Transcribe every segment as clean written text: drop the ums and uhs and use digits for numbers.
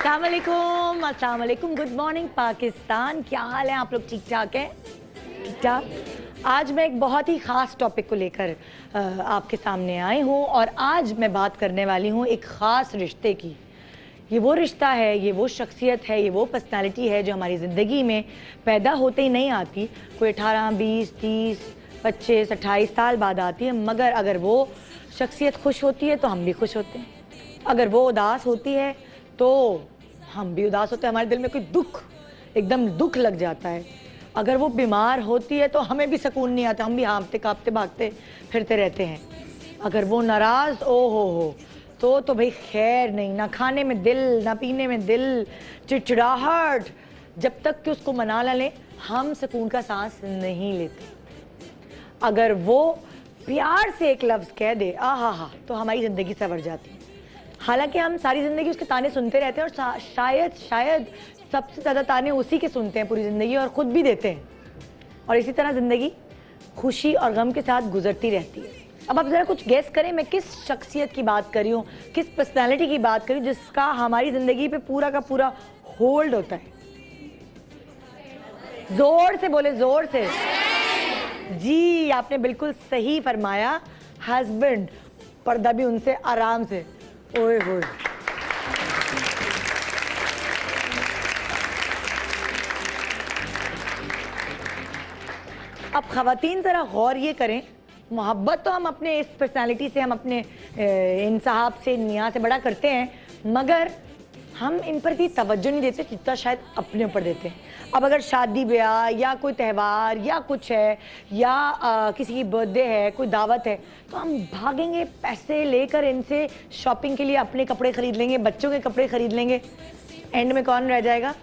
अस्सलाम वालेकुम, good morning Pakistan. क्या हाल है आप लोग? ठीक ठाक हैं? ठीक ठाक। आज मैं एक बहुत ही ख़ास टॉपिक को लेकर आपके सामने आई हूँ और आज मैं बात करने वाली हूँ एक ख़ास रिश्ते की। ये वो रिश्ता है, ये वो शख्सियत है, ये वो पर्सनालिटी है जो हमारी ज़िंदगी में पैदा होते ही नहीं आती। कोई 18, 20, 30, 25, 28 साल बाद आती है, मगर अगर वो शख्सियत खुश होती है तो हम भी खुश होते हैं। अगर वो उदास होती है तो हम भी उदास होते हैं, हमारे दिल में कोई दुख, एकदम दुख लग जाता है। अगर वो बीमार होती है तो हमें भी सुकून नहीं आता, हम भी हाँफते काँपते भागते फिरते रहते हैं। अगर वो नाराज़ हो तो भाई खैर नहीं, ना खाने में दिल, ना पीने में दिल, चिड़चिड़ाहट। जब तक कि उसको मना ना लें हम सुकून का सांस नहीं लेते। अगर वो प्यार से एक लफ्ज़ कह दे आहा तो हमारी ज़िंदगी संवर जाती है। हालांकि हम सारी ज़िंदगी उसके ताने सुनते रहते हैं और शायद सबसे ज़्यादा ताने उसी के सुनते हैं पूरी ज़िंदगी और ख़ुद भी देते हैं। और इसी तरह ज़िंदगी खुशी और गम के साथ गुजरती रहती है। अब आप ज़रा कुछ गेस करें मैं किस शख्सियत की बात कर रही हूँ, किस पर्सनैलिटी की बात कर रही हूँ जिसका हमारी ज़िंदगी पे पूरा का पूरा होल्ड होता है। ज़ोर से बोले, ज़ोर से। जी, आपने बिल्कुल सही फरमाया, हस्बैंड। पर्दा भी उनसे आराम से। ओए होए। अब ख़वातीन ज़रा गौर ये करें, मोहब्बत तो हम अपने इस पर्सनालिटी से, हम अपने इन साहब से, मियाँ से बड़ा करते हैं, मगर हम इन पर भी तवज्जो नहीं देते जितना शायद अपने ऊपर देते हैं। अब अगर शादी ब्याह या कोई त्यौहार या कुछ है या किसी की बर्थडे है, कोई दावत है, तो हम भागेंगे पैसे लेकर इनसे शॉपिंग के लिए, अपने कपड़े ख़रीद लेंगे, बच्चों के कपड़े ख़रीद लेंगे। एंड में कौन रह जाएगा?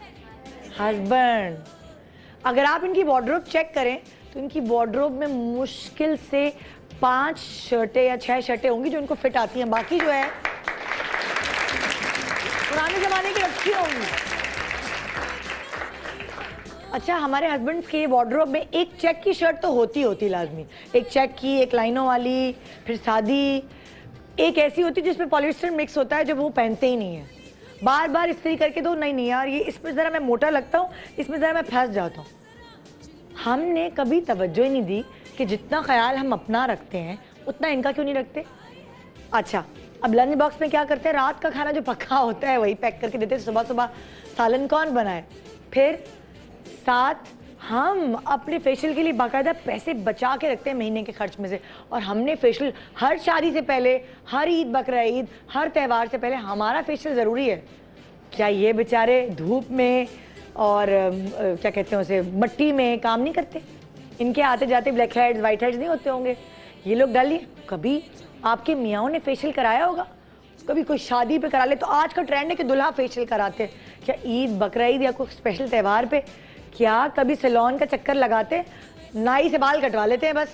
हस्बैंड। अगर आप इनकी वार्डरोब चेक करें तो इनकी वार्डरोब में मुश्किल से 5 शर्टें या 6 शर्टें होंगी जो इनको फिट आती हैं, बाकी जो है पुराने ज़माने की रखी होंगी। अच्छा, हमारे हस्बैंड्स के वार्डरोब में एक चेक की शर्ट तो होती लाजमी, एक चेक की, एक लाइनों वाली, फिर सादी, एक ऐसी होती जिसमें पॉलिएस्टर मिक्स होता है जो वो पहनते ही नहीं है। बार बार इस्त्री करके दो, नहीं यार ये इसमें ज़रा मैं मोटा लगता हूँ, इसमें ज़रा मैं फंस जाता हूँ। हमने कभी तवज्जो ही नहीं दी कि जितना ख्याल हम अपना रखते हैं उतना इनका क्यों नहीं रखते। अच्छा, अब लंच बॉक्स में क्या करते हैं? रात का खाना जो पका होता है वही पैक करके देते हैं। सुबह सुबह सालन कौन बनाए? फिर साथ हम अपने फेशियल के लिए बाकायदा पैसे बचा के रखते हैं महीने के खर्च में से, और हमने फेशियल हर शादी से पहले, हर ईद, बकरा ईद, हर त्यौहार से पहले हमारा फेशियल ज़रूरी है। क्या ये बेचारे धूप में और क्या कहते हैं उसे, मट्टी में काम नहीं करते? इनके आते जाते ब्लैक हेड्स, वाइट हेड्स नहीं होते होंगे? ये लोग डालिए, कभी आपके मियाँओं ने फेशियल कराया होगा? कभी कोई शादी पे करा ले तो आज का ट्रेंड है कि दुल्हा फेशियल कराते हैं। क्या ईद, बकरा ईद या कोई स्पेशल त्यौहार पे क्या कभी सैलून का चक्कर लगाते? नाई से बाल कटवा लेते हैं बस,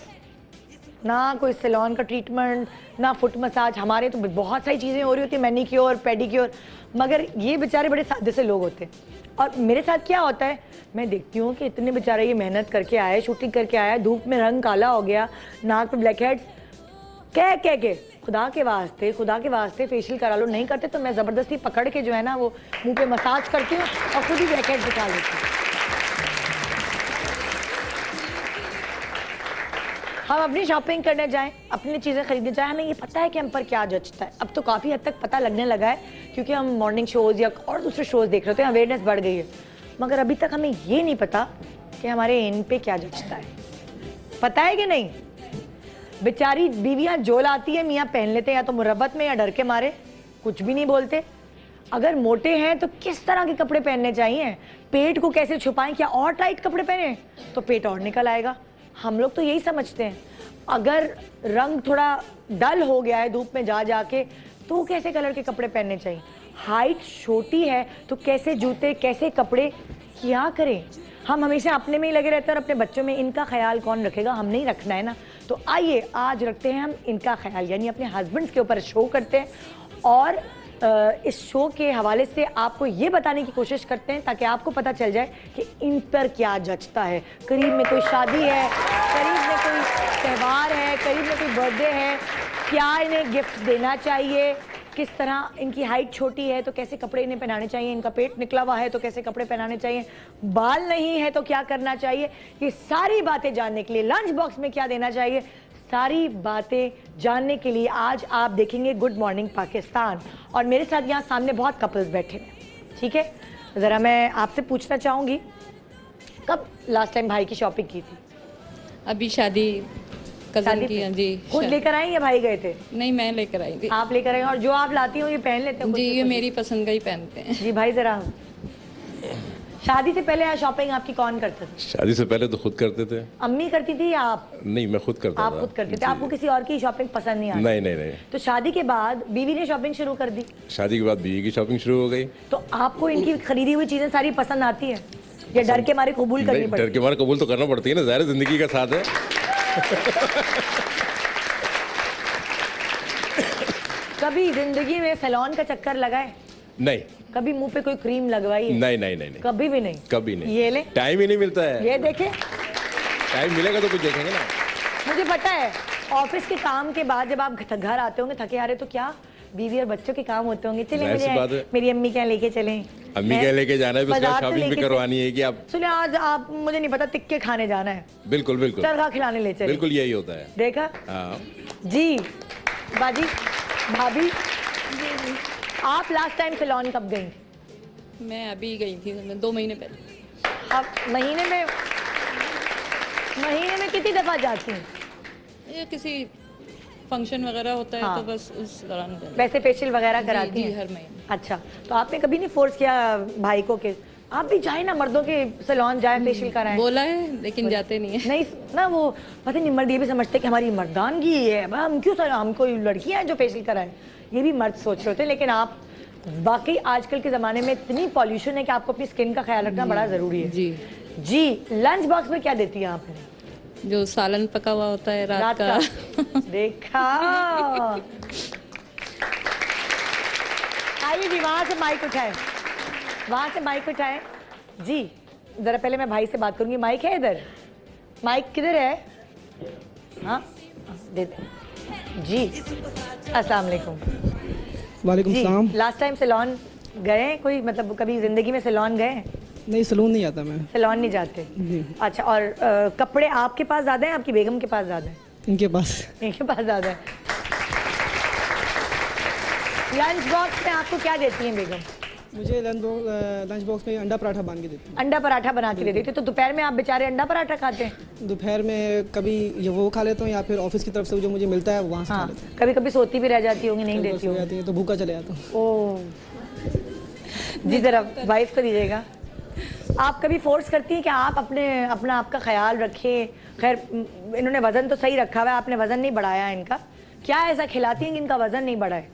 ना कोई सैलून का ट्रीटमेंट, ना फुट मसाज। हमारे तो बहुत सारी चीज़ें हो रही होती है, मैनिक्योर, पेडिक्योर, मगर ये बेचारे बड़े सादे से लोग होते हैं। और मेरे साथ क्या होता है, मैं देखती हूँ कि इतने बेचारे ये मेहनत करके आए, शूटिंग करके आया, धूप में रंग काला हो गया, नाक पे ब्लैक हेड्स, कह के खुदा के वास्ते फेशियल करा लो। नहीं करते तो मैं ज़बरदस्ती पकड़ के जो है ना वो मुंह पे मसाज करती हूँ और खुद ही ब्लैक हेड्स बिठा लेती हूँ। हम अपनी शॉपिंग करने जाएं, अपनी चीज़ें खरीदने जाएं, हमें ये पता है कि हम पर क्या जचता है। अब तो काफ़ी हद तक पता लगने लगा है क्योंकि हम मॉर्निंग शोज़ या और दूसरे शोज़ देख रहे होते हैं, अवेयरनेस बढ़ गई है। मगर अभी तक हमें ये नहीं पता कि हमारे इन पे क्या जचता है। पता है कि नहीं? बेचारी बीवियाँ जो लाती है मियाँ पहन लेते हैं, या तो मुरब्बत में या डर के मारे कुछ भी नहीं बोलते। अगर मोटे हैं तो किस तरह के कपड़े पहनने चाहिए, पेट को कैसे छुपाएं, क्या और टाइट कपड़े पहने तो पेट और निकल आएगा। हम लोग तो यही समझते हैं। अगर रंग थोड़ा डल हो गया है धूप में जा जाके तो कैसे कलर के कपड़े पहनने चाहिए। हाइट छोटी है तो कैसे जूते, कैसे कपड़े, क्या करें। हम हमेशा अपने में ही लगे रहते हैं और अपने बच्चों में इनका ख्याल कौन रखेगा? हमने ही रखना है ना। तो आइए आज रखते हैं हम इनका ख्याल, यानी अपने हस्बैंड्स के ऊपर शो करते हैं और इस शो के हवाले से आपको ये बताने की कोशिश करते हैं ताकि आपको पता चल जाए कि इन पर क्या जचता है। करीब में कोई शादी है, करीब में कोई त्यौहार है, करीब में कोई बर्थडे है, क्या इन्हें गिफ्ट देना चाहिए, किस तरह इनकी हाइट छोटी है तो कैसे कपड़े इन्हें पहनाने चाहिए, इनका पेट निकला हुआ है तो कैसे कपड़े पहनाने चाहिए, बाल नहीं है तो क्या करना चाहिए, ये सारी बातें जानने के लिए लंच बॉक्स में क्या देना चाहिए, सारी बातें जानने के लिए आज आप देखेंगे गुड मॉर्निंग पाकिस्तान। और मेरे साथ यहाँ सामने बहुत कपल्स बैठे हैं, ठीक है। ज़रा मैं आपसे पूछना चाहूँगी, कब लास्ट टाइम भाई की शॉपिंग की थी? अभी शादी कजन की। जी, खुद लेकर आई या भाई गए थे? नहीं, मैं लेकर आई थी। आप लेकर आए, और जो आप लाती हो ये पहन लेते हो? जी, ये मेरी पसंद का ही पहनते हैं। जी भाई, जरा शादी से पहले शॉपिंग आपकी कौन करता था? शादी से पहले तो खुद करते थे। अम्मी करती थी या आप? नहीं, मैं खुद करता था। आप खुद करते थे, आपको किसी और की शॉपिंग पसंद नहीं आती? नहीं नहीं नहीं। तो शादी के बाद बीवी ने शॉपिंग शुरू कर दी? शादी के बाद बीवी की शॉपिंग शुरू हो गई। तो आपको इनकी खरीदी हुई चीजें सारी पसंद आती है या डर के मारे कबूल करनी नहीं, पड़ती है? डर के मारे कबूल तो करना पड़ती है ना, ज़ाहिर है, जिंदगी का साथ है। कभी जिंदगी में सैलून का चक्कर लगाए? नहीं। कभी मुंह पे कोई क्रीम लगवाई है? नहीं नहीं नहीं नहीं, कभी भी नहीं? कभी नहीं। ये ले, टाइम ही नहीं मिलता है। ये देखे, टाइम मिलेगा तो कुछ देखेंगे ना। मुझे पता है ऑफिस के काम के बाद जब आप घर आते होंगे थके हारे, तो क्या बीवी और बच्चों के काम होते होंगे, चले जाहिर सी बात है। मेरी अम्मी क्या लेके चलें, अम्मी क्या लेके जाना है, उसके बाद बाजार से शॉपिंग भी लेके करवानी है कि आप। सुने आज आप, मुझे नहीं पता, टिक्के खाने जाना है, बिल्कुल बिल्कुल, चरखा खिलाने ले चले। बिल्कुल यही होता है। देखा हाँ। जी। बाजी, भाभी, आप लास्ट टाइम सैलून कब गई थी? मैं अभी गई थी 2 महीने पहले। अब महीने में कितनी दफा जाती हैं? ये किसी फंक्शन वगैरह होता है हाँ। तो बस उस दौरान जाती हूँ। वैसे फेशियल वगैरह कराती जी, हैं? हर महीने। अच्छा, तो आपने कभी नहीं फोर्स किया भाई को कि आप भी जाए ना, मर्दों के सैलून जाए, फेशियल कराएं? बोला है लेकिन जाते नहीं है। नहीं ना, वो पता नहीं, मर्द ये भी समझते कि हमारी मर्दानगी है, हम क्यों सर, हम कोई लड़कियां हैं जो फेशियल कराएं, ये भी मर्द सोच रहे होते हैं। लेकिन आप बाकी आजकल के ज़माने में इतनी पॉल्यूशन है कि आपको अपनी स्किन का ख्याल रखना बड़ा ज़रूरी है। जी जी, लंच बॉक्स में क्या देती हैं आपने? जो सालन पका हुआ होता है रात का। देखा। आइए जी, वहाँ से माइक उठाए, वहाँ से माइक उठाए जी। ज़रा पहले मैं भाई से बात करूँगी, माइक है इधर? माइक किधर है? हाँ दे दे जी। अस्सलाम वालेकुम। वालेकुम जी, सलाम। लास्ट टाइम सैलून गए कोई, मतलब कभी जिंदगी में सैलून गए? नहीं, सलून नहीं आता मैं। सैलून नहीं जाते? जी। अच्छा, और कपड़े आपके पास ज़्यादा हैं, आपकी बेगम के पास ज़्यादा है? इनके पास। इनके पास ज़्यादा है। लंच बॉक्स में आपको क्या देती हैं बेगम? मुझे लंच बॉक्स में अंडा पराठा बांध के देती अंडा पराठा बना के दे देती। तो दोपहर में आप बेचारे अंडा पराठा खाते हैं? हूँ। दोपहर में कभी ये वो खा लेता हूँ या फिर ऑफिस की तरफ से जो मुझे मिलता है वहाँ से खा हाँ, लेता हूँ। कभी कभी सोती भी रह जाती होंगी, नहीं देती हो होंगी? जाती है तो भूखा चले जाता हूँ। ओह जी, जरा वाइफ को दीजिएगा। आप कभी फोर्स करती हैं कि आप अपना आपका ख्याल रखें? खैर, इन्होंने वजन तो सही रखा हुआ है, आपने वजन नहीं बढ़ाया इनका, क्या ऐसा खिलाती हैं कि इनका वजन नहीं बढ़ा है?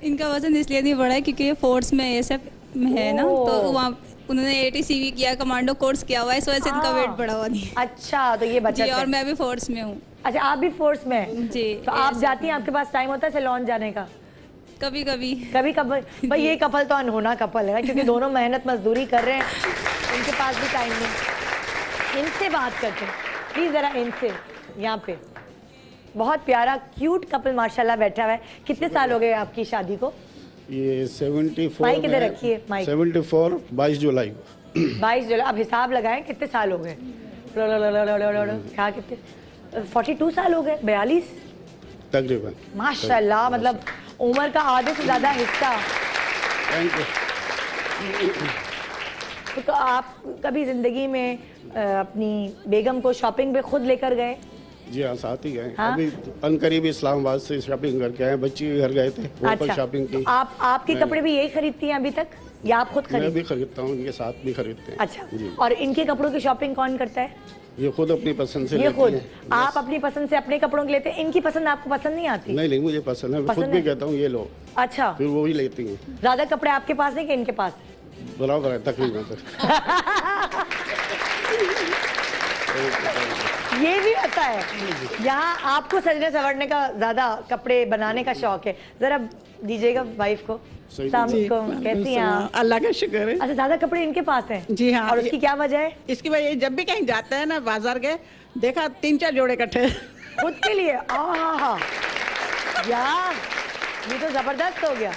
इनका वजन इसलिए नहीं बढ़ा है क्योंकि ये फोर्स में ASF में है ना, तो वहाँ उन्होंने ATCV किया, कमांडो कोर्स किया हुआ है, इस वजह से इनका वेट बढ़ा हुआ नहीं है। अच्छा, तो ये बच्चा जी, और मैं भी फोर्स में हूँ। अच्छा, आप भी फोर्स में हैं? जी। तो आप जाती हैं, आपके पास टाइम होता है सैलून जाने का? कभी कभी। कभी कभी भाई, ये कपल तो अनहोना कपल है क्योंकि दोनों मेहनत मजदूरी कर रहे हैं, इनके पास भी टाइम नहीं। इनसे बात करते हैं प्लीज, जरा इनसे। यहाँ पे बहुत प्यारा क्यूट कपल माशाल्लाह बैठा हुआ है। कितने साल हो गए आपकी शादी को? ये 74 माइक इधर रखिए, माइक। 74 22 जुलाई को। 22 जुलाई। अब हिसाब लगाएं कितने साल हो गए? क्या कितने? 42 साल हो गए? 42 तकरीबन। माशाल्लाह, मतलब उम्र का आधे से ज़्यादा हिस्सा। Thank you. तो आप कभी ज़िंदगी में अपनी बेगम को शॉपिंग पे खुद लेकर गए? जी हाँ, साथ ही गए। हाँ? अभी अनकरीब इस्लामाबाद से शॉपिंग करके आए, बच्ची के घर गए थे, वहाँ पर शॉपिंग की। तो आपके कपड़े भी यही खरीदती हैं अभी तक या आप खुद मैं खरीदती? भी खरीदता हूँ, इनके साथ भी खरीदते हैं। अच्छा, जी। और इनके कपड़ों की शॉपिंग कौन करता है? ये खुद अपनी पसंद से ये लेती खुद? हैं। आप अपनी पसंद से अपने कपड़ों के लेते हैं, इनकी पसंद आपको पसंद नहीं आती? नहीं नहीं, मुझे पसंद है, मैं खुद पसंद भी है? कहता हूँ ये लो, अच्छा, फिर वो ही लेती हैं। ज्यादा कपड़े आपके पास है कि इनके पास? बराबर है तकरीबन। ये भी आता है। यहाँ आपको सजने संवरने का ज्यादा, कपड़े बनाने का शौक है। जरा दीजिएगा वाइफ को। अस्सलामुअलैकुम, कैसी हैं आप? अल्लाह का शुक्र है। अच्छा, ज्यादा कपड़े इनके पास हैं? जी हाँ। और उसकी क्या वजह है? इसकी वजह जब भी कहीं जाते हैं ना, बाजार गए, देखा 3-4 जोड़े इकट्ठे। खुद के लिए? आहा यार, ये तो जबरदस्त हो गया।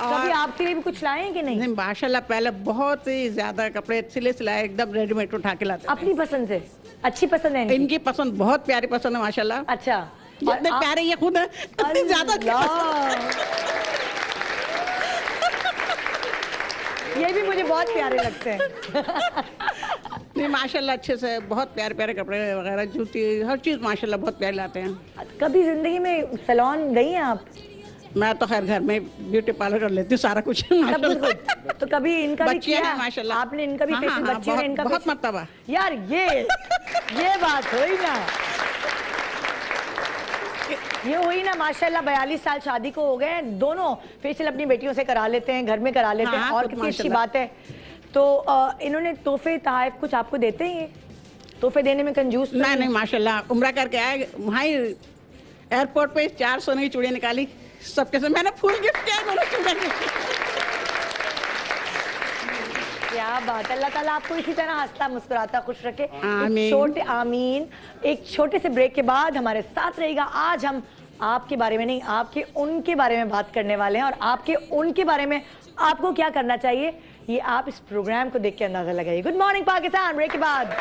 कभी आपके लिए भी कुछ लाए हैं कि नहीं? नहीं माशाल्लाह, पहले बहुत ही ज्यादा कपड़े सिले सिलाए एकदम रेडीमेड उठा के लाते थे। अपनी पसंद से अच्छी पसंद है इनकी? इनकी पसंद बहुत प्यारी पसंद है माशाल्लाह। अच्छा, जितने प्यारे ये खुद है उतने ज्यादा ये भी मुझे बहुत प्यारे लगते हैं। नहीं माशाल्लाह, अच्छे से बहुत प्यारे प्यारे कपड़े वगैरह, जूती, हर चीज माशाल्लाह बहुत प्यारी लाते हैं। कभी जिंदगी में सैलून गई हैं आप? मैं तो खैर घर में ब्यूटी पार्लर कर लेती हूँ सारा कुछ सब माशाल्लाह। कुछ। तो कभी इनका भी बच्चियाँ किया? हैं माशाल्लाह। आपने इनका भी हाँ, फेशियल? हाँ, बच्चियों ने इनका बहुत फेशियल? मर्तबा। यार ये बात हुई ना, ये हुई ना माशाल्लाह। 42 साल शादी को हो गए हैं, दोनों फेशियल अपनी बेटियों से करा लेते हैं, घर में करा लेते हैं। हाँ, और खुद कितनी अच्छी माशाल्लाह। बात है। तो इन्होंने तोहफे तोहफे कुछ आपको देते हैं? ये तोहफे देने में कंजूस तो नहीं नहीं माशाल्लाह, उम्रा करके आए वहाँ ही एयरपोर्ट पे 4 सोने की चूड़ियाँ निकाली सबके से, मैंने फुल गिफ्ट किया इन्होंने चूड़ियाँ गिफ्ट। क्या बात है। अल्लाह ताला आपको इसी तरह हंसता मुस्कुराता खुश रखे। आमीन। छोटे आमीन। एक छोटे से ब्रेक के बाद हमारे साथ रहेगा। आज हम आपके बारे में नहीं, आपके उनके बारे में बात करने वाले हैं, और आपके उनके बारे में आपको क्या करना चाहिए ये आप इस प्रोग्राम को देख के अंदाजा लगाइए। गुड मॉर्निंग पाकिस्तान ब्रेक के बाद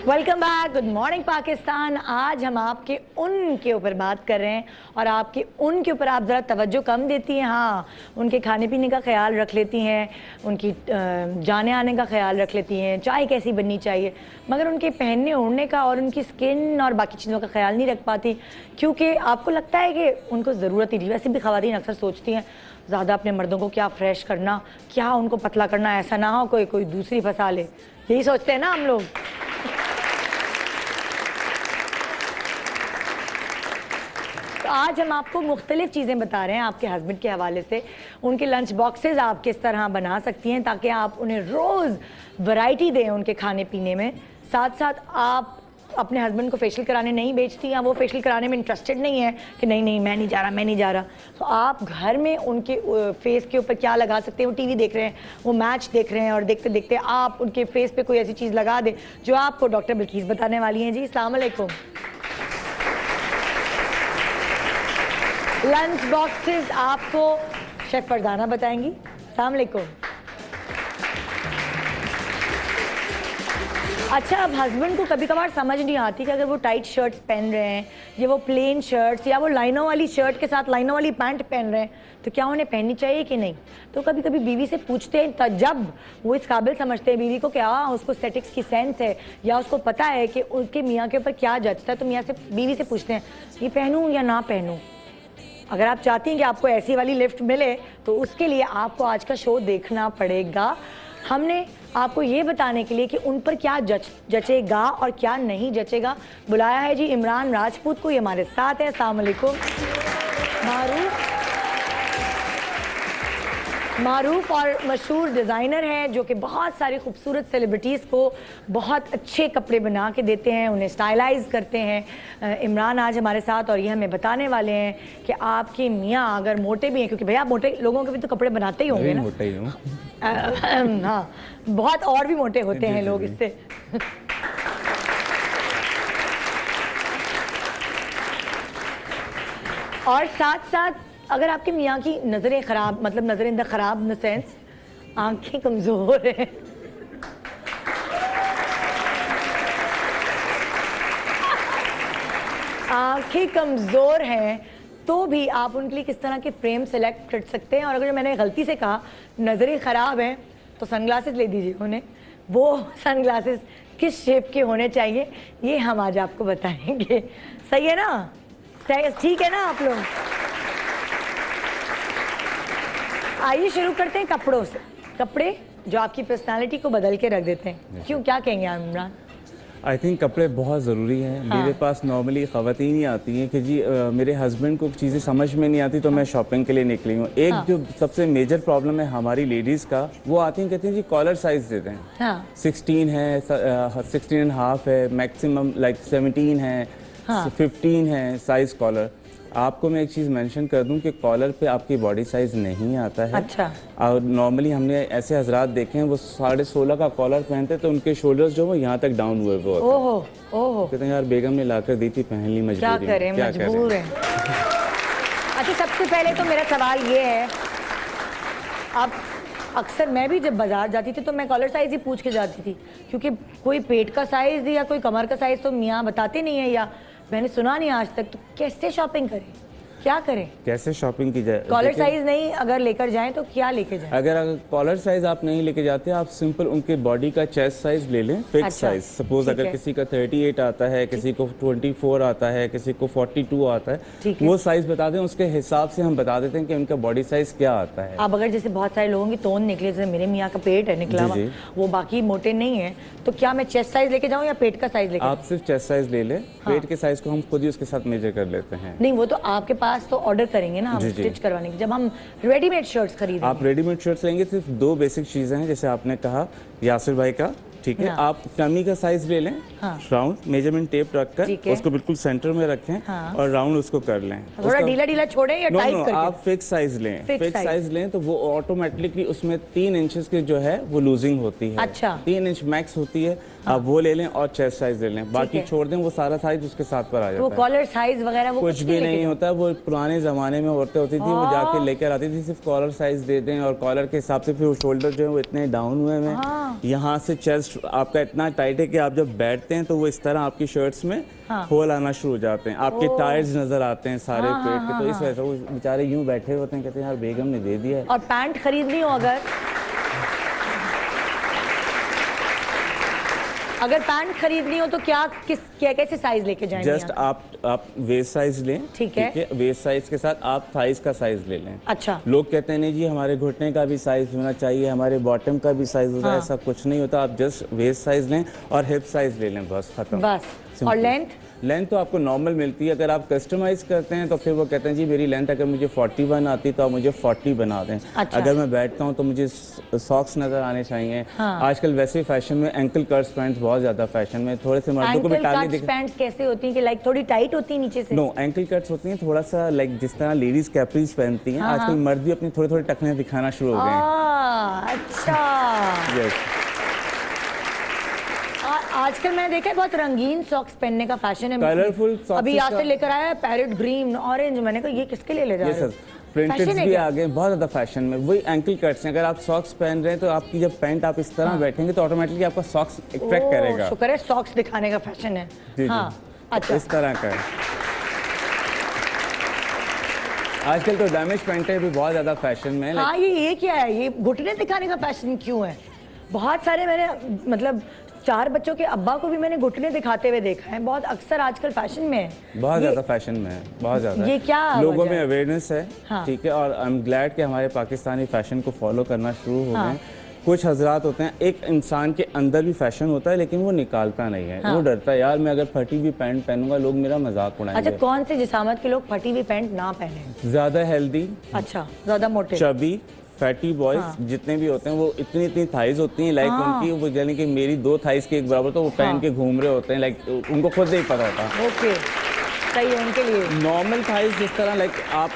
welcome back. Good morning Pakistan. आज हम आपके उनके ऊपर बात कर रहे हैं, और आपके उनके ऊपर आप ज़रा तवज्जो कम देती हैं। हाँ, उनके खाने पीने का ख्याल रख लेती हैं, उनकी जाने आने का ख्याल रख लेती हैं, चाय कैसी बननी चाहिए, मगर उनके पहनने ओढ़ने का और उनकी स्किन और बाकी चीज़ों का ख्याल नहीं रख पाती, क्योंकि आपको लगता है कि उनको ज़रूरत ही नहीं। वैसे भी ख़वातीन अक्सर सोचती हैं ज़्यादा अपने मर्दों को क्या फ्रेश करना, क्या उनको पतला करना, ऐसा ना हो कोई दूसरी फंसा ले, यही सोचते हैं ना हम लोग। तो आज हम आपको मुख्तलिफ चीज़ें बता रहे हैं आपके हस्बैंड के हवाले से। उनके लंच बॉक्सेस आप किस तरह बना सकती हैं ताकि आप उन्हें रोज़ वैरायटी दें उनके खाने पीने में। साथ साथ आप अपने हस्बैंड को फेशियल कराने नहीं बेचती, या वो फेशियल कराने में इंटरेस्टेड नहीं है कि नहीं मैं नहीं जा रहा, तो आप घर में उनके फेस के ऊपर क्या लगा सकते हैं। वो टीवी देख रहे हैं, वो मैच देख रहे हैं, और देखते देखते आप उनके फेस पे कोई ऐसी चीज़ लगा दें जो आपको डॉक्टर बिल्कीस बताने वाली हैं। जी अस्सलाम वालेकुम। लंच बॉक्सेस आपको शेफ फरजाना बताएंगी। अस्सलाम वालेकुम। अच्छा, अब हस्बैंड को कभी कभार समझ नहीं आती कि अगर वो टाइट शर्ट्स पहन रहे हैं, या वो प्लेन शर्ट्स, या वो लाइनों वाली शर्ट के साथ लाइनों वाली पैंट पहन रहे हैं, तो क्या उन्हें पहननी चाहिए कि नहीं। तो कभी कभी बीवी से पूछते हैं, तब जब वो इस काबिल समझते हैं बीवी को कि हाँ उसको एस्थेटिक्स की सेंस है, या उसको पता है कि उनके मियाँ के ऊपर क्या जचता है, तो मियाँ से बीवी से पूछते हैं ये पहनूँ या ना पहनूँ। अगर आप चाहती हैं कि आपको ऐसी वाली लिफ्ट मिले, तो उसके लिए आपको आज का शो देखना पड़ेगा। हमने आपको ये बताने के लिए कि उन पर क्या जचेगा और क्या नहीं जचेगा, बुलाया है जी इमरान राजपूत को। ये हमारे साथ है। अस्सलाम वालेकुम। मारूफ और मशहूर डिज़ाइनर हैं जो कि बहुत सारी खूबसूरत सेलिब्रिटीज़ को बहुत अच्छे कपड़े बना के देते हैं, उन्हें स्टाइलाइज करते हैं। इमरान आज हमारे साथ, और ये हमें बताने वाले हैं कि आपके मियाँ अगर मोटे भी हैं, क्योंकि भैया मोटे लोगों के भी तो कपड़े बनाते ही होंगे ना। मोटा ही हूँ। हाँ, बहुत और भी मोटे होते हैं लोग इससे। और साथ साथ अगर आपके मियाँ की नज़रें ख़राब, मतलब नज़रें इन द ख़राब इन द सेंस आंखें कमज़ोर हैं, आंखें कमज़ोर हैं, तो भी आप उनके लिए किस तरह के फ्रेम सेलेक्ट कर सकते हैं। और अगर मैंने गलती से कहा नज़रें ख़राब हैं तो सनग्लासेस ले दीजिए उन्हें, वो सनग्लासेस किस शेप के होने चाहिए ये हम आज आपको बताएंगे। सही है ना, ठीक है ना आप लोग? आइए शुरू करते हैं कपड़ों से। कपड़े जो आपकी पर्सनालिटी को बदल के रख देते हैं, क्यों, क्या कहेंगे आप इमरान? आई थिंक कपड़े बहुत ज़रूरी हैं। मेरे पास नॉर्मली ख़वातीन ही आती हैं कि जी मेरे हस्बैंड को चीज़ें समझ में नहीं आती तो मैं शॉपिंग के लिए निकली हूँ। एक जो सबसे मेजर प्रॉब्लम है हमारी लेडीज़ का, वो आती हैं कहती हैं जी कॉलर साइज़ देते हैं। 16 है, 16.5 है, मैक्सिमम लाइक 17 है, 15 है साइज़ कॉलर। आपको मैं एक चीज़ मेंशन कर दूं कि कॉलर पे आपकी बॉडी साइज नहीं आता है। अच्छा। और नॉर्मली हमने ऐसे हजरात देखे हैं वो 16.5 का कॉलर पहनते तो उनके शोल्डर्स जो वो यहाँ तक डाउन हुए वो होते हैं। ओहो ओहो, कहते हैं यार बेगम ने लाकर दी थी, पहन ली मजबूरी क्या में, करें, मजबूर है। अच्छा, सबसे पहले तो मेरा सवाल ये है, आप अक्सर मैं भी जब बाजार जाती थी तो मैं कॉलर साइज ही पूछ के जाती थी, क्योंकि कोई पेट का साइज या कोई कमर का साइज तो मियाँ बताते नहीं है, या मैंने सुना नहीं आज तक। तो कैसे शॉपिंग करें, क्या करें, कैसे शॉपिंग की जाए? कॉलर साइज नहीं अगर लेकर जाएं तो क्या लेके जाएं? अगर कॉलर साइज आप नहीं लेके जाते, आप सिंपल उनके बॉडी का चेस्ट साइज ले लें, फिक्स अच्छा, साइज। सपोज अगर किसी का 38 आता है, किसी को 24 आता है, किसी को 42 आता है, वो साइज बता दें, उसके हिसाब से हम बता देते हैं कि उनका बॉडी साइज क्या आता है। अब अगर जैसे बहुत सारे लोगों की तोन निकले, जैसे मेरे मियाँ का पेट है निकला हुआ, वो बाकी मोटे नहीं है, तो क्या मैं चेस्ट साइज लेके जाऊँ या पेट का साइज लेके? आप सिर्फ चेस्ट साइज ले लें, पेट के साइज को हम खुद ही उसके साथ मेजर कर लेते हैं। नहीं, वो तो आपके पास तो ऑर्डर करेंगे ना हम स्टिच करवाने की, जब हम रेडीमेड शर्ट्स खरीदेंगे। आप रेडीमेड शर्ट्स लेंगे, सिर्फ 2 बेसिक चीजें हैं, जैसे आपने कहा यासिर भाई का, ठीक है, आप टमी का साइज ले लें, राउंड मेजरमेंट टेप रखकर उसको बिल्कुल सेंटर में रखें और राउंड उसको कर लें। थोड़ा ढीला ढीला छोड़ें या टाइट करके? आप फिक्स साइज लें, फिक्स साइज लें तो वो ऑटोमेटिकली उसमें 3 इंचेस की जो है वो लूजिंग होती है। अच्छा। 3 इंच मैक्स होती है, आप वो ले लें और चेस्ट साइज ले लें, बाकी छोड़ दें, वो सारा साइज उसके साथ पर आ जाता है। वो कॉलर साइज वगैरह वो कुछ भी नहीं होता। वो पुराने जमाने में औरतें होती थी, वो जाके लेकर आती थी, सिर्फ कॉलर साइज दे दें और कॉलर के हिसाब से फिर शोल्डर जो है वो इतने डाउन हुए हैं, यहाँ से चेस्ट आपका इतना टाइट है कि आप जब बैठते हैं तो वो इस तरह आपकी शर्ट्स में होल आना शुरू हो जाते हैं, आपके टायर्स नजर आते हैं सारे पेट के। तो इस वजह से वो बेचारे यूं बैठे होते हैं, कहते हैं यार बेगम ने दे दिया है। और पैंट खरीदनी हो अगर पैंट खरीदनी हो तो क्या कैसे साइज लेके जाएंगे? जस्ट आप वेस्ट साइज लें, ठीक है, वेस्ट साइज के साथ आप थाइस का साइज ले लें। अच्छा। लोग कहते हैं नहीं जी हमारे घुटने का भी साइज होना चाहिए, हमारे बॉटम का भी साइज होता है, ऐसा कुछ नहीं होता। आप जस्ट वेस्ट साइज लें और हिप साइज ले लें, बस खत्म। बस। और लेंथ तो आपको नॉर्मल मिलती है। अगर आप कस्टमाइज करते हैं तो फिर वो कहते हैं जी मेरी लेंथ अगर मुझे 41 आती तो आप मुझे 40 बना दें। अच्छा। अगर मैं बैठता हूँ तो मुझे सॉक्स नजर आने चाहिए। आजकल वैसे फैशन में एंकल कर्ट्स पैंट्स बहुत ज्यादा फैशन में, थोड़े से मर्दों को भी टाली दिख। पैंट्स कैसे होती हैं कि लाइक थोड़ी टाइट होती है नीचे से? नो, एंकल कट्स होती हैं थोड़ा सा लाइक जिस तरह लेडीज कैप्रीज पहनती हैं, आजकल मर्द भी अपनी थोड़ी थोड़ी टखने दिखाना शुरू हो गए हैं। अच्छा। यस। आजकल मैंने देखा है बहुत रंगीन सॉक्स पहनने का फैशन है, कलरफुल सॉक्स। अभी यहाँ से लेकर आया है पैरेट ग्रीन ऑरेंज, मैंने कहा ये किसके लिए ले जा रहे हो? प्रिंटेड भी आ गए बहुत ज्यादा फैशन में। वही एंकल कट्स हैं, अगर आप सॉक्स पहन रहे हैं तो आपकी जब पैंट आप इस तरह बैठेंगे तो ऑटोमेटिकली आपका सॉक्स अट्रैक्ट करेगा। शुक्र है सॉक्स दिखाने का फैशन है। जी, हाँ, अच्छा। इस तरह का है। आजकल तो डैमेज पैंटें भी बहुत ज्यादा फैशन में है। हाँ, ये क्या है, ये घुटने दिखाने का फैशन क्यों है? बहुत सारे मैंने मतलब 4 बच्चों के अब्बा को भी मैंने घुटने दिखाते हुए देखा है, बहुत अक्सर आजकल फैशन में है, बहुत ज्यादा फैशन में है, बहुत ज्यादा। ये क्या लोगों में अवेयरनेस है, ठीक है, और आई एम ग्लैड कि हमारे पाकिस्तानी फैशन को फॉलो करना शुरू हो गए। कुछ हजरात होते हैं, एक इंसान के अंदर भी फैशन होता है लेकिन वो निकालता नहीं है, वो डरता है यार मैं अगर फटी हुई पैंट पहनूंगा लोग मेरा मजाक उड़ाएंगे। अच्छा, कौन से जिसामत के लोग फटी हुई पैंट ना पहने? ज्यादा हेल्दी, अच्छा, ज्यादा मोटे, चबी, फैटी बॉयज जितने भी होते हैं, वो इतनी इतनी थाइज होती हैं लाइक उनकी, वो यानी कि मेरी 2 थाइज के एक बराबर, तो वो पहन के घूम रहे होते हैं, लाइक उनको खुद नहीं पता होता। ओके, सही है उनके लिए। नॉर्मल थाइज जिस तरह लाइक आप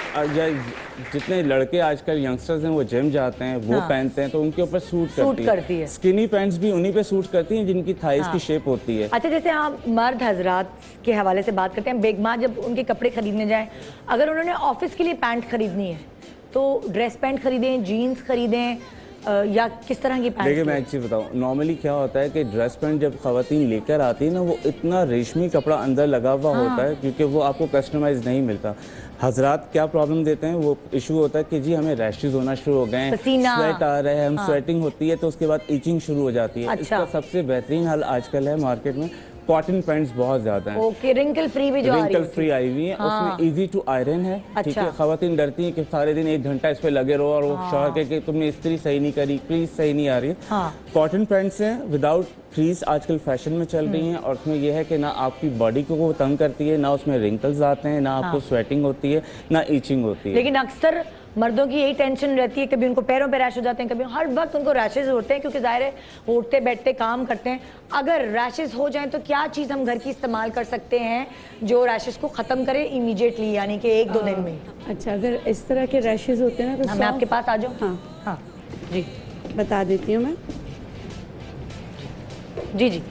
जितने लड़के आजकल यंगस्टर्स हैं वो जिम जाते हैं, वो पहनते हैं तो उनके ऊपर सूट करती है। स्किनी पैंट्स भी उन्हीं पे सूट करती हैं जिनकी थाइज की शेप होती है। अच्छा, जैसे आप मर्द हजरात के हवाले से बात करते हैं, बेगमा जब उनके कपड़े खरीदने जाए, अगर उन्होंने ऑफिस के लिए पैंट खरीदनी है तो ड्रेस पैंट खरीदें, जीन्स खरीदें, या किस तरह की पैंट? देखिए मैं एक चीज़ बताऊँ, नॉर्मली क्या होता है कि ड्रेस पैंट जब खवातीन लेकर आती है ना, वो इतना रेशमी कपड़ा अंदर लगा हुआ होता है, क्योंकि वो आपको कस्टमाइज नहीं मिलता। हजरात क्या प्रॉब्लम देते हैं, वो इशू होता है कि जी हमें रैशेज होना शुरू हो गए हैं, पसीना। स्वेट आ रहे हैं, हम स्वेटिंग होती है तो उसके बाद इचिंग शुरू हो जाती है। अच्छा। इसका सबसे बेहतरीन हल आजकल है मार्केट में, कॉटन पैंट्स बहुत ज्यादा हैं। ओके, रिंकल फ्री भी जो आ रही रिंकल होती फ्री आई हुई है, उसमें इजी टू आयरन है। ठीक अच्छा। है, खवातीन डरती हैं कि सारे दिन 1 घंटा इस पे लगे रहो और वो शौहर कहे कि तुमने इस्त्री सही नहीं करी, क्रीज सही नहीं आ रही है। हाँ। कॉटन पैंट्स हैं विदाउट क्रीज, आजकल फैशन में चल रही हैं, और उसमें यह है कि ना आपकी बॉडी को वो तंग करती है, ना उसमें रिंकल्स आते हैं, ना आपको स्वेटिंग होती है, ना ईचिंग होती है। लेकिन अक्सर मर्दों की यही टेंशन रहती है, कभी उनको पैरों पे रैश हो जाते हैं, कभी हर वक्त उनको रैशेज होते हैं, क्योंकि जाहिर है वो उठते बैठते काम करते हैं। अगर रैशेज हो जाएं तो क्या चीज़ हम घर की इस्तेमाल कर सकते हैं जो रैशेज को ख़त्म करे इमीडिएटली, यानी कि 1-2 दिन में? अच्छा, अगर इस तरह के रैशेज होते हैं ना तो मैं आपके पास आ जाऊँ? हाँ हाँ जी बता देती हूँ मैं। जी जी।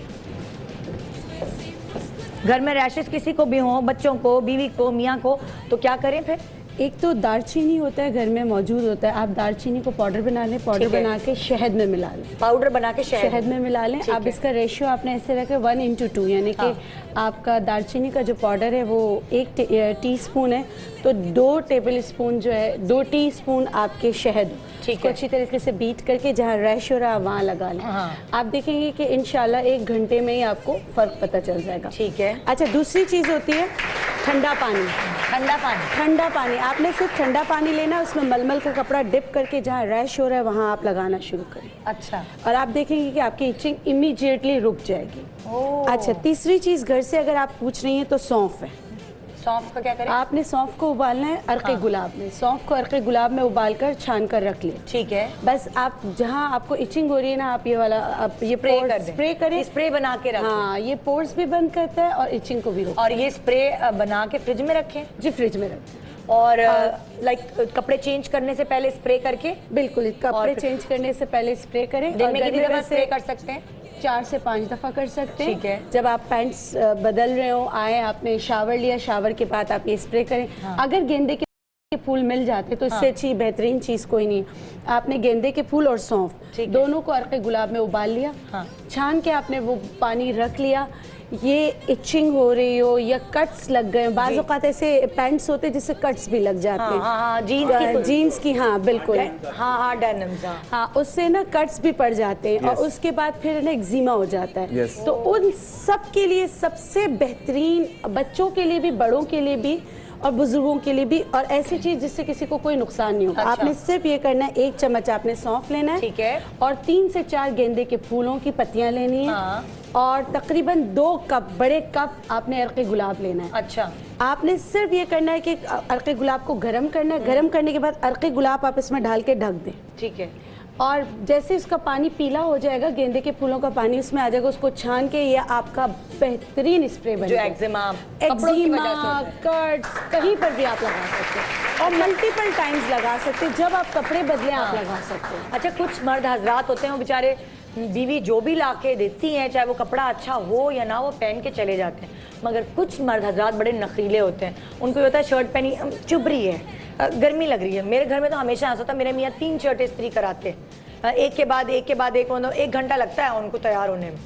घर में रैशेज किसी को भी हो, बच्चों को, बीवी को, मियाँ को, तो क्या करें फिर? एक तो दालचीनी होता है, घर में मौजूद होता है, आप दालचीनी को पाउडर बना लें, पाउडर ठीक है। बना के शहद में मिला लें, पाउडर बना के शहद में मिला लें। ठीक अब है। इसका रेशियो आपने ऐसे रखें 1:2, यानी कि आपका दालचीनी का जो पाउडर है वो 1 टीस्पून है, तो 2 टेबल स्पून जो है, 2 टीस्पून आपके शहद, ठीक उसको है। अच्छी तरीके से बीट करके जहाँ रैश हो रहा है वहाँ लगा लें। हाँ। आप देखेंगे कि इंशाल्लाह 1 घंटे में ही आपको फर्क पता चल जाएगा। ठीक है। अच्छा, दूसरी चीज़ होती है ठंडा पानी। ठंडा पानी? ठंडा पानी आपने सिर्फ ठंडा पानी लेना, उसमें मलमल का कपड़ा डिप करके जहाँ रैश हो रहा है वहाँ आप लगाना शुरू करें। अच्छा। और आप देखेंगे कि आपकी इचिंग इमीडिएटली रुक जाएगी। ओह। अच्छा, तीसरी चीज़ घर से अगर आप पूछ रही हैं तो सौंफ है। सौंफ का क्या करें? आपने सौंफ को उबालना है अर्क़े गुलाब में, सौंफ को अर्क़े गुलाब में उबाल कर छान कर रख लिया। ठीक है। बस आप जहाँ आपको इचिंग हो रही है ना, आप ये वाला आप ये स्प्रे कर दें। स्प्रे करें, स्प्रे बना के रखें। हाँ, ये पोर्स भी बंद करता है और इचिंग को भी रोकता और ये स्प्रे बना के फ्रिज में रखें? है। जी, फ्रिज में रखें। और लाइक कपड़े चेंज करने से पहले स्प्रे करके? बिल्कुल, कपड़े चेंज करने से पहले स्प्रे करें। दिन और में कितनी गर्मी दफा वैसे स्प्रे कर सकते हैं? 4 से 5 दफ़ा कर सकते हैं। ठीक है। जब आप पैंट्स बदल रहे हो, आए, आपने शावर लिया, शावर के बाद आप ये स्प्रे करें। अगर गेंदे के फूल मिल जाते तो इससे अच्छी बेहतरीन चीज़ कोई नहीं। आपने गेंदे के फूल और सौंफ दोनों को अर्क़े गुलाब में उबाल लिया, छान के आपने वो पानी रख लिया। ये इचिंग हो रही हो या कट्स लग गए, बाज़ औक़ात ऐसे पैंट्स होते हैं जिससे कट्स भी लग जाते हैं। हाँ, जीन्स की, हाँ बिल्कुल, हाँ डेनिम्स, हाँ, उससे ना कट्स भी पड़ जाते हैं। और उसके बाद फिर ना एक्जिमा हो जाता है। तो उन सब के लिए सबसे बेहतरीन, बच्चों के लिए भी, बड़ों के लिए भी और बुजुर्गों के लिए भी, और ऐसी चीज जिससे किसी को कोई नुकसान नहीं होगा। आपने सिर्फ ये करना है, 1 चम्मच आपने सौंफ लेना है, ठीक है, और 3 से 4 गेंदे के फूलों की पत्तियां लेनी है, और तकरीबन 2 कप, बड़े कप आपने अर्क़े गुलाब लेना है। अच्छा। आपने सिर्फ ये करना है कि अर्क़े गुलाब को गर्म करना है, गर्म करने के बाद अर्क़े गुलाब आप इसमें डाल के ढक दें। ठीक है। और जैसे उसका पानी पीला हो जाएगा, गेंदे के फूलों का पानी उसमें आ जाएगा, उसको छान के ये आपका बेहतरीन स्प्रे बन जो एक्जिमा, कट्स, कहीं पर भी आप लगा सकते हैं और मल्टीपल टाइम्स लगा सकते हैं। जब आप कपड़े बदलें आप लगा सकते हैं। अच्छा, कुछ मर्द हजरात होते हैं, वो बेचारे बीवी जो भी ला के देती हैं, चाहे वो कपड़ा अच्छा हो या ना, वो पहन के चले जाते हैं। मगर कुछ मर्द हजरात बड़े नखीले होते हैं, उनको होता है शर्ट पहनी चुभ रही है, गर्मी लग रही है। मेरे घर में तो हमेशा ऐसा होता है, मेरे मियाँ 3 शर्टें इस्त्री कराते हैं, एक के बाद एक, मतलब 1 घंटा लगता है उनको तैयार होने में,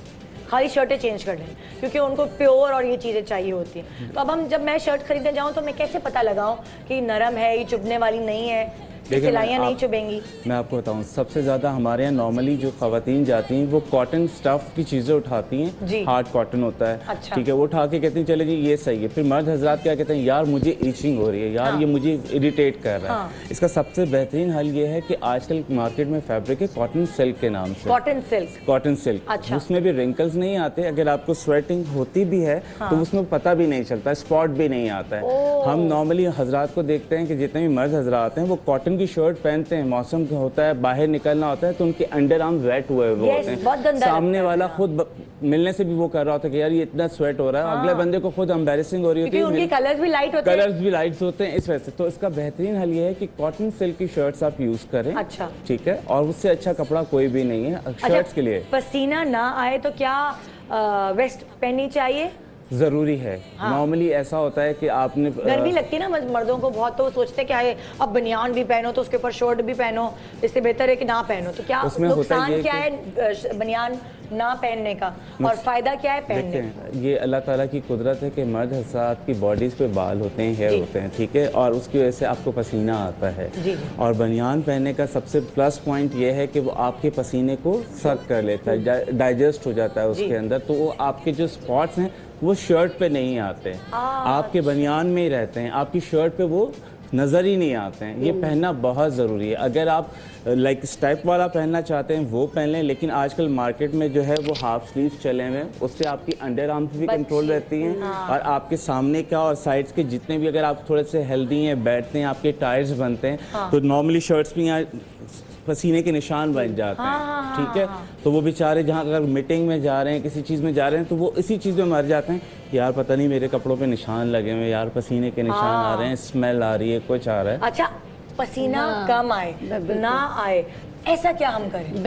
खाली शर्टें चेंज कर लें, क्योंकि उनको प्योर और ये चीज़ें चाहिए होती हैं। तो अब जब मैं शर्ट खरीदने जाऊँ तो मैं कैसे पता लगाऊँ कि नरम है, ये चुभने वाली नहीं है, सिलाइयाँ नहीं चुभेंगी? मैं आपको बताऊं, सबसे ज़्यादा हमारे यहाँ नॉर्मली जो ख़वातीन जाती हैं वो कॉटन स्टफ़ की चीज़ें उठाती हैं, हार्ड कॉटन होता है। अच्छा। ठीक है, वो उठा के कहती हैं चले जी ये सही है। फिर मर्द हजरात क्या कहते हैं, यार मुझे ईचिंग हो रही है, यार ये मुझे इरिटेट कर रहा है। इसका सबसे बेहतरीन हल ये है कि आजकल मार्केट में फैब्रिक है कॉटन सिल्क के नाम से, कॉटन सिल्क। अच्छा। उसमें भी रिंकल्स नहीं आते, अगर आपको स्वेटिंग होती भी है तो उसमें पता भी नहीं चलता, स्पॉट भी नहीं आता है। हम नॉर्मली हजरात को देखते हैं कि जितने भी मर्द हजरात हैं वो कॉटन की शर्ट पहनते हैं, मौसम होता है बाहर निकलना होता है तो उनके अंडर आर्म वेट हुए हुए होते हैं, सामने वाला खुद मिलने से भी वो कर रहा होता है कि यार ये इतना स्वेट हो रहा है, अगले बंदे को खुद एम्बैरेसिंग हो रही होती है, उनके कलर्स भी लाइट होते हैं, कलर्स भी लाइट होते हैं, इस वजह से। तो इसका बेहतरीन हल ये है कि कॉटन सिल्क की शर्ट्स आप यूज करें। अच्छा। ठीक है, और उससे अच्छा कपड़ा कोई भी नहीं है शर्ट्स के लिए। पसीना ना आए तो क्या वेस्ट पहननी चाहिए? ज़रूरी है। नॉर्मली ऐसा होता है कि आपने गर्मी लगती है ना मर्दों को बहुत, तो वो सोचते हैं कि आए अब बनियान भी पहनो तो उसके ऊपर शर्ट भी पहनो, इससे बेहतर है कि ना पहनो। तो क्या उसमें होता नुकसान ये क्या है बनियान ना पहनने का और फायदा क्या है पहनने का? देखते ये अल्लाह ताला की कुदरत है कि मर्द हज़रात की बॉडीज़ पे बाल होते हैं, हेयर होते हैं, ठीक है, और उसकी वजह से आपको पसीना आता है। और बनियान पहनने का सबसे प्लस पॉइंट ये है कि वो आपके पसीने को सक कर लेता है, डाइजेस्ट हो जाता है उसके अंदर, तो वो आपके जो स्पॉट्स हैं वो शर्ट पे नहीं आते, आपके बनियान में ही रहते हैं, आपकी शर्ट पे वो नज़र ही नहीं आते हैं। ये पहनना बहुत ज़रूरी है। अगर आप लाइक स्टेप वाला पहनना चाहते हैं वो पहन लें, लेकिन आजकल मार्केट में जो है वो हाफ स्लीव चले हुए हैं, उससे आपकी अंडर आर्म्स भी कंट्रोल रहती हैं और आपके सामने का और साइड्स के जितने भी, अगर आप थोड़े से हेल्दी हैं, बैठते हैं, आपके टायर्स बनते हैं, तो नॉर्मली शर्ट्स भी यहाँ पसीने के निशान बन जाते हैं, ठीक है। तो वो बेचारे जहाँ अगर मीटिंग में जा रहे हैं, किसी चीज़ में जा रहे हैं, तो वो इसी चीज़ में मर जाते हैं, यार पता नहीं मेरे कपड़ों पे निशान लगे हुए, यार पसीने के निशान आ रहे हैं, स्मेल आ रही है, कुछ आ रहा है। अच्छा, पसीना कम आए ना आए, ऐसा क्या हम करें?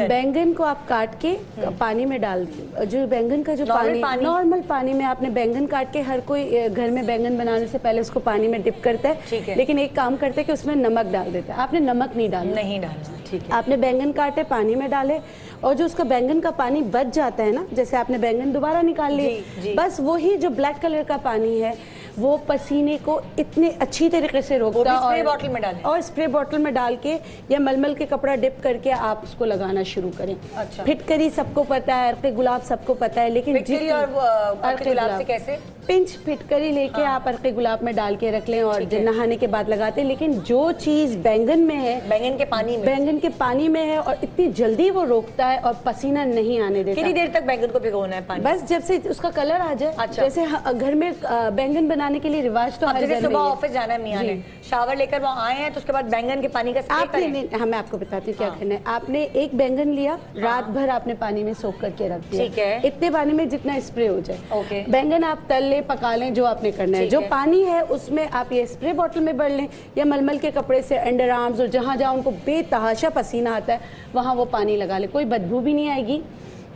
बैंगन को आप काट के पानी में डाल दें। जो बैंगन का जो पानी नॉर्मल पानी में आपने बैंगन काट के, हर कोई घर में बैंगन बनाने से पहले उसको पानी में डिप करता है, लेकिन एक काम करते हैं कि उसमें नमक डाल देता है। आपने नमक नहीं डालना, ठीक है। आपने बैंगन काटे, पानी में डाले, और जो उसका बैंगन का पानी बच जाता है ना, जैसे आपने बैंगन दोबारा निकाल लिए, बस वही जो ब्लैक कलर का पानी है वो पसीने को इतने अच्छी तरीके से रोकता है। स्प्रे बॉटल में डालें, और स्प्रे बॉटल में डाल के या मलमल के कपड़ा डिप करके आप उसको लगाना शुरू करें। अच्छा। फिटकरी सबको पता है, अर्के गुलाब सबको पता है, लेकिन फिटकरी और अर्के गुलाब से कैसे? पिंच फिटकरी लेके आप अर्के गुलाब में डाल के रख लें और नहाने के बाद लगाते हैं। लेकिन जो चीज बैंगन में है, बैंगन के पानी में है, और इतनी जल्दी वो रोकता है और पसीना नहीं आने देता। कितनी देर तक बैंगन को भिगोना है पानी? बस जब से उसका कलर आ जाए। अच्छा। जैसे घर में बैंगन बनाने के लिए रिवाज तो हर घर में, सुबह ऑफिस जाना है मियां ने, शावर लेकर वो आए हैं, तो उसके बाद बैंगन के पानी का आपने, मैं आपको बताती हूँ क्या करना है। आपने एक बैंगन लिया, रात भर आपने पानी में सोख करके रख दिया, ठीक है, इतने पानी में जितना स्प्रे हो जाए। बैंगन आप तल ले, पका लें, जो आपने करना है। जो पानी है उसमें आप ये स्प्रे बॉटल में भर लें या मलमल के कपड़े से अंडर आर्म्स और जहाँ जहाँ उनको बेतहाशा पसीना आता है वहाँ वो पानी लगा ले। कोई बदबू भी नहीं आएगी,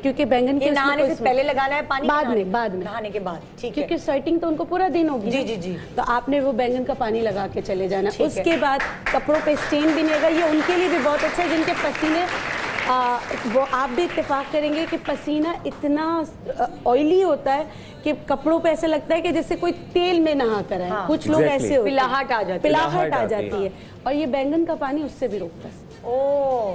क्योंकि बैंगन के नहाने से पहले लगाना है पानी, बाद में नहाने के बाद, ठीक है, क्योंकि स्वेटिंग तो उनको पूरा दिन होगी। जी। तो आपने वो बैंगन का पानी लगा के चले जाना। उसके बाद कपड़ों पे स्टेन भी नहीं आएगा। ये उनके लिए भी बहुत अच्छा है जिनके पसीने वो आप भी इत्तेफाक करेंगे कि पसीना इतना ऑयली होता है कि कपड़ों पे ऐसा लगता है कि जैसे कोई तेल में नहा कर है। कुछ लोग ऐसे होते हैं, पिलाहट आ जाती है, और ये बैंगन का पानी उससे भी रोकता है।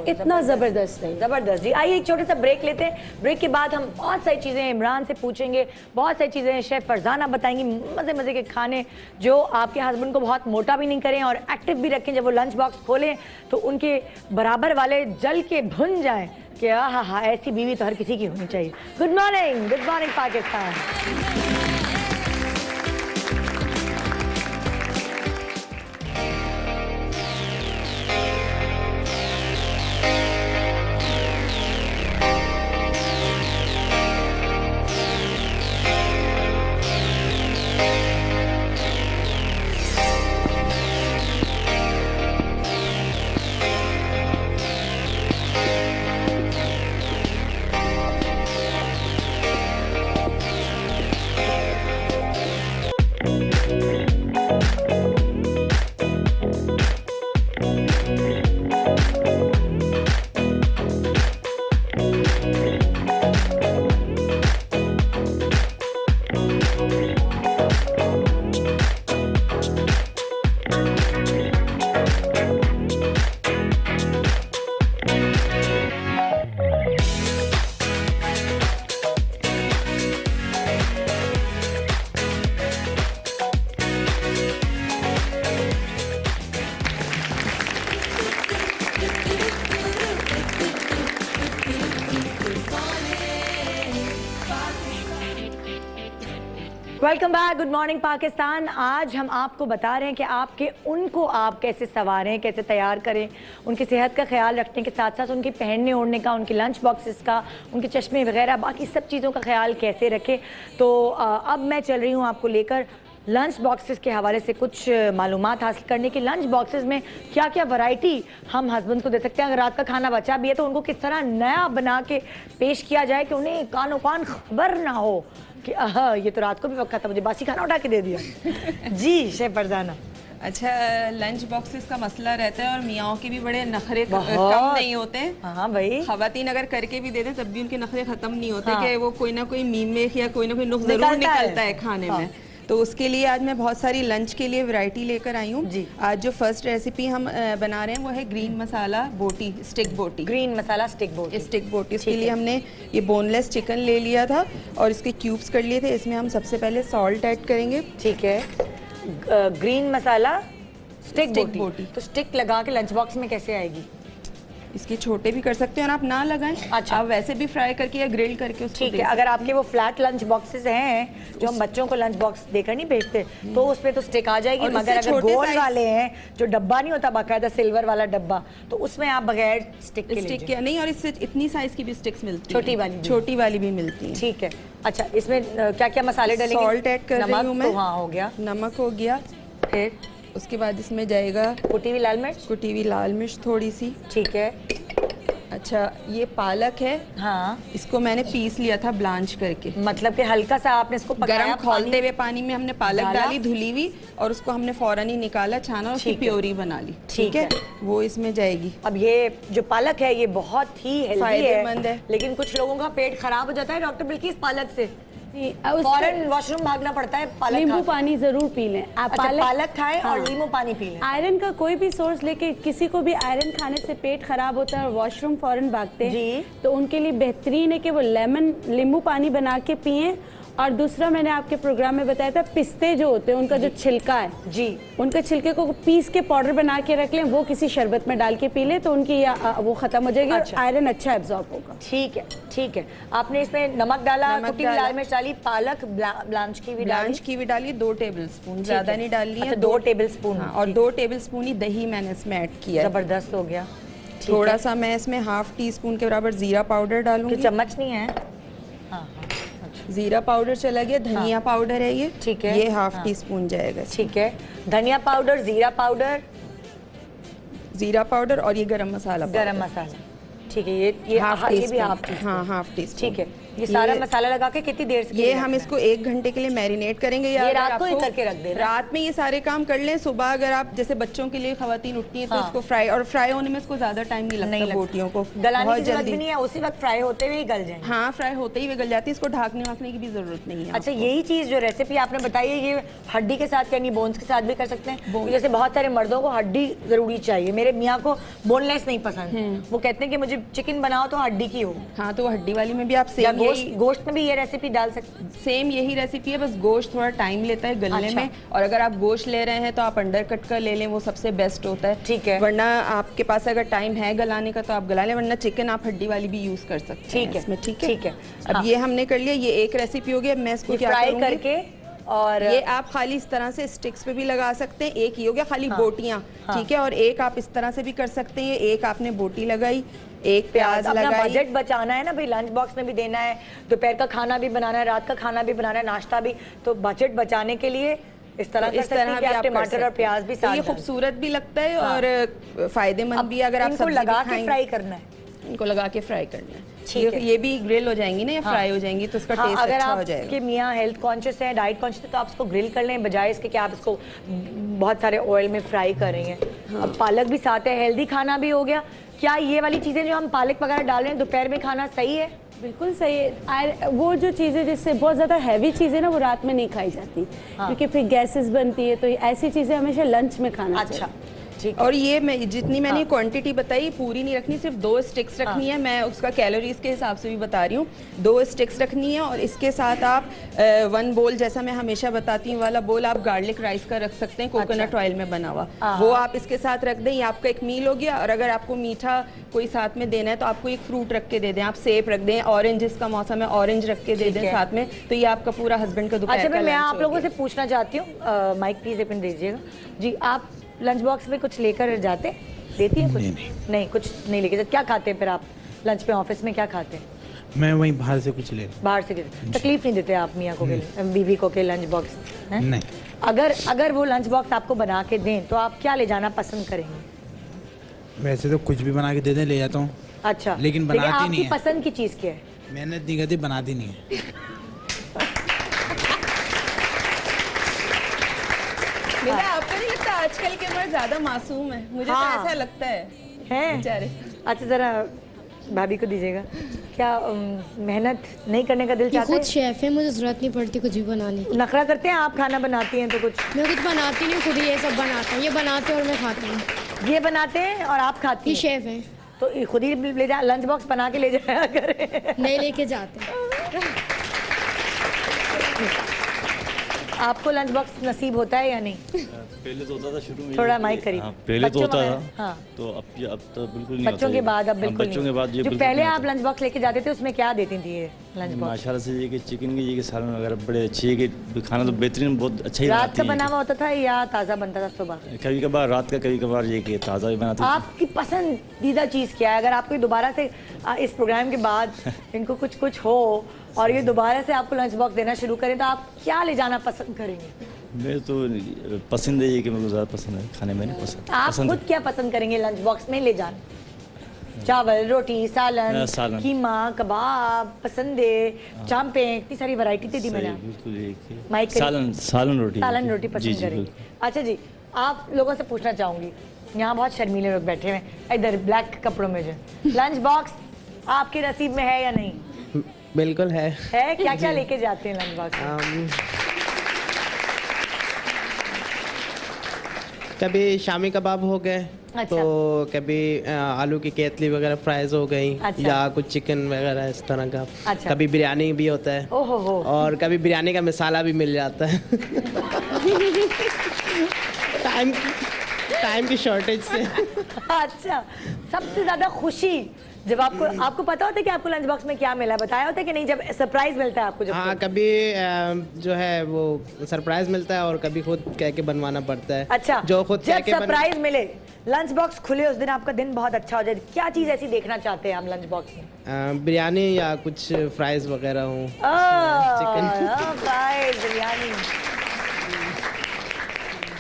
इतना जबरदस्त है, जबरदस्त। जी आइए एक छोटा सा ब्रेक लेते हैं। ब्रेक के बाद हम बहुत सारी चीजें इमरान से पूछेंगे, बहुत सारी चीजें शेफ फरजाना बताएंगी, मजे मजे के खाने जो आपके हस्बैंड को बहुत मोटा भी नहीं करें और एक्टिव भी रखें। जब वो लंच बॉक्स खोलें तो उनके बराबर वाले जल के भुन जाएं कि हाँ, ऐसी बीवी तो हर किसी की होनी चाहिए। Good morning Pakistan. Welcome back, good morning Pakistan. आज हम आपको बता रहे हैं कि आपके उनको आप कैसे संवारें, कैसे तैयार करें, उनकी सेहत का ख्याल रखने के साथ साथ उनके पहनने ओढ़ने का, उनके लंच बॉक्सेस का, उनके चश्मे वगैरह बाकी सब चीज़ों का ख्याल कैसे रखें। तो अब मैं चल रही हूँ आपको लेकर लंच बॉक्सेस के हवाले से कुछ मालूमात हासिल करने की। लंच बॉक्सेस में क्या क्या वैरायटी हम हस्बैंड को दे सकते हैं। अगर रात का खाना बचा भी है तो उनको किस तरह नया बना के पेश किया जाए कि उन्हें कानो कान खबर ना हो कि हाँ ये तो रात को भी वक्त था, मुझे बासी खाना उठा के दे दिया। जी शेफ फरजाना। अच्छा, लंच बॉक्सेस का मसला रहता है और मियाओं के भी बड़े नखरे कम बहुत। नहीं होते। हाँ भाई, खवातीन अगर करके भी दे दें तब भी उनके नखरे खत्म नहीं होते। हाँ। कि वो कोई ना कोई मीमेक या कोई ना कोई नुक्स जरूर निकलता है खाने हाँ। में। तो उसके लिए आज मैं बहुत सारी लंच के लिए वैरायटी लेकर आई हूँ। आज जो फर्स्ट रेसिपी हम बना रहे हैं वो है ग्रीन मसाला बोटी, स्टिक बोटी। ग्रीन मसाला स्टिक बोटी। स्टिक बोटी, उसके लिए हमने ये बोनलेस चिकन ले लिया था और इसके क्यूब्स कर लिए थे। इसमें हम सबसे पहले सॉल्ट ऐड करेंगे। ठीक है, ग्रीन मसाला स्टिक बोटी। तो स्टिक लगा के लंच बॉक्स में कैसे आएगी? इसके छोटे भी कर सकते हैं और आप ना लगाएं। अच्छा, आप वैसे भी फ्राई करके या ग्रिल करके उसको ठीक है। अगर आपके वो फ्लैट लंच बॉक्सेस हैं जो हम बच्चों को लंच बॉक्स देकर नहीं भेजते, तो उसमें तो स्टिक आ जाएगी। और मगर इससे अगर छोटे गोल size- वाले हैं जो डब्बा नहीं होता बाकायदा सिल्वर वाला डब्बा, तो उसमें आप बगैर स्टिक के स्टिक के नहीं, और इससे इतनी साइज की भी स्टिक्स मिलती छोटी हैं। वाली भी? छोटी वाली भी मिलती है। ठीक है। अच्छा, इसमें क्या क्या मसाले डालेंगे? सॉल्ट ऐड कर रही हूँ मैं। तो हाँ हो गया। नमक हो गया। फिर उसके बाद इसमें जाएगा कुटी हुई लाल मिर्च। कुटी हुई लाल मिर्च थोड़ी सी। ठीक है। अच्छा, ये पालक है। हाँ, इसको मैंने पीस लिया था ब्लांच करके। मतलब कि हल्का सा आपने इसको पकाया, गरम खौलते हुए पानी में हमने पालक डाला। डाली धुली हुई, और उसको हमने फौरन ही निकाला, छाना और उसकी ठीक है। प्योरी बना ली। ठीक है। वो इसमें जाएगी। अब ये जो पालक है ये बहुत ही हेल्दी फायदेमंद है। लेकिन कुछ लोगों का पेट खराब हो जाता है डॉक्टर बिल्किस पालक से। उससे फौरन वॉशरूम भागना पड़ता है पालक नींबू खा के। पानी जरूर पी लें आप। अच्छा, पालक खाएं और हाँ। नींबू पानी पी लें। आयरन का कोई भी सोर्स लेके, किसी को भी आयरन खाने से पेट खराब होता है और वॉशरूम फौरन भागते हैं जी। तो उनके लिए बेहतरीन है कि वो नींबू पानी बना के पिएं। और दूसरा, मैंने आपके प्रोग्राम में बताया था, पिस्ते जो होते हैं उनका जो छिलका है जी, उनके छिलके को पीस के पाउडर बना के रख लें, वो किसी शरबत में डाल के पी लें तो उनकी वो खत्म हो जाएगी। अच्छा। और आयरन अच्छा एब्जॉर्ब होगा। ठीक है। ठीक है, आपने इसमें नमक डाला, नमक कुटी हुई डाला। लाल मिर्च डाली, पालक ब्लांच की भी डाली। ब्लांच की भी डाली 2 टेबल स्पून, ज्यादा नहीं डाल लिया। अच्छा, 2 टेबल स्पून। हाँ, और 2 टेबल स्पून ही दही मैंने इसमें ऐड किया है। जबरदस्त हो गया। ठीक थोड़ा है। सा मैं इसमें हाफ टी स्पून के बराबर जीरा पाउडर डालूंगी। कि चम्मच नहीं है? हाँ, जीरा पाउडर चला गया। धनिया पाउडर है ये। ठीक है। ये हाफ हाँ। टी स्पून जाएगा। ठीक है। धनिया पाउडर, जीरा पाउडर, जीरा पाउडर और ये गरम मसाला गरम मसाला। ठीक है, ये भी हाफ टी। हाँ, हाफ टी स्पून। ठीक है। ये सारा मसाला लगा के कितनी देर से? ये हम इसको 1 घंटे के लिए मैरिनेट करेंगे। या ये अगर रात को ही आपको करके रख देना। रात में ये सारे काम कर लें, सुबह अगर आप जैसे बच्चों के लिए खवातीन उठती हैं तो हाँ। इसको फ्राई, और फ्राई होने में इसको ज्यादा टाइम नहीं लगता बोटियों को, गलाने बहुत की जरूरत जल्दी। भी नहीं है, उसी वक्त फ्राई होते हुए ही गल जाएंगे। हाँ, फ्राई होते ही वे गल जाती है, इसको ढाकने वाकने की भी जरूरत नहीं है। अच्छा, यही चीज जो रेसिपी आपने बताई है ये हड्डी के साथ यानी बोन्स के साथ भी कर सकते हैं? जैसे बहुत सारे मर्दों को हड्डी जरूरी चाहिए, मेरे मियाँ को बोनलेस नहीं पसंद, वो कहते हैं कि मुझे चिकन बनाओ तो हड्डी की हो। हाँ, तो हड्डी वाली में भी आप या सेम गोश्त में भी ये रेसिपी डाल सकते हैं? सेम यही रेसिपी है, बस गोश्त थोड़ा टाइम लेता है गलने अच्छा। में। और अगर आप गोश्त ले रहे हैं तो आप अंडर कट कर ले लें, वो सबसे बेस्ट होता है। ठीक है। वरना आपके पास अगर टाइम है गलाने का तो आप गला लें, वरना चिकन आप हड्डी वाली भी यूज कर सकते हैं। ठीक है। इसमें ठीक है। ठीक है। अब हाँ। ये हमने कर लिया, ये एक रेसिपी हो गई। अब मैं इसको क्या फ्राई करूंगी करके, और ये आप खाली इस तरह से स्टिक्स पे भी लगा सकते हैं। एक ही हो गया खाली बोटियां, ठीक है। और एक आप इस तरह से भी कर सकते हैं। एक आपने बोटी लगाई, एक प्याज अपना लगाई। बजट बचाना है ना भाई, लंच बॉक्स में भी देना है, दोपहर का खाना भी बनाना है, रात का खाना भी बनाना है, नाश्ता भी, तो बजट बचाने के लिए इस तरह कर सकते हैं कि आप टमाटर और प्याज भी तो साथ ये डालें। खूबसूरत भी लगता है और फायदेमंद भी। अगर आप इनको सब्जी लगा भी के खाएंगे, फ्राई करना है। इनको लगा के फ्राई करना है। ठीक है। ये भी ग्रिल हो जाएंगी ना, या हाँ। फ्राई हो जाएंगी, तो उसका हाँ, टेस्ट अगर अच्छा हो आप जाएगा। के मियाँ हेल्थ कॉन्शियस है, डाइट कॉन्शियस है, तो आप इसको ग्रिल कर लें बजाय इसके कि आप इसको बहुत सारे ऑयल में फ्राई कर रही हैं। अब पालक भी साथ है, हेल्दी खाना भी हो गया। क्या ये वाली चीज़ें जो हम पालक वगैरह डाल रहे हैं दोपहर में खाना सही है? बिल्कुल सही है। वो जो चीज़ें जिससे बहुत ज़्यादा हैवी चीज़ें ना वो रात में नहीं खाई जाती, क्योंकि फिर गैसेस बनती है, तो ऐसी चीज़ें हमेशा लंच में खाना चाहिए। अच्छा, ठीक। और ये मैं जितनी मैंने क्वांटिटी बताई पूरी नहीं रखनी, सिर्फ 2 स्टिक्स रखनी है। मैं उसका कैलोरीज के हिसाब से भी बता रही हूँ। 2 स्टिक्स रखनी है, और इसके साथ आप 1 बोल, जैसा मैं हमेशा बताती हूँ वाला बोल, आप गार्लिक राइस का रख सकते हैं, कोकोनट ऑयल में बना हुआ, वो आप इसके साथ रख दें। ये आपका एक मील हो गया। और अगर आपको मीठा कोई साथ में देना है तो आपको एक फ्रूट रख के दे दें, आप सेब रख दें, ऑरेंज जिसका मौसम है ऑरेंज रख के दे दें साथ में, तो ये आपका पूरा हस्बैंड का दोपहर अच्छा, का मैं lunch आप हो लोगों गया। से पूछना चाहती हूँ, माइक प्लीज अपन दीजिएगा जी, आप लंच बॉक्स में कुछ लेकर जाते, देती हैं कुछ? नहीं, कुछ नहीं लेके जाते। क्या खाते हैं फिर आप लंच में, ऑफिस में क्या खाते हैं? मैं वहीं बाहर से कुछ ले लूं। बाहर से तकलीफ नहीं देते आप मियाँ को बीवी को के लंच बॉक्स? नहीं। अगर वो लंच बॉक्स आपको बना के दें तो आप क्या ले जाना पसंद करेंगे? वैसे तो कुछ भी बना के दे दें ले जाता हूँ। अच्छा, लेकिन बनाती नहीं आपकी है। पसंद की चीज़ क्या है? मेहनत नहीं करती, बनाती नहीं है। आजकल के बच्चे ज्यादा मासूम है, मुझे हाँ। तो ऐसा लगता है बेचारे। अच्छा जरा भाभी को दीजिएगा। क्या मेहनत नहीं करने का दिल चाहता है? खुद शेफ है, मुझे जरूरत नहीं पड़ती कुछ भी बनाने की। नखरा करते हैं आप? खाना बनाती हैं तो कुछ? मैं कुछ बनाती नहीं, खुद ही ये सब बनाता हूँ। ये बनाते हैं और मैं खाती हूँ। ये बनाते हैं और आप खाती ये हैं? शेफ है। तो ये खुद ही ले जा, लंच बॉक्स बना के ले जाया करें। नहीं लेके जाते। आपको लंच बॉक्स नसीब होता है या नहीं? पहले तो होता था शुरू में, थोड़ा माइक करिए। हाँ, पहले तो होता था। हाँ। तो अब तो बिल्कुल नहीं बच्चों होता के ये। बाद अब हाँ, बिल्कुल बच्चों नहीं। के बाद ये जो बिल्कुल पहले नहीं आप लंच बॉक्स लेके जाते थे उसमें क्या देती थी ये लंच होता। बॉक्स? माशाल्लाह से ये कि चिकन की ये कि सालन वगैरह बड़े अच्छे है कि खाना तो बेहतरीन बहुत अच्छा ही रात बनाती का है। बना हुआ होता था या ताज़ा बनता था सुबह? कभी कभार रात का, कभी कभार ये कि ताज़ा भी बनाती थी। आपकी पसंदीदा चीज़ क्या है? अगर आपको दोबारा से इस प्रोग्राम के बाद इनको कुछ हो और ये दोबारा से आपको लंच बॉक्स देना शुरू करें तो आप क्या ले जाना पसंद करेंगे? मैं तो पसंद है ये कि मेरे को ज़्यादा पसंद है खाने में, नहीं पसंद। आप पसंद खुद क्या पसंद करेंगे लंच बॉक्स में ले जाना? चावल, रोटी, सालन, सालन। कीमा, कबाब, पसंदे, चांपे, इतनी सारी वैरायटी दे दी मैंने सही, आपको। बिल्कुल ये माइक कि करिए। सालन रोटी। सालन रोटी जी, पसंद जी, करेंगे। बिल्कुल। अच्छा जी, आप लोगों से पूछना चाहूंगी, यहाँ बहुत शर्मीले लोग बैठे हुए हैं इधर ब्लैक कपड़ों में जो लंच बॉक्स आपके नसीब में है या नहीं? बिल्कुल है। क्या क्या लेके जाते हैं लंच बॉक्स में? कभी शामी कबाब हो गए, अच्छा। तो कभी आलू की केतली वगैरह फ्राइज हो गई, अच्छा। या कुछ चिकन वगैरह इस तरह का। अच्छा। कभी बिरयानी भी होता है। ओहो हो। और कभी बिरयानी का मसाला भी मिल जाता है। टाइम की शॉर्टेज से। अच्छा, सबसे ज्यादा खुशी जब आपको पता होता है कि आपको लंच बॉक्स में क्या मिला है? बताया होता है कि नहीं जब सरप्राइज मिलता है आपको? जब हाँ, कभी जो है वो सरप्राइज मिलता है और कभी खुद कह के बनवाना पड़ता है। अच्छा, जो खुद कह जब के सरप्राइज मिले, लंच बॉक्स खुले उस दिन आपका दिन बहुत अच्छा हो जाए, क्या चीज ऐसी देखना चाहते हैं हम लंच बॉक्स में? बिरयानी या कुछ फ्राइज वगैरह हो। फ्राइज, बिरयानी।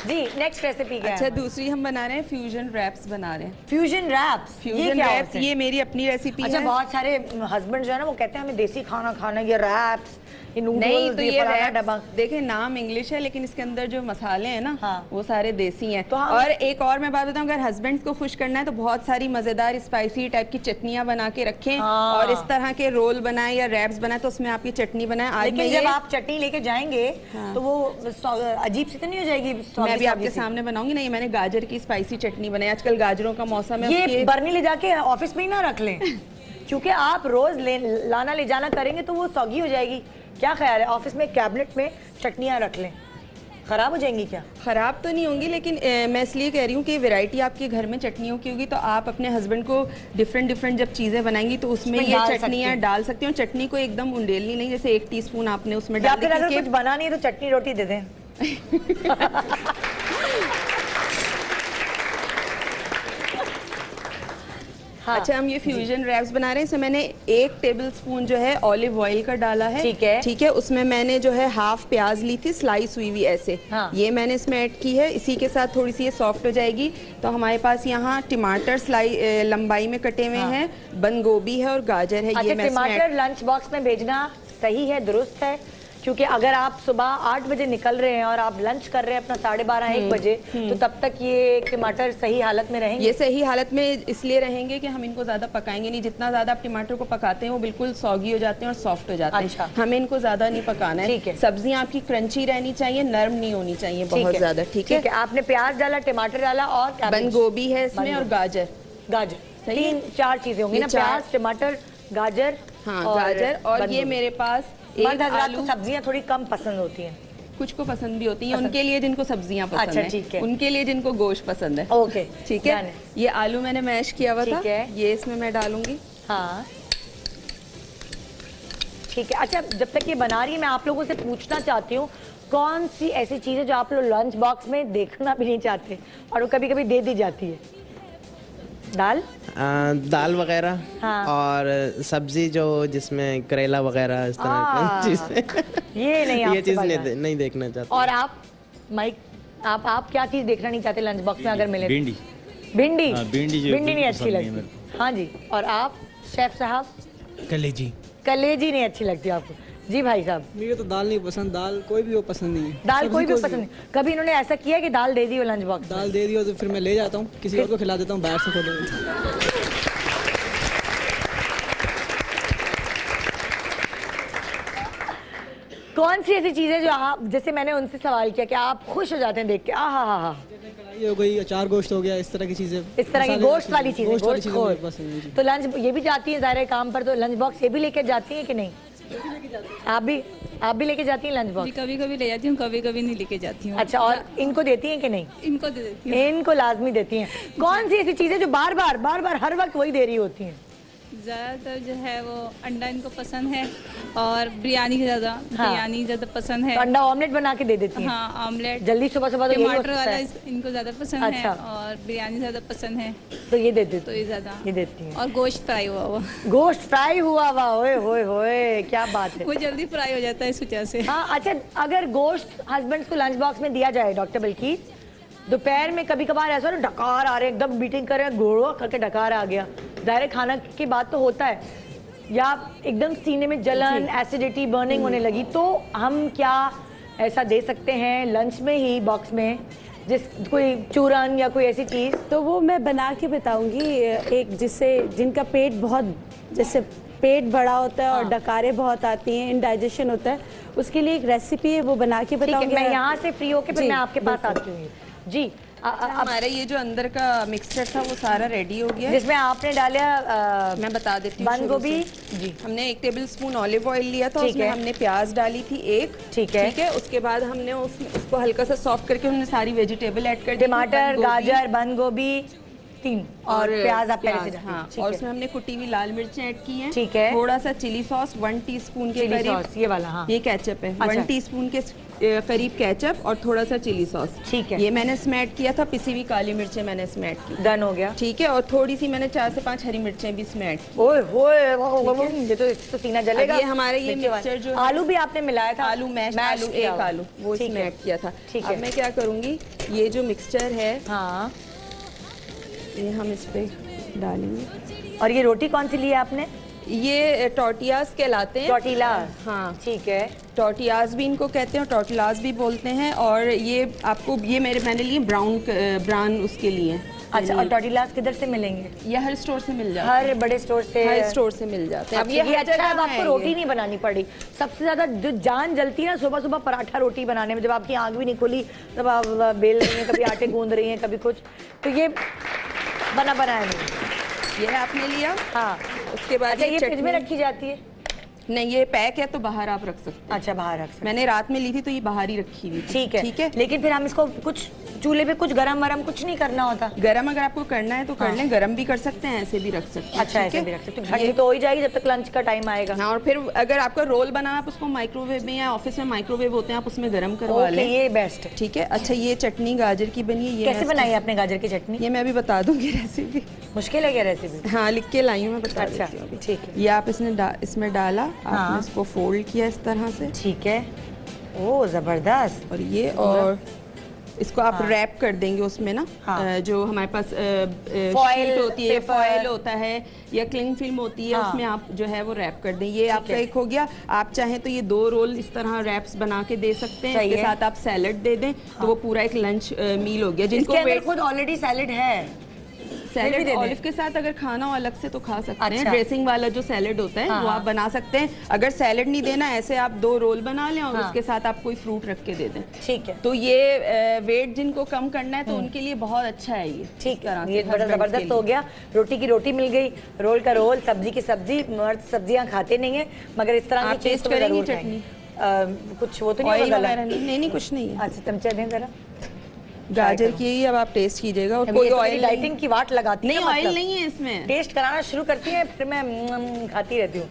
जी, नेक्स्ट रेसिपी क्या अच्छा, है? दूसरी हम बना रहे हैं फ्यूजन रैप्स बना रहे हैं। Fusion raps? फ्यूजन रैप्स ये मेरी अपनी रेसिपी अच्छा, है। बहुत सारे हस्बैंड जो है ना वो कहते हैं हमें देसी खाना खाना, ये रैप्स, ये नहीं नूडल्स, तो ये फलाना रैप्स डब्बा। देखिए नाम इंग्लिश है लेकिन इसके अंदर जो मसाले हैं ना हाँ। वो सारे देसी हैं। तो हम- और एक और मैं बात बताऊं, अगर हस्बैंड को खुश करना है तो बहुत सारी मजेदार स्पाइसी टाइप की चटनियां बना के रखें। हाँ। और इस तरह के रोल बनाएं या रैप्स बनाएं तो उसमें आपकी चटनी बनाएं। आज लेकिन मैं जब ये आप चटनी लेके जाएंगे तो वो अजीब सी तो नहीं हो जाएगी? मैं भी आपके सामने बनाऊंगी। नहीं, मैंने गाजर की स्पाइसी चटनी बनाई, आजकल गाजरों का मौसम है। ये उसके- बर्नी ले जाके ऑफिस में ही ना रख लें, क्योंकि आप रोज लाना ले जाना करेंगे तो वो सौगी हो जाएगी। क्या ख्याल है, ऑफिस में कैबिनेट में चटनियाँ रख लें? खराब हो जाएंगी क्या? खराब तो नहीं होंगी, लेकिन मैं इसलिए कह रही हूँ कि वैरायटी आपके घर में चटनियों की होगी तो आप अपने हस्बैंड को डिफरेंट जब चीज़ें बनाएंगी तो उसमें उसमें ये डाल चटनियाँ सकते हैं। डाल सकते हो। चटनी को एकदम उंडेलनी नहीं, जैसे 1 टीस्पून आपने उसमें या डाल दी फिर अगर क्योंकि- कुछ बना नहीं है तो चटनी रोटी दे दें। हाँ। अच्छा, हम ये फ्यूजन रैप्स बना रहे हैं। इसमें मैंने 1 टेबलस्पून जो है ऑलिव ऑयल का डाला है। ठीक है। उसमें मैंने जो है हाफ प्याज ली थी स्लाइस हुई हुई ऐसे। हाँ। ये मैंने इसमें ऐड की है। इसी के साथ थोड़ी सी ये सॉफ्ट हो जाएगी तो हमारे पास यहाँ टमाटर लंबाई में कटे हुए हैं, बंद गोभी है और गाजर है। अच्छा, ये मैं इसमें टमाटर लंच बॉक्स में भेजना सही है, दुरुस्त है? क्योंकि अगर आप सुबह 8 बजे निकल रहे हैं और आप लंच कर रहे हैं अपना 12:30-1 बजे, तो तब तक ये टमाटर सही हालत में रहेंगे? ये सही हालत में इसलिए रहेंगे कि हम इनको ज्यादा पकाएंगे नहीं। जितना ज्यादा आप टमाटर को पकाते हैं वो बिल्कुल सॉगी हो जाते हैं और सॉफ्ट हो जाते हैं। अच्छा। हमें इनको ज्यादा नहीं पकाना है। ठीक है। सब्जियां आपकी क्रंची रहनी चाहिए, नरम नहीं होनी चाहिए बहुत ज्यादा। ठीक है। आपने प्याज डाला, टमाटर डाला और बंद गोभी है इसमें और गाजर। गाजर, सही है? 3-4 चीजें होंगी ये ना? चार- प्याज, टमाटर, गाजर। हाँ, गाजर और बंद ये गोभी। मेरे पास मर्द एक हज़रात आलू। को सब्जियां थोड़ी कम पसंद होती हैं। कुछ को पसंद भी होती है, पसंद। उनके लिए जिनको सब्जियां पसंद अच्छा, है, ठीक है। उनके लिए जिनको गोश्त पसंद है। ओके, ठीक ध्यान है। है। ये आलू मैंने मैश किया हुआ था, ठीक है। ये इसमें मैं डालूंगी। हाँ, ठीक है। अच्छा, जब तक ये बना रही है मैं आप लोगों से पूछना चाहती हूँ, कौन सी ऐसी चीज़ है जो आप लोग लंच बॉक्स में देखना भी नहीं चाहते और वो कभी कभी दे दी जाती है? दाल? दाल वगैरह। हाँ। और सब्जी जो जिसमें करेला वगैरह इस तरह की चीजें। ये नहीं, ये आपसे चीज बना है। नहीं देखना चाहते। और आप माइक, आप क्या चीज़ देखना नहीं चाहते लंच बॉक्स में अगर मिले? भिंडी। भिंडी? हाँ, भिंडी जो भिंडी नहीं बिल्कुल अच्छी पसंद नहीं है लगती। हाँ जी। और आप शेफ साहब? कलेजी। कलेजी नहीं अच्छी लगती आपको? जी भाई साहब। मुझे तो दाल नहीं पसंद, दाल कोई भी वो पसंद नहीं है। दाल सब्जी कोई भी पसंद नहीं। कभी इन्होंने ऐसा किया है कि दाल दे दी हो लंच बॉक्स? दाल दे दी हो तो फिर मैं ले जाता हूँ, किसी और को खिला देता हूँ बाहर से खुद। कौन सी ऐसी चीज़ है जो आप, जैसे मैंने उनसे सवाल किया कि आप खुश हो जाते हैं देख के, आहा हा हा, कढ़ाई हो गई, अचार गोश्त हो गया, इस तरह की चीज़ें, इस तरह की गोश्त वाली चीज़ें, गोश्त वाली गोश्त चीज़ें खोर। मुझे पसंद नहीं। तो लंच ये भी जाती है ज़ाहिर है काम पर, तो लंच बॉक्स ये भी लेकर जाती हैं कि नहीं? आप भी लेके जाती हैं लंच बॉक्स? कभी कभी ले जाती हूँ, कभी कभी नहीं लेके जाती हूँ। अच्छा, और इनको देती हैं कि नहीं? इनको दे देती हूँ। इनको लाजमी देती हैं। कौन सी ऐसी चीज़ें जो बार बार हर वक्त वही दे रही होती हैं? ज़्यादातर जो है वो अंडा इनको पसंद है और बिरयानी ज़्यादा, बिरयानी ज़्यादा पसंद है। तो अंडा ऑमलेट बना के दे देती हैं? हाँ, ऑमलेट जल्दी सुबह तो यही टमाटर होता वाला है। इनको ज़्यादा पसंद अच्छा। है और बिरयानी ज़्यादा पसंद है, तो ये दे देती, तो ये ज़्यादा ये देती हैं। और गोश्त फ्राई हुआ हुआ, गोश्त फ्राई हुआ हुआ, ओए होए होए, क्या बात है। वो जल्दी फ्राई हो जाता है इस वजह से। हाँ, अच्छा, अगर गोश्त हस्बैंड को लंच बॉक्स में दिया जाए डॉक्टर बल्कीस, दोपहर में कभी कभार ऐसा ना डकार आ रहे, एकदम मीटिंग कर रहे हैं, घोड़ा करके डकार आ गया, ज़ाहिर खाना के बाद तो होता है, या एकदम सीने में जलन, एसिडिटी, बर्निंग होने लगी, तो हम क्या ऐसा दे सकते हैं लंच में ही बॉक्स में, जिस कोई चूरन या कोई ऐसी चीज़? तो वो मैं बना के बताऊंगी, एक जिससे जिनका पेट बहुत, जैसे पेट बड़ा होता है और डकारें बहुत आती हैं, इंडाइजेशन होता है, उसके लिए एक रेसिपी है, वो बना के बताऊंगी। मैं यहाँ से फ्री होके फिर मैं आपके पास आती हूँ जी। हमारा ये जो अंदर का मिक्सचर था वो सारा रेडी हो गया, जिसमें आपने डाला मैं बता देती हूँ, बंद गोभी जी। हमने 1 टेबलस्पून ऑलिव ऑयल लिया था, उसमें हमने प्याज डाली थी एक, ठीक है। उसके बाद हमने उसको हल्का सा सॉफ्ट करके हमने सारी वेजिटेबल ऐड कर दी, टमाटर, गाजर, बंद गोभी 3 और प्याज आप पहले से हाँ, और उसमें हमने कुटी हुई लाल मिर्चें ऐड की हैं, ठीक है। थोड़ा सा चिली सॉस 1 टीस्पून के करीब, ये वाला, हाँ, ये केचप है, 1 टीस्पून के करीब केचप और थोड़ा सा चिली सॉस, ठीक है। ये मैंने इसमें ऐड किया था, पिसी हुई काली मिर्चें मैंने इसमें ऐड की, डन हो गया, ठीक है। और थोड़ी सी मैंने 4 से 5 हरी मिर्चें भी इसमें ऐड की। ओए होए, ये तो सीना जलेगा। ये हमारे ये मिक्सचर जो आलू भी आपने मिलाया था, आलू मैश आलू, एक आलू वो इसमें ऐड किया था। अब मैं क्या करूँगी, ये जो मिक्सचर है, हाँ, ये हम इस पे डालेंगे। और ये रोटी कौन सी ली है आपने? ये टॉर्टियाज कहलाते हैं, टॉर्टिलाज, हाँ, ठीक है। टॉर्टियाज भी इनको कहते हैं और टॉर्टिलाज भी बोलते हैं। और ये आपको ये मैंने लिए ब्राउन उसके लिए। अच्छा, और टॉर्टिलाज किधर से मिलेंगे? ये हर स्टोर से मिल जाते हैं, हर बड़े स्टोर से, हर स्टोर से मिल जाते हैं। अब ये अच्छा है, अब आपको रोटी नहीं बनानी पड़ी। सबसे ज्यादा जो जान जलती है ना सुबह सुबह पराठा रोटी बनाने में, जब आपकी आंख भी नहीं खुली, तब आप बेल रही हैं, कभी आटे गूंद रही हैं, कभी कुछ, तो ये बनाया नहीं। ये आपने लिया, हाँ। उसके बाद अच्छा, ये फ्रिज में रखी जाती है? नहीं, ये पैक है तो बाहर आप रख सकते हैं। अच्छा, बाहर रख सकते। मैंने रात में ली थी तो ये बाहर ही रखी हुई थी, ठीक है, ठीक है। लेकिन फिर हम इसको कुछ चूल्हे पे कुछ गरम वरम कुछ नहीं करना होता? गरम अगर आपको करना है तो कर लें, गरम भी कर सकते हैं, ऐसे भी रख सकते हैं। अच्छा, ऐसे भी रख सकते हैं, ठंडी तो हो ही जाएगी जब तक लंच का टाइम आएगा। हाँ, और फिर अगर आपका रोल बना, आप उसको माइक्रोवेव में या ऑफिस में माइक्रोवेव होते हैं, आप उसमें गरम करवा लें, ये बेस्ट है, ठीक है। अच्छा, ये चटनी गाजर की बनी है, ये कैसे बनाई आपने गाजर की चटनी? ये मैं अभी बता दूंगी रेसिपी। मुश्किल है क्या रेसिपी? हाँ, लिख के लाई हूँ, मैं बता देती हूँ। ठीक है, ये आप इसमें डाला, आपने इसको फोल्ड किया इस तरह से, ठीक है। ओह, जबरदस्त। और ये, और इसको आप रैप कर देंगे उसमें ना, जो हमारे पास शीट होती है, फॉयल होता है या क्लिंग फिल्म होती है, उसमें आप जो है वो रैप कर दें। ये आपका एक हो गया। आप चाहें तो ये 2 रोल इस तरह रैप्स बना के दे सकते हैं, इसके साथ आप सैलड दे दें, तो वो पूरा एक लंच मील हो गया। जिनको खुद ऑलरेडी सैलड है, सैलेड ऑलिव के साथ अगर खाना हो अलग से तो खा सकते हैं। ड्रेसिंग वाला जो सैलेड होता है वो आप बना सकते हैं। अगर सैलेड नहीं देना, ऐसे आप 2 रोल बना लें और उसके साथ आप कोई फ्रूट रख के दे दें, ठीक है। तो ये वेट जिनको कम करना है तो उनके लिए बहुत अच्छा है ये, ठीक है। ये बड़ा जबरदस्त हो गया। रोटी की रोटी मिल गई, रोल का रोल, सब्जी की सब्जी। मर्द सब्जियां खाते नहीं है, मगर इस तरह की टेस्ट करेंगे चटनी, कुछ वो तो नहीं होगा? नहीं, कुछ नहीं है। अच्छा, चमचा दें जरा गाजर की, अब आप टेस्ट कीजिएगा। और कोई ऑयल लाइटिंग की वाट लगाती नहीं, ऑयल नहीं है इसमें। टेस्ट कराना शुरू करती है, फिर मैं खाती रहती हूँ।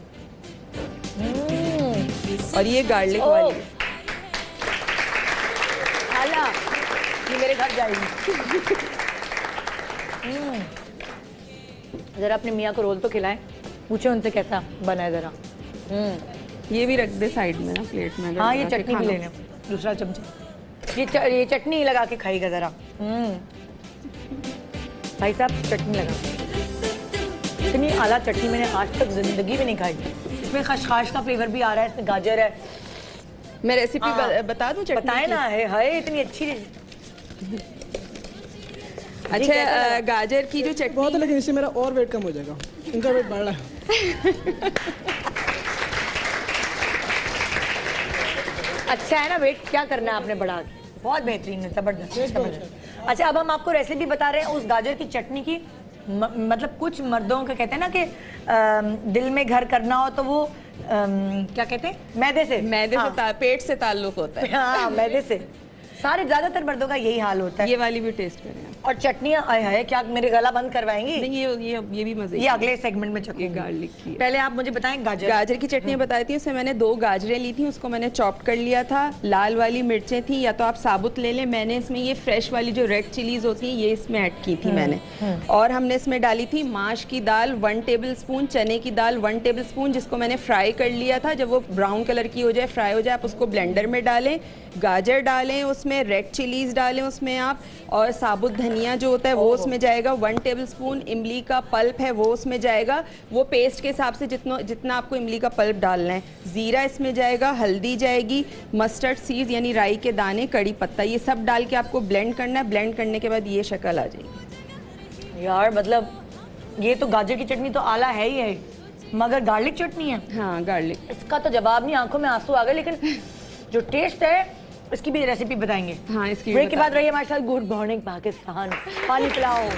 और ये गार्लिक वाली खाला, ये मेरे घर जाएगी। जरा अपने मियाँ को रोल तो खिलाएं, पूछो उनसे कैसा बना है जरा। ये भी रख दे साइड में ना प्लेट में। हाँ, ये चटनी भी लेना, दूसरा चमचा। ये चटनी लगा के खाएगा जरा। भाई साहब, चटनी लगा, इतनी आला चटनी मैंने आज तक जिंदगी में नहीं खाई। इसमें खशखाश का फ्लेवर भी आ रहा है, इसमें गाजर है। मैं रेसिपी बता दूं चटनी बताए की? ना, है इतनी अच्छी। अच्छा, गाजर की जो चटनी बहुत है, लेकिन इससे मेरा और वेट कम हो जाएगा, इनका वेट बढ़ रहा है। अच्छा है ना, वेट क्या करना है आपने बढ़ा के, बहुत बेहतरीन है, जबरदस्त। अच्छा, अब हम आपको रेसिपी बता रहे हैं उस गाजर की चटनी की। मतलब कुछ मर्दों का कहते हैं ना कि दिल में घर करना हो तो वो क्या कहते हैं, मैदे से पेट से ताल्लुक होता है। हाँ, मैदे से। सारे ज्यादातर मर्दों का यही हाल होता है। ये वाली भी टेस्ट करें। और चटनियाँ आए है, क्या मेरे गला बंद करवाएंगी? नहीं, ये भी मजे। ये अगले सेगमेंट में चखूंगी। गार्लिक की पहले आप मुझे बताएं गाजर की चटनी बताई थी। उसमें मैंने 2 गाजरें ली थी, उसको मैंने चॉप कर लिया था। लाल वाली मिर्चें थी, या तो आप साबुत ले लें। मैंने इसमें ये फ्रेश वाली जो रेड चिलीज होती है ये इसमें ऐड की थी मैंने। और हमने इसमें डाली थी माश की दाल 1 टेबल स्पून, चने की दाल 1 टेबल स्पून, जिसको मैंने फ्राई कर लिया था। जब वो ब्राउन कलर की हो जाए, फ्राई हो जाए, आप उसको ब्लेंडर में डालें। गाजर डालें उसमें, रेड चिलीज डालें उसमें आप, और साबुत धनिया जो होता है वो उसमें जाएगा। 1 टेबल स्पून इमली का पल्प है वो उसमें जाएगा। वो पेस्ट के हिसाब से जितना आपको इमली का पल्प डालना है। जीरा इसमें जाएगा, हल्दी जाएगी, मस्टर्ड सीड्स यानी राई के दाने, कड़ी पत्ता, ये सब डाल के आपको ब्लेंड करना है। ब्लेंड करने के बाद ये शक्ल आ जाएगी। यार मतलब ये तो गाजर की चटनी तो आला है ही है, मगर गार्लिक चटनी है। हाँ, गार्लिक, इसका तो जवाब नहीं, आंखों में आंसू आ गए। लेकिन जो टेस्ट है इसकी भी रेसिपी बताएंगे। हाँ, इसकी ब्रेक के बाद रहिए हमारे साथ। गुड मॉर्निंग पाकिस्तान, पानी पिलाओ।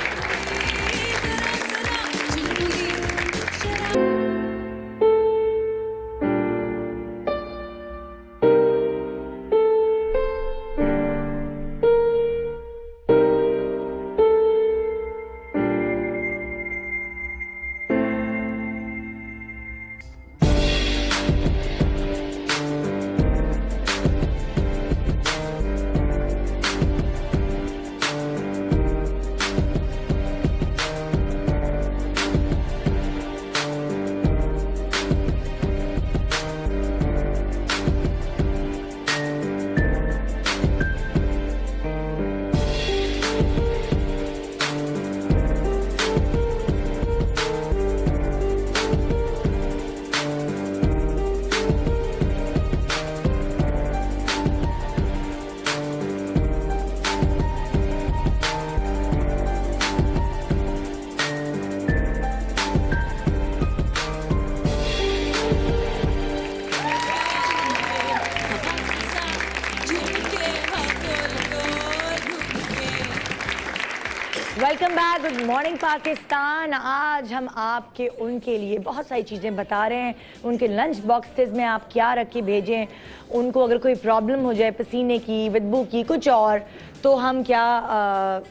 Welcome back, good morning Pakistan. आज हम आपके उनके लिए बहुत सारी चीज़ें बता रहे हैं। उनके लंच बॉक्सेस में आप क्या रख के भेजें, उनको अगर कोई प्रॉब्लम हो जाए पसीने की, बदबू की, कुछ और, तो हम क्या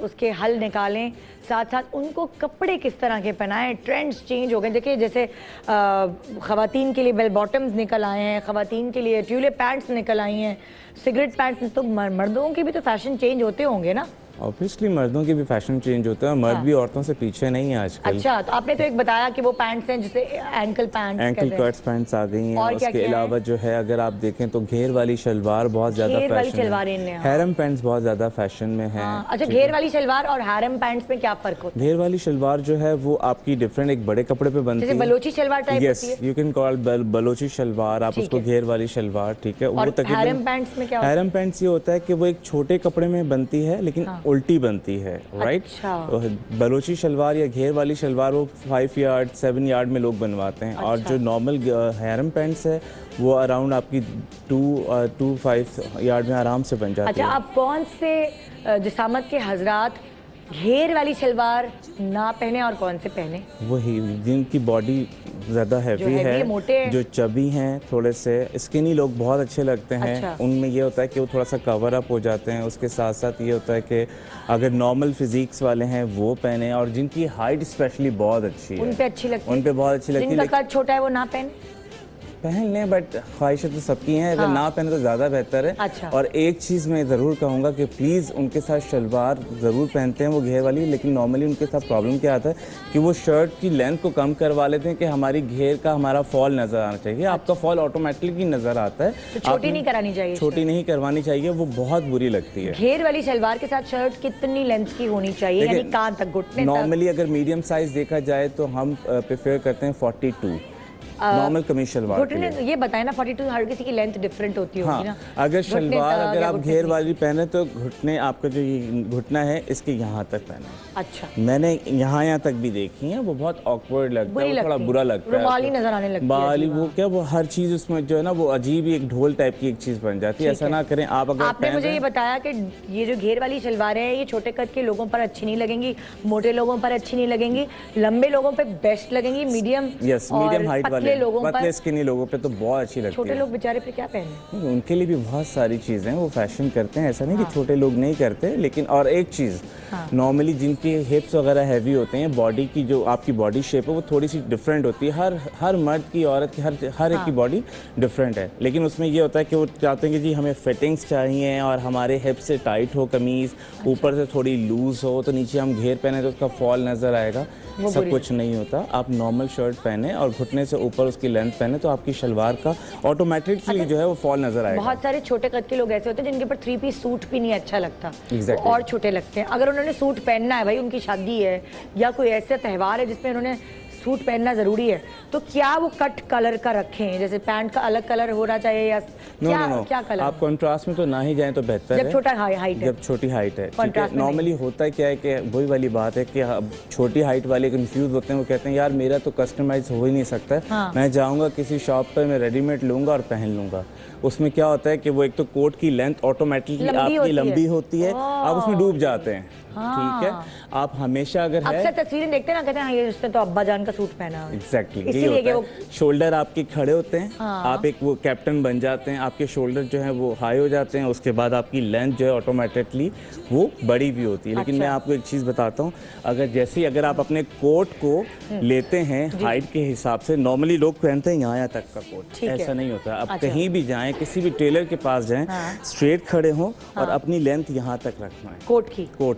उसके हल निकालें। साथ साथ उनको कपड़े किस तरह के पहनाएं। ट्रेंड्स चेंज हो गए। देखिए, जैसे ख़वातीन के लिए बेल बॉटम्स निकल आए हैं, ख़वातीन के लिए ट्यूले पैंट्स निकल आई हैं, सिगरेट पैंट्स। तो मर्दों के भी तो फैशन चेंज होते होंगे ना। ऑब्वियसली मर्दों के भी फैशन चेंज होता है, मर्द भी औरतों से पीछे नहीं है आजकल। अच्छा, तो आपने तो एक बताया कि वो पैंट्स हैं जिसे ankle pants, ankle cuts pants आ गई हैं। और उसके अलावा जो है अगर आप देखें तो घेर वाली शलवार बहुत ज्यादा फैशन है। हैरम पैंट्स बहुत ज्यादा फैशन में है। अच्छा, घेर वाली शलवार और हैरम पैंट्स में क्या फर्क होता है? घेर वाली शलवार जो है वो आपकी डिफरेंट एक बड़े कपड़े पे बनती है, बलोची शलवार टाइप होती है। Yes, you can call Balochi salwar, आप उसको घेर वाली शलवार, ठीक है। वो तकरीबन हैरम पैंट्स में क्या? हैरम पैंट्स ये होता है कि वो एक छोटे कपड़े में बनती है लेकिन उल्टी बनती है, राइट। बलोची शलवार या घेर वाली शलवार वो 5 यार्ड 7 यार्ड में लोग बनवाते हैं। और जो नॉर्मल हैरम पैंट्स है वो अराउंड आपकी 2-5 यार्ड में आराम से बन जाती है। अच्छा, आप कौन से जिसामत के हजरात घेर वाली शलवार ना पहने और कौन से पहने? वही जिनकी बॉडी ज़्यादा हैवी है, मोटे हैं, जो चबी हैं, थोड़े से स्किनी लोग बहुत अच्छे लगते हैं। अच्छा। उनमें ये होता है कि वो थोड़ा सा कवर अप हो जाते हैं। उसके साथ साथ ये होता है कि अगर नॉर्मल फिजिक्स वाले हैं वो पहने, और जिनकी हाइट स्पेशली बहुत अच्छी है उन पे अच्छी लगती है। उन पे बहुत अच्छी लगती है। जिनका कद छोटा है वो ना पहन लें, बट ख्वाहिशें तो सबकी हैं। अगर ना पहने तो ज़्यादा बेहतर है। अच्छा। और एक चीज़ मैं ज़रूर कहूँगा कि प्लीज़ उनके साथ शलवार ज़रूर पहनते हैं वो घेर वाली, लेकिन नॉर्मली उनके साथ प्रॉब्लम क्या आता है कि वो शर्ट की लेंथ को कम करवा लेते हैं कि हमारी घेर का हमारा फॉल नज़र आना चाहिए। आपका फॉल ऑटोमेटिकली नज़र आता है, तो छोटी नहीं करानी चाहिए। छोटी नहीं करवानी चाहिए, वो बहुत बुरी लगती है। घेर वाली शलवार के साथ शर्ट कितनी लेंथ की होनी चाहिए, यानी कान तक, घुटने तक? नॉर्मली अगर मीडियम साइज देखा जाए तो हम प्रेफर करते हैं 42। नॉर्मल कमीज शलवार के लिए। ये बताए ना 42 हर किसी की लेंथ डिफरेंट होती होगी ना। अगर शलवार तक अगर या आप घुटने घेर तक? वाली पहने तो घुटने आपका जो ये घुटना है इसके यहाँ तक पहना। अच्छा, मैंने यहाँ तक भी देखी है, वो बहुत ऑकवर्ड लगता है, वो थोड़ा बुरा लगता है, रुमाली नजर आने लगती है। बाली वो क्या वो हर चीज उसमें जो है ना वो अजीब ही एक ढोल टाइप की एक चीज बन जाती है। ऐसा ना करें आप। अगर आपने मुझे ये बताया कि ये जो घेर वाली शलवारें हैं ये छोटे कद के लोगों पर अच्छी नहीं लगेंगी, मोटे लोगों पर अच्छी नहीं लगेंगी, लंबे लोगों पे बेस्ट लगेंगी, मीडियम मीडियम हाइट वाले लोगों पर, पतले स्किनी लोगों पे तो बहुत अच्छी लगती है। छोटे लोग बेचारे पे क्या पहने? उनके लिए भी बहुत सारी चीज़ें वो फैशन करते हैं, ऐसा नहीं कि छोटे लोग नहीं करते। लेकिन और एक चीज़ नॉर्मली जिनकी हिप्स वगैरह हैवी होते हैं, बॉडी की जो आपकी बॉडी शेप है वो थोड़ी सी डिफरेंट होती है। हर मर्द की, औरत की, हर एक की बॉडी डिफरेंट है। लेकिन उसमें ये होता है कि वो चाहते हैं कि जी हमें फिटिंग्स चाहिए और हमारे हिप से टाइट हो कमीज़, ऊपर से थोड़ी लूज हो, तो नीचे हम घेर पहने तो उसका फॉल नज़र आएगा। सब कुछ नहीं होता। आप नॉर्मल शर्ट पहने और घुटने से ऊपर उसकी लेंथ पहने तो आपकी शलवार का ऑटोमेटिकली जो है वो फॉल नजर आएगा। बहुत सारे छोटे कद के लोग ऐसे होते हैं जिनके ऊपर 3 पीस सूट भी नहीं अच्छा लगता, exactly. और छोटे लगते हैं। अगर उन्होंने सूट पहनना है, भाई उनकी शादी है या कोई ऐसा त्यौहार है जिसमें उन्होंने सूट पहनना जरूरी है, तो क्या वो कट कलर का रखें? जैसे पैंट का अलग कलर होना चाहिए या क्या कलर? आप कॉन्ट्रास्ट में तो ना ही जाएं तो बेहतर है। जब छोटा हाइट है, जब छोटी हाइट है, ठीक है। नॉर्मली होता है क्या है कि वही वाली बात है कि छोटी हाइट वाले कंफ्यूज होते हैं। वो कहते हैं यार मेरा तो कस्टमाइज हो ही नहीं सकता है, मैं जाऊंगा किसी शॉप पर, मैं रेडीमेड लूंगा और पहन लूंगा। उसमें क्या होता है कि वो एक तो कोट की लेंथ ऑटोमेटिकली आपकी लंबी होती है, आप उसमें डूब जाते हैं। ठीक है, आप हमेशा अगर है अक्सर तस्वीरें देखते हैं ना, कहते हैं ये उसने तो अब्बा जान का सूट पहना है। एग्जैक्टली यही होता है। शोल्डर आपके खड़े होते हैं, आप एक वो कैप्टन बन जाते हैं, आपके शोल्डर जो है वो हाई हो जाते हैं, उसके बाद आपकी लेंथ जो है ऑटोमेटिकली वो बड़ी भी होती है। लेकिन मैं आपको एक चीज़ बताता हूँ, अगर आप अपने कोट को लेते हैं हाइट के हिसाब से, नॉर्मली लोग पहनते हैं यहाँ तक का कोट, ऐसा नहीं होता। आप कहीं भी जाएं, किसी भी टेलर के पास जाएं, स्ट्रेट खड़े हों और अपनी लेंथ यहाँ तक रखना है, कोट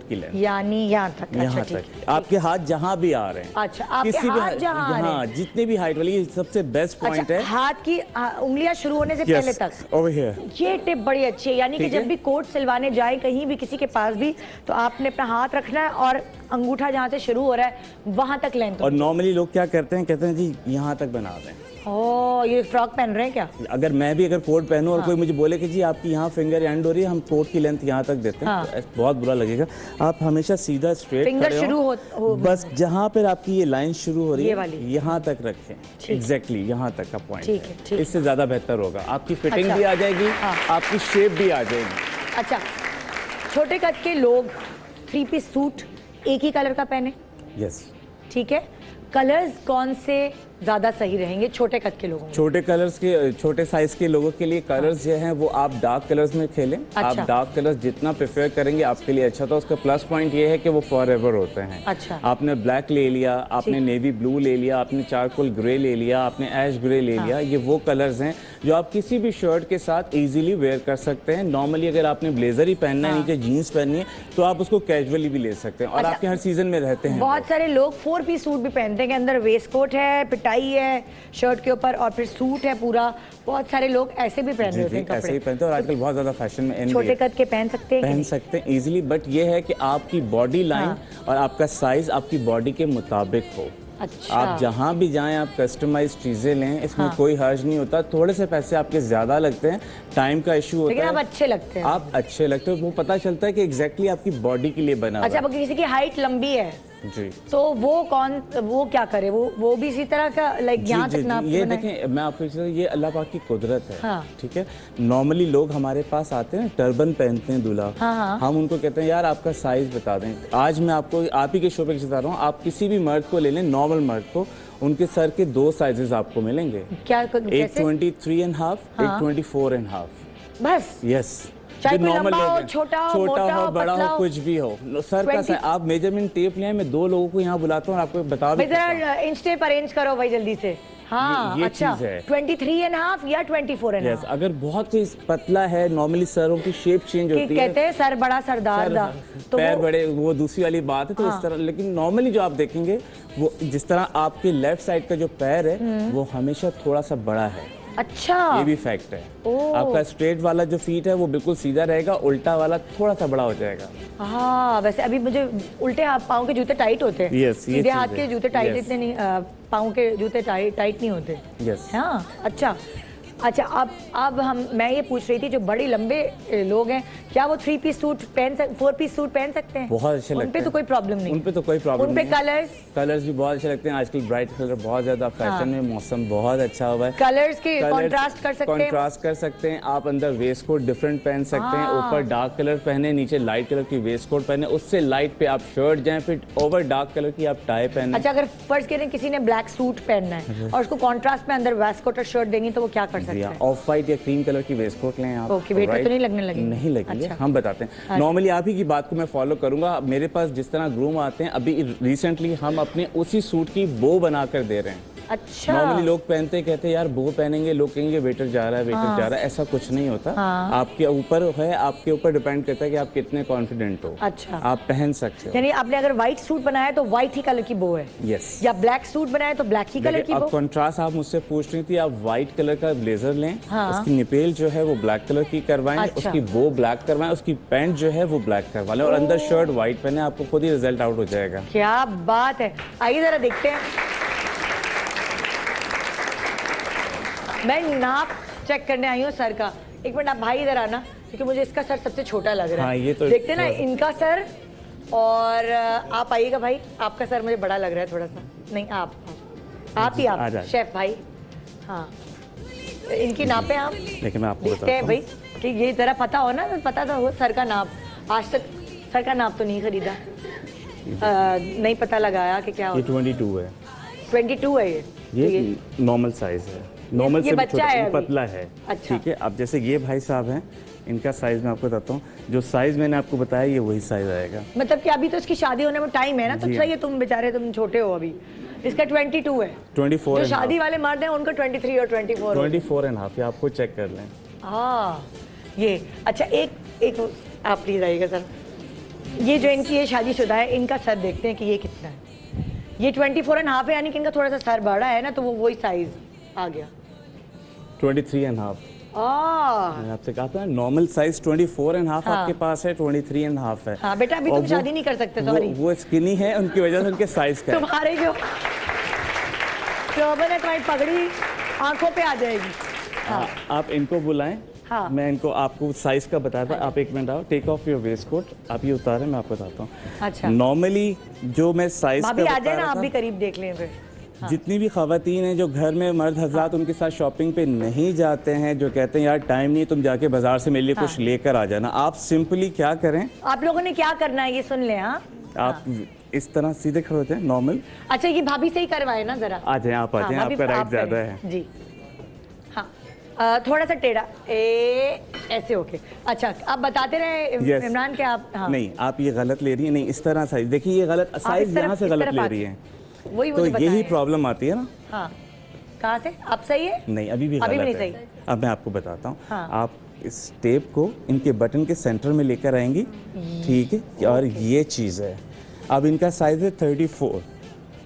की लेंथ, यानी यहाँ तक। यहाँ तक आपके हाथ जहाँ भी आ रहे हैं। अच्छा, आपके हाथ जहाँ आ रहे हैं, जितने भी हाइट वाली, सबसे बेस्ट पॉइंट है हाथ की उंगलियां शुरू होने से पहले तक। Over here. ये टिप बड़ी अच्छी है, यानी कि जब भी कोट सिलवाने जाए कहीं भी किसी के पास भी, तो आपने अपना हाथ रखना है और अंगूठा जहाँ से शुरू हो रहा है वहां तक लेंथ। और नॉर्मली लोग क्या करते हैं, कहते हैं जी यहाँ तक बना दें। ये फ्रॉक पहन रहे हैं क्या? अगर मैं भी कोट पहनूं और कोई मुझे बोले कि जी आपकी यहाँ फिंगर एंड हो रही है, हम कोट की लेंथ यहाँ तक देते हैं, तो बहुत बुरा लगेगा। आप हमेशा सीधा स्ट्रेट फिंगर शुरू हो बस जहाँ पर आपकी ये लाइन शुरू हो रही है यहाँ तक रखें, एग्जैक्टली यहाँ तक का पॉइंट है। इससे ज्यादा बेहतर होगा, आपकी फिटिंग भी आ जाएगी, आपकी शेप भी आ जाएगी। अच्छा, छोटे कद के लोग 3 पीस सूट एक ही कलर का पहने? यस, ठीक है। कलर्स कौन से ज्यादा सही रहेंगे छोटे कद के लोगों? छोटे साइज के लोगों के लिए कलर्स जो हैं वो आप डार्क कलर्स में खेलें। अच्छा। आप डार्क कलर्स जितना प्रेफर करेंगे आपके लिए अच्छा। तो उसका प्लस पॉइंट ये है कि वो फॉरएवर होते हैं। अच्छा। आपने ब्लैक ले लिया, आपने नेवी ब्लू ले लिया, आपने चारकोल ग्रे ले लिया, आपने ऐश ग्रे ले लिया, ये वो कलर्स हैं जो आप किसी भी शर्ट के साथ इजीली वेयर कर सकते हैं। नॉर्मली अगर आपने ब्लेजर ही पहनना है, नीचे जीन्स पहननी है, तो आप उसको कैजुअली भी ले सकते हैं और आपके हर सीजन में रहते हैं। बहुत सारे लोग 4 पीस सूट भी पहनते हैं कि अंदर वेस्ट कोट है, पिटाई है शर्ट के ऊपर और फिर सूट है पूरा। बहुत सारे लोग ऐसे भी पहन रहे होते हैं, ऐसे ही पहनते हैं और आजकल बहुत ज्यादा फैशन में छोटे कद के पहन सकते हैं इजीली। बट ये है कि आपकी बॉडी लाइन और आपका साइज आपकी बॉडी के मुताबिक हो। अच्छा। आप जहाँ भी जाएं आप कस्टमाइज चीजें लें, इसमें कोई हर्ज नहीं होता। थोड़े से पैसे आपके ज्यादा लगते हैं, टाइम का इशू होता है, लेकिन आप अच्छे लगते हैं। आप अच्छे लगते हो, वो पता चलता है कि एग्जैक्टली आपकी बॉडी के लिए बना। अच्छा, अगर किसी की हाइट लंबी है जी, तो वो क्या करे? वो भी इसी तरह का लाइक यहाँ तक नाप ये देखें, मैं आपको ये अल्लाह पाक की कुदरत है। ठीक है, नॉर्मली लोग हमारे पास आते हैं, टर्बन पहनते हैं दूल्हा, हम उनको कहते हैं यार आपका साइज बता दें। आज मैं आपको आप ही के शो पे बता रहा हूँ, आप किसी भी मर्द को ले लें, नॉर्मल मर्द को, उनके सर के 2 साइजेस आपको मिलेंगे। क्या? एक 23.5, एक 24.5 बस। यस, चाहे कोई लंबा हो, छोटा हो, बड़ा हो, कुछ भी हो, सर का साइज। आप मेजरमेंट टेप ले आए, मैं 2 लोगों को यहाँ बुलाता हूँ और आपको बता भी देता हूँ। इंच टेप अरेंज करो भाई जल्दी से। ये अच्छा, चीज है 23.5 या 24.5। यस, अगर बहुत ही पतला है, नॉर्मली सरों की शेप चेंज होती है, कहते हैं सर बड़ा सरदार दा, तो पैर बड़े, वो दूसरी वाली बात है। तो इस तरह, लेकिन नॉर्मली जो आप देखेंगे वो जिस तरह आपके लेफ्ट साइड का जो पैर है वो हमेशा थोड़ा सा बड़ा है। अच्छा, ये भी फैक्ट है। आपका स्ट्रेट वाला जो फीट है वो बिल्कुल सीधा रहेगा, उल्टा वाला थोड़ा सा बड़ा हो जाएगा। हाँ, वैसे अभी मुझे उल्टे हाथ पाँव के जूते टाइट होते हैं, सीधे हाथ के जूते टाइट इतने नहीं पाँव के जूते टाइट नहीं होते। यस। हाँ अच्छा। अब मैं ये पूछ रही थी, जो बड़े लंबे लोग हैं, क्या वो 3 पीस सूट 4 पीस सूट पहन सकते हैं? बहुत अच्छे लगते हैं। उन पे तो कोई प्रॉब्लम नहीं। उन पे तो कोई प्रॉब्लम नहीं। उन पे कलर्स भी बहुत अच्छे लगते हैं। आजकल ब्राइट कलर बहुत ज्यादा फैशन में, मौसम बहुत अच्छा हुआ है। कलर्स के कॉन्ट्रास्ट कर सकते हैं। कॉन्ट्रास्ट कर सकते हैं आप। अंदर वेस्ट कोट डिफरेंट पहन सकते हैं, ऊपर डार्क कलर पहने, नीचे लाइट कलर की वेस्ट कोट पहने, उससे लाइट पे आप शर्ट जाएं, फिर ओवर डार्क कलर की आप टाई पहने। अच्छा, अगर फर्ज करें किसी ने ब्लैक सूट पहनना है और उसको कॉन्ट्रास्ट में अंदर वेस्ट कोट और शर्ट देनी, तो वो क्या कर सकते हैं? ऑफ वाइट या क्रीम कलर की वेस्ट कोट लें आप। ओके, वेट तो नहीं लगने लगेगी? नहीं लगेगी। अच्छा। हम बताते हैं। नॉर्मली आप ही की बात को मैं फॉलो करूंगा। मेरे पास जिस तरह ग्रूम आते हैं, अभी रिसेंटली हम अपने उसी सूट की बो बनाकर दे रहे हैं। अच्छा। नॉर्मली लोग पहनते कहते हैं यार बो पहनेंगे, लोग कहेंगे वेटर जा रहा है, वेटर जा रहा है। ऐसा कुछ नहीं होता। आपके ऊपर है, आपके ऊपर डिपेंड करता है कि आप कितने कॉन्फिडेंट हो। अच्छा। आप पहन सकते हो। यानी आपने अगर व्हाइट सूट बनाया तो व्हाइट ही कलर की बो है? यस। या ब्लैक सूट बनाया तो ब्लैक ही कलर की बो? अब कॉन्ट्रास्ट आप मुझसे पूछ रही थी, आप व्हाइट कलर का ब्लेजर लें, उसकी निपेल जो है वो ब्लैक कलर की करवाएं, उसकी बो ब्लैक करवाएं, उसकी पैंट जो है वो ब्लैक करवा लें और अंदर शर्ट व्हाइट पहने, आपको खुद ही रिजल्ट आउट हो जाएगा। क्या बात है। आइए जरा देखते हैं। मैं नाप चेक करने आई हूँ सर का। एक मिनट, आप भाई इधर आना, क्योंकि मुझे इसका सर सबसे छोटा लग रहा है। हाँ, ये तो देखते ना इनका सर, और आप आइएगा भाई, आपका सर मुझे बड़ा लग रहा है थोड़ा सा। नहीं, आप शेफ भाई। हाँ, इनकी नापे आप। लेकिन मैं आपको देखते हैं भाई कि ये जरा पता हो ना, पता था वो सर का नाप। आज तक सर का नाप तो नहीं खरीदा, नहीं पता लगाया कि क्या हो। ये 22 है। 22 है ये नॉर्मल साइज है। नॉर्मल से भी छोटा, पतला है। अच्छा। ठीक है। अब जैसे ये भाई साहब हैं, इनका साइज मैं आपको बताता हूँ। जो साइज मैंने आपको बताया ये वही साइज आएगा। मतलब कि अभी तो इसकी शादी होने में टाइम है ना, तो सही है। तुम बेचारे तुम छोटे हो अभी। इसका 22 है। 24 जो शादी वाले मर्द हैं उनका 23 और 24 24.5। ये आपको चेक कर लें। हाँ, ये अच्छा। एक आप प्लीज आइएगा सर। ये जो इनकी ये शादीशुदा है, इनका सर देखते हैं कि ये कितना है। ये 24.5 है, यानी कि इनका थोड़ा सा सर बड़ा है ना, तो वो वही साइज आ गया। 23.5। मैंने आपसे कहा था नॉर्मल साइज 24.5 आपके पास है, 23.5 है। हाँ बेटा, अभी तुम शादी नहीं कर सकते। सॉरी, वो स्किनी है, उनकी वजह से उनके साइज का तुम्हारे जो टर्बन है, तुम्हारी पगड़ी आंखों पे आ जाएगी। हाँ। आप इनको बुलाएं। हाँ। मैं इनको आपको साइज का बताता हूँ। आप 1 मिनट आओ। Take off your waistcoat. आप ये उतारें, मैं आपको बताता हूँ। अच्छा। नॉर्मली जो मैं साइज भाभी आ जाए ना, आप भी करीब देख लें फिर। हाँ। जितनी भी खवातीन हैं जो घर में मर्द हजरात उनके साथ शॉपिंग पे नहीं जाते हैं, जो कहते हैं यार टाइम नहीं, तुम जाके बाजार से मेरे लिए कुछ लेकर आ जाना, आप सिंपली क्या करें, आप लोगों ने क्या करना है ये सुन लें। हाँ, आप इस तरह सीधे खड़े होते हैं नॉर्मल। अच्छा, ये भाभी से ही करवाए ना जरा। आ जाए आप, आ जाए। आपका राइट ज्यादा है जी। हाँ, थोड़ा सा टेढ़ा ऐसे। ओके, अच्छा आप बताते रहे इमरान के आप। हाँ। नहीं, आप ये गलत ले रही है। नहीं, इस तरह साइज देखिए, ये गलत साइज यहाँ से गलत ले रही है। वही तो यही प्रॉब्लम आती है ना। हाँ, कहाँ से? अब सही है? नहीं, अभी भी नहीं सही। अब मैं आपको बताता हूँ। हाँ। आप इस टेप को इनके बटन के सेंटर में लेकर आएंगी, ठीक है, और ये चीज़ है। अब इनका साइज है 34,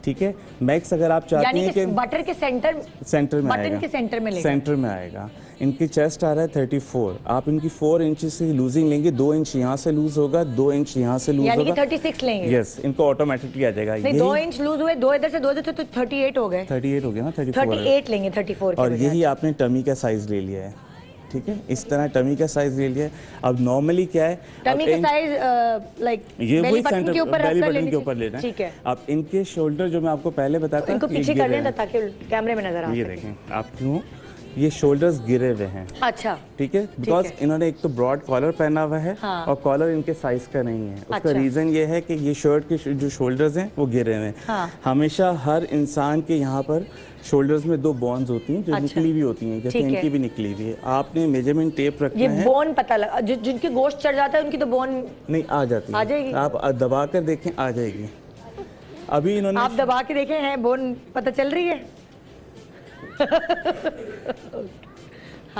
ठीक है। मैक्स अगर आप चाहती हैं कि बटन के सेंटर में आएगा, बटन के सेंटर में आएगा। इनकी चेस्ट आ रहा है 34। आप इनकी 4 इंच की लूजिंग लेंगे, 2 इंच यहाँ से लूज होगा, 2 इंच यहाँ से लूज होगा, यानी कि 36 लेंगे। यस, इनको ऑटोमेटिकली आ जाएगा। नहीं, 2 इंच लूज हुए, 2 इधर से 2 इधर से, तो 38 हो गए। 38 हो गया ना, 38 लेंगे 34 के। और यही आपने टमी का साइज ले लिया है, ठीक है। इस तरह टमी का साइज ले लिया है। अब नॉर्मली क्या है, टमी का साइज लाइक ये वही सेंटर के ऊपर, बेली बटन के ऊपर लेना है। ठीक है। अब इनके शोल्डर जो मैं आपको पहले बताता, इनको पीछे कर लें ताकि कैमरे में नजर आ सके। ये देखें आप, क्यों ये शोल्डर्स गिरे हुए हैं। अच्छा, ठीक है, बिकॉज इन्होंने एक तो ब्रॉड कॉलर पहना हुआ है। हाँ। और कॉलर इनके साइज का नहीं है। उसका रीजन ये है कि ये शर्ट के जो शोल्डर्स हैं वो गिरे हुए हैं। हाँ। हमेशा हर इंसान के यहाँ पर शोल्डर्स में 2 बोन्स होती हैं जो निकली हुई होती हैं, जैसे इनकी भी निकली हुई है। आपने मेजरमेंट टेप रखना है। ये बोन पता लगा, जिनके गोश्त चढ़ जाता है उनकी तो बोन नहीं आ जाती, आ जाएगी। आप दबा कर देखें, आ जाएगी। अभी इन्होंने, आप दबा के देखें, हैं बोन पता चल रही है।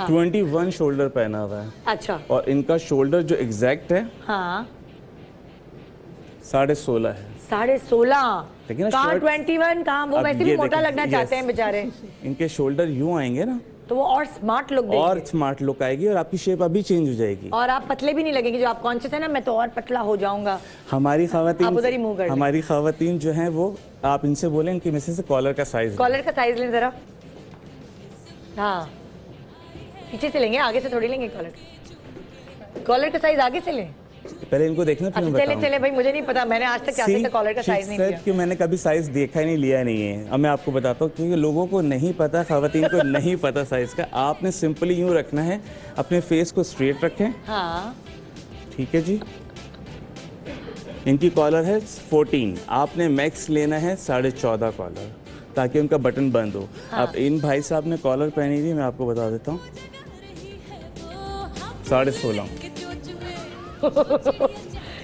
21 शोल्डर पहना हुआ है। अच्छा। और इनका शोल्डर जो एग्जैक्ट है, हाँ, 16.5 है। 16.5। कहाँ 21, कहाँ वो वैसे भी मोटा लगना चाहते हैं बेचारे। इनके शोल्डर यूं आएंगे ना, तो वो और स्मार्ट लुक देंगे और स्मार्ट लुक आएगी और आपकी शेप अभी चेंज हो जाएगी और आप पतले भी नहीं लगेंगे। जो आप कॉन्शियस है ना मैं तो और पतला हो जाऊंगा। हमारी आप उधर ही मुंह कर लें। हमारी खवातीन जो हैं वो आप इनसे बोलें कि मिसेस से कॉलर का साइज लें जरा। हाँ पीछे से लेंगे, आगे से थोड़ी लेंगे। कॉलर का साइज आगे से लें। पहले इनको देखना फिर अच्छा, चले भाई, मुझे नहीं पता, मैंने आज तक क्या कॉलर का साइज नहीं लिया। कि मैंने कभी साइज देखा ही नहीं, लिया नहीं है। अब मैं आपको बताता हूँ क्योंकि लोगों को नहीं पता, खवातीन को नहीं पता साइज का। आपने सिंपली यूँ रखना है, अपने फेस को स्ट्रेट रखें। हाँ ठीक है जी। इनकी कॉलर है 14, आपने मैक्स लेना है 14.5 कॉलर ताकि उनका बटन बंद हो। हाँ। अब इन भाई साहब ने कॉलर पहनी थी, मैं आपको बता देता हूँ 16.5।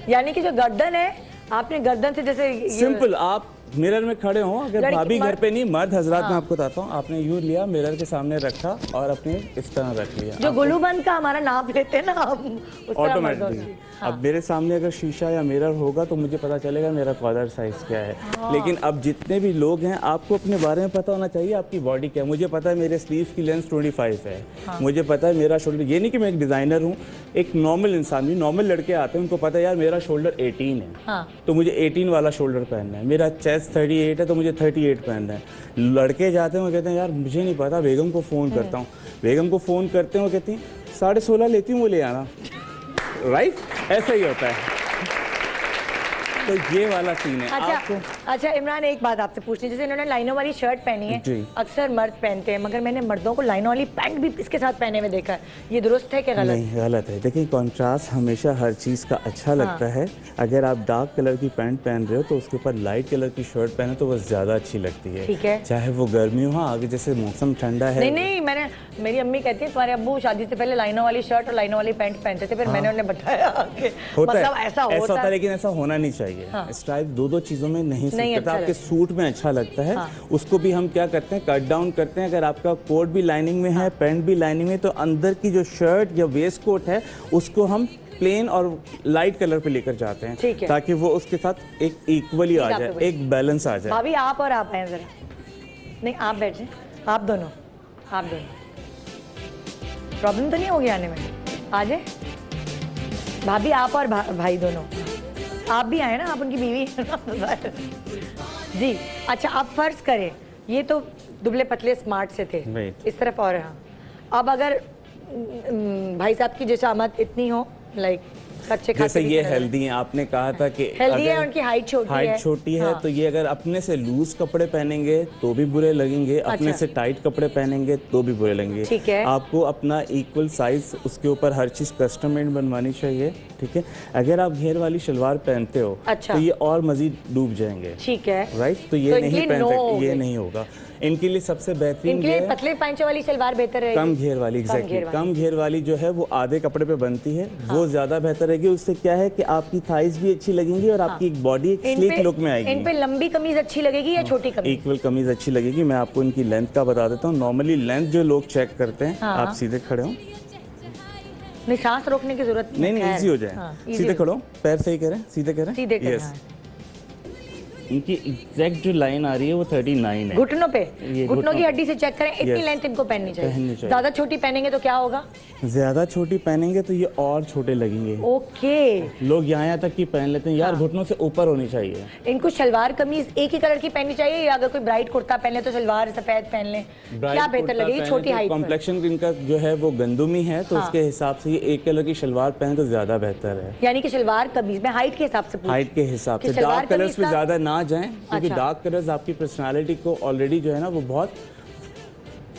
यानी कि जो गर्दन है, आपने गर्दन से जैसे सिंपल आप मिरर में खड़े हो, अगर भाभी घर पे नहीं, मर्द हजरात में आपको बताता हूँ, आपने यूँ लिया, मिरर के सामने रखा और अपने इस तरह रख लिया। जो गुलूबंद का हमारा नाप लेते हैं ना ऑटोमेटिकली। अब मेरे सामने अगर शीशा या मिरर होगा तो मुझे पता चलेगा मेरा कॉलर साइज क्या है। लेकिन अब जितने भी लोग हैं, आपको अपने बारे में पता होना चाहिए आपकी बॉडी क्या है। मुझे पता है मेरे स्लीव की लेंथ 25 है। मुझे पता है मेरा शोल्डर, ये नहीं कि मैं एक डिज़ाइनर हूँ, एक नॉर्मल इंसान भी, नॉर्मल लड़के आते हैं उनको पता है यार मेरा शोल्डर 18 है तो मुझे 18 वाला शोल्डर पहनना है। मेरा चेस्ट 38 है तो मुझे 38 पहनना है। लड़के जाते हैं वो कहते हैं यार मुझे नहीं पता, बेगम को फ़ोन करता हूँ। बेगम को फ़ोन करते हैं, वो कहती हैं 16.5 लेती हूँ, वो ले आना। राइट, ऐसा ही होता है। तो ये वाला सीन है। अच्छा इमरान, एक बात आपसे पूछनी, जैसे इन्होंने लाइनों वाली शर्ट पहनी है, अक्सर मर्द पहनते हैं, मगर मैंने मर्दों को लाइनों वाली पैंट भी इसके साथ पहने हुए देखा है। ये दुरुस्त है क्या गलत? नहीं, गलत है। देखिए कॉन्ट्रास्ट हमेशा हर चीज़ का अच्छा लगता है। अगर आप डार्क कलर की पैंट पहन रहे हो तो उसके ऊपर लाइट कलर की शर्ट पहने तो वो ज़्यादा अच्छी लगती है। ठीक है, चाहे वो गर्मी हो, आगे जैसे मौसम ठंडा है। नहीं, मेरी अम्मी कहती है तुम्हारे अब्बू शादी से पहले लाइनों वाली शर्ट और लाइनों वाली पैंट पहनते थे, फिर मैंने उन्हें बताया कि मतलब ऐसा होता है, लेकिन ऐसा होना नहीं चाहिए। स्ट्राइप दो चीजों में नहीं सूट करता। आपके सूट में अच्छा लगता है, उसको भी हम क्या करते हैं, कट डाउन करते हैं। अगर आपका कोट भी लाइनिंग में है, पैंट भी लाइनिंग में, तो अंदर की जो शर्ट या वेस्ट कोट है उसको हम प्लेन और लाइट कलर पे लेकर जाते हैं ताकि वो उसके साथ एक इक्वली आ जाए, एक बैलेंस आ जाए। भाभी आप और आप आए जरा, नहीं आप बैठ जाए, आप दोनों प्रॉब्लम तो नहीं होगी आने में? आ जाए भाभी, आप और भाई दोनों, आप भी आए ना, आप उनकी बीवी जी। अच्छा आप फर्ज करें ये तो दुबले पतले स्मार्ट से थे, इस तरफ और हाँ, अब अगर भाई साहब की जैसे आमद इतनी हो, लाइक जैसे ये हेल्दी हैं, आपने कहा था कि हेल्दी है, उनकी हाइट छोटी है, तो ये अगर अपने से लूज कपड़े पहनेंगे तो भी बुरे लगेंगे, अपने से टाइट कपड़े पहनेंगे तो भी बुरे लगेंगे। ठीक है, आपको अपना इक्वल साइज, उसके ऊपर हर चीज कस्टम मेड बनवानी चाहिए। ठीक है, अगर आप घेर वाली शलवार पहनते हो तो ये और मजीद डूब जाएंगे। ठीक है, राइट, तो ये नहीं पहन सकते, ये नहीं होगा। इनके लिए सबसे बेहतरीन पतले पांचों वाली सलवार बेहतर है, कम घेर वाली। एग्जैक्टली, कम घेर वाली जो है वो आधे कपड़े पे बनती है, वो ज्यादा बेहतर रहेगी। उससे क्या है कि आपकी थाइज भी अच्छी लगेंगी और आपकी बॉडी एक स्लीक लुक में आएगी। इन पे लंबी कमीज अच्छी लगेगी या छोटी कमीज? इक्वल कमीज अच्छी लगेगी। मैं आपको इनकी लेंथ का बता देता हूँ। नॉर्मली लेंथ जो लोग चेक करते हैं, आप सीधे खड़े हो, नहीं सांस रोकने की जरूरत नहीं, इजी हो जाए। सीधे खड़ो, पैर सही करें, सीधे करें, यस। इनकी एग्जैक्ट जो लाइन आ रही है वो 39 है। घुटनों पे, घुटनों की हड्डी से चेक करें, इतनी लेंथ इनको पहननी चाहिए। ज्यादा छोटी पहनेंगे तो क्या होगा? ज्यादा छोटी पहनेंगे तो ये और छोटे लगेंगे। ओके, लोग यहाँ तक की पहन लेते हैं। यार घुटनों से ऊपर होनी चाहिए। इनको शलवार कमीज एक ही कलर की पहननी चाहिए या अगर कोई ब्राइट कुर्ता पहन ले तो शलवार सफेद पहन ले, क्या बेहतर लगेगी? छोटी हाइट, कॉम्प्लेक्शन इनका जो है वो गंदुमी है तो उसके हिसाब से ये एक कलर की शलवार पहने तो ज्यादा बेहतर है। यानी कि शलवार कमीज में हाइट के हिसाब से, हाइट के हिसाब से डार्क कलर्स पे ज्यादा ना जाएं, क्योंकि डार्क कलर्स आपकी पर्सनालिटी को ऑलरेडी जो है ना वो बहुत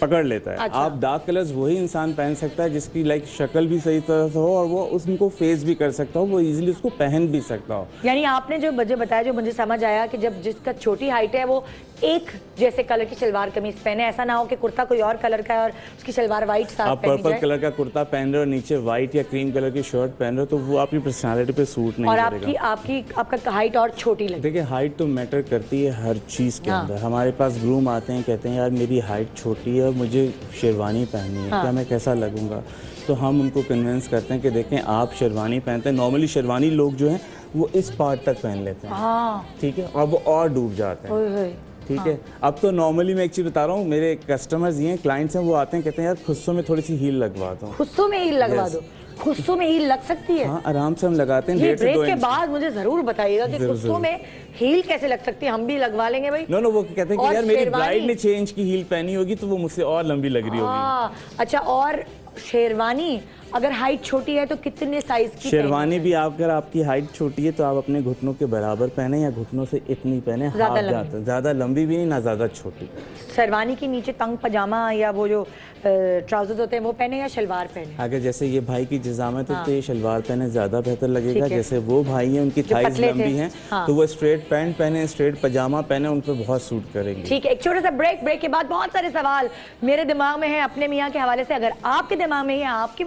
पकड़ लेता है। आप डार्क कलर्स वही इंसान पहन सकता है जिसकी लाइक शक्ल भी सही तरह से हो और वो उनको फेस भी कर सकता हो, वो इजीली उसको पहन भी सकता हो। यानी आपने जो मुझे बताया, जो मुझे समझ आया कि जब जिसका छोटी हाइट है वो एक जैसे कलर की शलवार कमीज पहने, ऐसा ना हो कि कुर्ता कोई और कलर का है और उसकी शलवार व्हाइट साथ आप पर्पल कलर का कुर्ता पहन रहे हो, नीचे व्हाइट या क्रीम कलर की शर्ट पहन रहे हो, तो वो आपकी पर्सनालिटी पे सूट नहीं करेगा। और आपका हाइट और छोटी लगे। देखिए हाइट तो मैटर करती है हर चीज के अंदर। हमारे पास ग्रूम आते हैं, कहते हैं यार मेरी हाइट छोटी है और मुझे शेरवानी पहननी है, क्या मैं कैसा लगूंगा? तो हम उनको कन्विंस करते हैं कि देखें आप शेरवानी पहनते हैं, नॉर्मली शेरवानी लोग जो हैं वो इस पार्ट तक पहन लेते हैं, ठीक है, और वो और डूब जाते हैं। ठीक है। अब तो नॉर्मली मैं एक चीज़ बता रहा हूँ, मेरे कस्टमर्स ये हैं, क्लाइंट्स हैं, वो आते हैं कहते हैं यार खुस्सों में थोड़ी सी हील लगवा दो। खुस्सों में हील लगवा दो? खुस्सों में हील लग सकती है? हाँ, आराम से हम लगाते हैं। ये ब्रेक के बाद मुझे जरूर बताइएगा कि खुस्सों में हील कैसे लग सकती है, हम भी लगवा लेंगे भाई। नो वो कहते हैं कि यार मेरी ब्राइड ने चेंज की हील पहनी होगी तो वो मुझसे और लंबी लग रही होगी। अच्छा, और शेरवानी अगर हाइट छोटी है तो कितने साइज की? शेरवानी भी अगर आपकी हाइट छोटी है तो आप अपने घुटनों के बराबर पहने या घुटनों से इतनी पहने, ज्यादा लंबी भी नहीं ना ज्यादा छोटी। शेरवानी के नीचे तंग पजामा या वो जो ट्राउजर्स होते हैं वो पहने या शलवार पहने? अगर जैसे ये भाई की जिजामत है तो ये शलवार पहने ज्यादा बेहतर लगेगा। जैसे वो भाई हैं उनकी थाइज लंबी हैं तो वो स्ट्रेट पैंट पहने, स्ट्रेट पजामा पहने, उन पर बहुत सूट करेंगे। ठीक है, एक छोटा सा ब्रेक के बाद बहुत सारे सवाल मेरे दिमाग में है अपने मियाँ के हवाले से। अगर आपके दिमाग में है आपके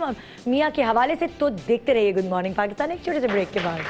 मियाँ के हवाले से तो देखते रहिए गुड मॉर्निंग पाकिस्तान एक छोटे से ब्रेक के बाद।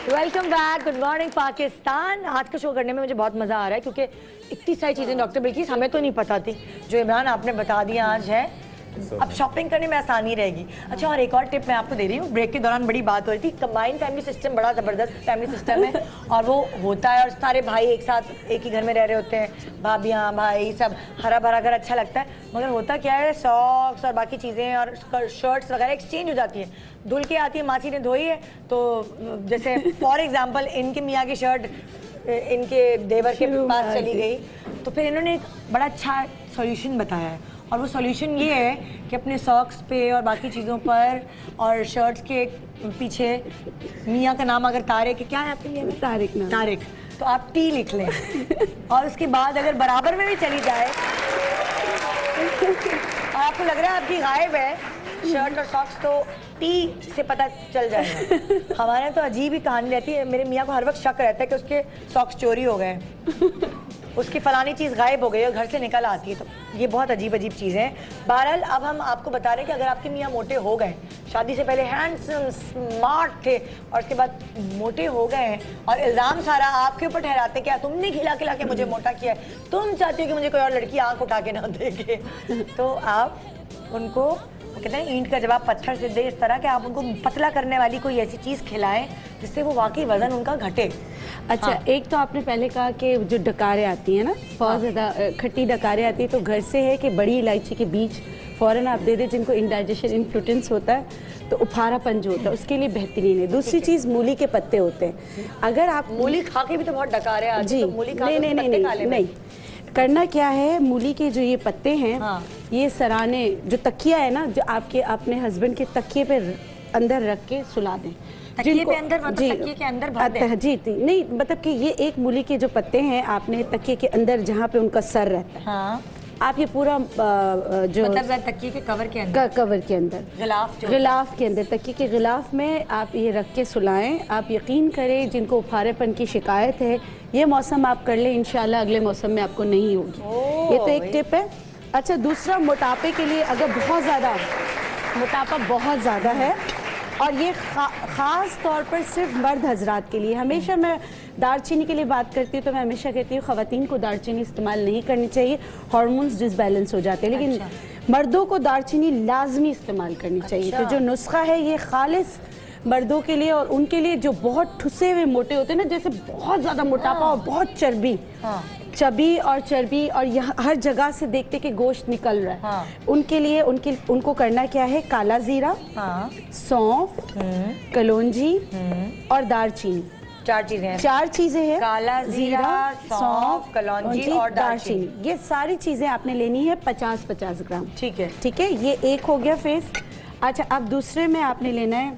Welcome back, good morning Pakistan. आज का शो करने में मुझे बहुत मज़ा आ रहा है क्योंकि इतनी सारी चीज़ें डॉक्टर बिल्किस हमें तो नहीं पता थी, जो इमरान आपने बता दिया आज है। अब शॉपिंग करने में आसानी रहेगी। अच्छा, और एक और टिप मैं आपको दे रही हूँ। ब्रेक के दौरान बड़ी बात हो रही थी, कंबाइंड फैमिली सिस्टम बड़ा ज़बरदस्त फैमिली सिस्टम है और वो होता है और सारे भाई एक साथ एक ही घर में रह रहे होते हैं, भाभियाँ भाई सब, हरा भरा घर अच्छा लगता है। मगर होता क्या है, सॉक्स और बाकी चीज़ें और शर्ट्स वगैरह एक्सचेंज हो जाती है। धुल के आती है, मासी ने धोई है तो जैसे फॉर एग्जाम्पल इनके मियाँ की शर्ट इनके देवर के पास चली गई तो फिर इन्होंने एक बड़ा अच्छा सॉल्यूशन बताया है और वो सॉल्यूशन ये है कि अपने सॉक्स पे और बाकी चीज़ों पर और शर्ट्स के पीछे मियाँ का नाम अगर तारिक, क्या है आपके मियाँ का? तारिक, तो आप टी लिख लें और उसके बाद अगर बराबर में भी चली जाए और आपको लग रहा है आपकी गायब है शर्ट और सॉक्स तो टी से पता चल जाएगा। हमारे तो अजीब ही कहानी रहती है। मेरे मियाँ को हर वक्त शक रहता है कि उसके सॉक्स चोरी हो गए, उसकी फलानी चीज़ गायब हो गई और घर से निकल आती है। तो ये बहुत अजीब चीज़ें हैं। बहरहाल अब हम आपको बता रहे हैं कि अगर आपके मियाँ मोटे हो गए, शादी से पहले हैंडसम स्मार्ट थे और उसके बाद मोटे हो गए हैं और इल्ज़ाम सारा आपके ऊपर ठहराते क्या तुमने खिला खिला के मुझे मोटा किया है, तुम चाहते हो कि मुझे कोई और लड़की आँख उठा के ना देखे, तो आप उनको कहते हैं ईंट का जवाब पत्थर से दे, इस तरह के आप उनको पतला करने वाली कोई ऐसी चीज़ खिलाएं जिससे वो वाकई वजन उनका घटे। अच्छा, एक तो आपने पहले कहा कि जो डकारें आती हैं ना, बहुत ज़्यादा खट्टी डकारें आती हैं, तो घर से है कि बड़ी इलायची के बीज फ़ौरन आप दे दें, जिनको इंडाइजेशन इन्फ्लुटेंस होता है तो उफारापन जो होता है उसके लिए बेहतरीन है। दूसरी चीज़ मूली के पत्ते होते हैं, अगर आप मूली खा के भी तो बहुत डकारें आती हैं, तो मूली खा के नहीं करना क्या है, मूली के जो ये पत्ते हैं, ये सराने जो तकिया है ना, जो आपके अपने हस्बैंड के तकिए पे अंदर रख के सुला दें। तकिए पे अंदर, मतलब तकिए के अंदर भर दें? जी नहीं, मतलब कि ये एक मूली के जो पत्ते हैं आपने तकिए के अंदर जहाँ पे उनका सर रहता है, आप ये पूरा जो मतलब तकिए के कवर के अंदर, कवर के अंदर, गिलाफ के अंदर, तकिए के गिलाफ में आप ये रख के सुलाएं। आप यकीन करें जिनको उफारेपन की शिकायत है, ये मौसम आप कर लें, इंशाल्लाह अगले मौसम में आपको नहीं होगी। ये तो एक टिप है। अच्छा, दूसरा, मोटापे के लिए अगर बहुत ज़्यादा मोटापा बहुत ज़्यादा है, और ये ख़ास तौर पर सिर्फ मर्द हजरात के लिए, हमेशा मैं दालचीनी के लिए बात करती हूँ तो मैं हमेशा कहती हूँ ख़वातीन को दालचीनी इस्तेमाल नहीं करनी चाहिए, हार्मोन्स डिसबैलेंस हो जाते हैं, लेकिन मर्दों को दालचीनी लाजमी इस्तेमाल करनी चाहिए। तो जो नुस्खा है ये खालिस मर्दों के लिए, और उनके लिए जो बहुत ठुसे हुए मोटे होते हैं ना, जैसे बहुत ज़्यादा मोटापा और बहुत चर्बी, चबी और चर्बी, और यहाँ हर जगह से देखते कि गोश्त निकल रहा है, उनके लिए उनको करना क्या है, काला जीरा, सौंफ, कलौंजी और दालचीनी, चार चीजें हैं, काला जीरा, सौंफ, कलौंजी और दालचीनी। ये सारी चीजें आपने लेनी है 50-50 ग्राम। ठीक है, ये एक हो गया फेस। अच्छा, अब दूसरे में आपने लेना है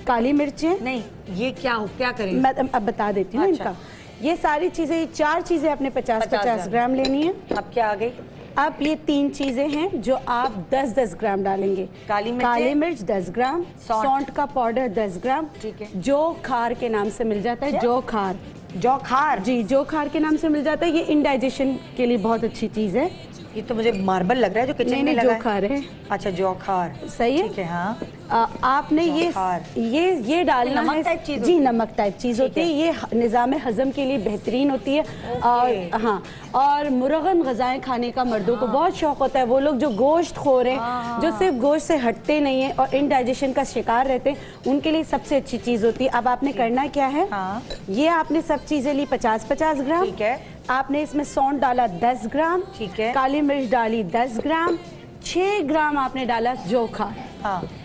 काली मिर्चें। नहीं, ये क्या करें, मैं अब बता देती हूँ। इनका ये सारी चीजें, ये 4 चीजें आपने 50-50 ग्राम लेनी है। अब क्या आ गई? अब ये 3 चीजें हैं जो आप 10-10 ग्राम डालेंगे। काली मिर्च 10 ग्राम, सौंठ का पाउडर 10 ग्राम, ठीक है, जो खार के नाम से मिल जाता है, जो खार जी, जो खार के नाम से मिल जाता है। ये इंडाइजेशन के लिए बहुत अच्छी चीज है। ये तो मुझे मार्बल लग रहा है जो किचन में लगा है। जोखार है। अच्छा, जोखार सही है, ठीक है। हाँ, आपने ये डालना है जी, नमक टाइप चीज होती है, ये निज़ाम हजम के लिए बेहतरीन होती है। और हाँ, और मुरगन गजाएं खाने का मर्दों को बहुत शौक होता है। वो लोग जो गोश्त खोर हैं, जो सिर्फ गोश्त से हटते नहीं है और इनडाइजेशन का शिकार रहते हैं, उनके लिए सबसे अच्छी चीज होती है। अब आपने करना क्या है, ये आपने सब चीजें ली 50-50 ग्राम, ठीक है। आपने इसमें सौंठ डाला 10 ग्राम, ठीक है, काली मिर्च डाली 10 ग्राम, 6 ग्राम आपने डाला जोखा।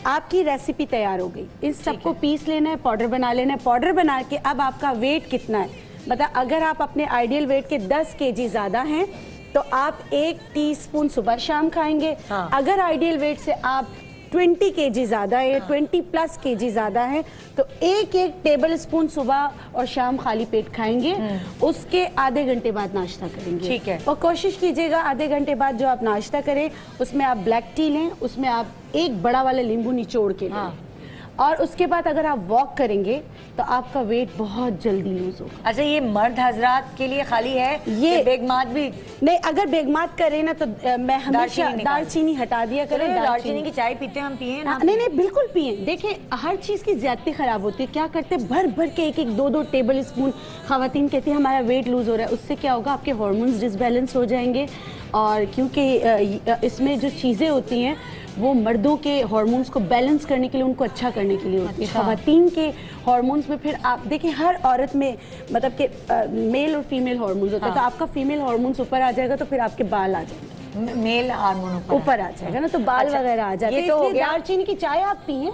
आपकी रेसिपी तैयार हो गई। इन सबको पीस लेना है, पाउडर बना लेना है। पाउडर बना के अब आपका वेट कितना है, मतलब अगर आप अपने आइडियल वेट के 10 kg ज्यादा हैं तो आप 1 टीस्पून सुबह शाम खाएंगे। अगर आइडियल वेट से आप 20 kg ज्यादा है, 20+ kg ज्यादा है, तो 1 टेबल स्पून सुबह और शाम खाली पेट खाएंगे। उसके आधे घंटे बाद नाश्ता करेंगे, ठीक है। और कोशिश कीजिएगा आधे घंटे बाद जो आप नाश्ता करें उसमें आप ब्लैक टी लें, उसमें आप एक बड़ा वाला नींबू निचोड़ के लें। और उसके बाद अगर आप वॉक करेंगे तो आपका वेट बहुत जल्दी लूज होगा। अच्छा, ये मर्द हजरात के लिए खाली है, ये बेगमात भी नहीं। अगर बेगमात करें ना तो मैं हमेशा दालचीनी हटा दिया करें। दालचीनी की चाय पीते हैं हम, पिए ना? नहीं, बिल्कुल पिए। देखिए, हर चीज की ज्यादती खराब होती है। क्या करते हैं, भर भर के 1-1, 2-2 टेबल स्पून खवातीन कहती है हमारा वेट लूज हो रहा है। उससे क्या होगा, आपके हार्मोन्स डिसबैलेंस हो जाएंगे। और क्योंकि इसमें जो चीजें होती हैं वो मर्दों के हार्मोन्स को बैलेंस करने के लिए, उनको अच्छा करने के लिए होती है। खवातीन के हार्मोन्स में फिर आप देखिए, हर औरत में मतलब कि मेल और फीमेल हार्मोन्स होता है। तो आपका फीमेल हार्मोन्स ऊपर आ जाएगा तो फिर आपके बाल आ जाएंगे, मेल हार्मोन ऊपर आ जाएगा ना, तो बाल वगैरह आ जाते हैं। तो दालचीनी की चाय आप पिए।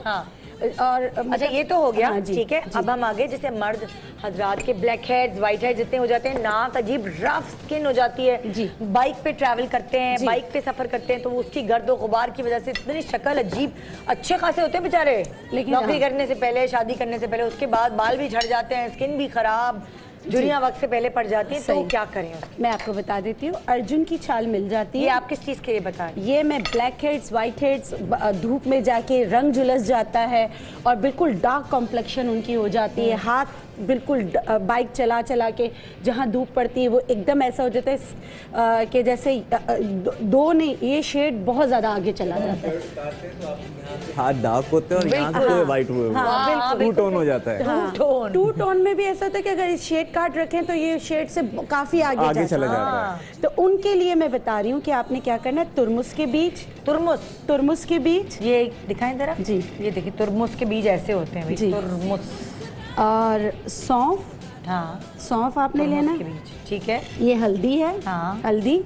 और अच्छा, ये तो हो गया, ठीक है। अब हम आगे, जैसे मर्द हजरात के ब्लैक हेड्स, व्हाइट हेड्स जितने हो जाते हैं, नाक अजीब रफ स्किन हो जाती है जी, बाइक पे ट्रैवल करते हैं, बाइक पे सफर करते हैं, तो उसकी गर्द और गुबार की वजह से इतनी शक्ल अजीब, अच्छे खासे होते हैं बेचारे, लेकिन नौकरी करने से पहले, शादी करने से पहले, उसके बाद बाल भी झड़ जाते हैं, स्किन भी खराब, दुनिया वक्त से पहले पड़ जाती है। तो क्या करें? मैं आपको बता देती हूँ, अर्जुन की छाल मिल जाती है। ये आप किस चीज के लिए बता रही हैं? ये मैं ब्लैक हेड्स, व्हाइट हेड्स, धूप में जाके रंग झुलस जाता है और बिल्कुल डार्क कॉम्प्लेक्शन उनकी हो जाती है। हाथ बिल्कुल बाइक चला चला के जहाँ धूप पड़ती है वो एकदम ऐसा हो जाता है कि जैसे दो नहीं, ये शेड बहुत ज्यादा आगे चला जाता है। हाथ डार्क होते हैं और यहाँ से व्हाइट हुए, टू टोन हो जाता है। टू टोन में भी ऐसा होता है कि अगर इस शेड कार्ड रखें तो ये शेड से काफी आगे चला जाता है। तो उनके लिए मैं बता रही हूँ कि आपने क्या करना है, तुरमुज के बीज, तुरमुज के बीज, ये दिखाएं जरा जी, ये देखिए तुरमुज के बीज ऐसे होते हैं जी, तुरमुज। और सौंफ, सौंफ आपने लेना है, ठीक है। ये हल्दी है, हल्दी,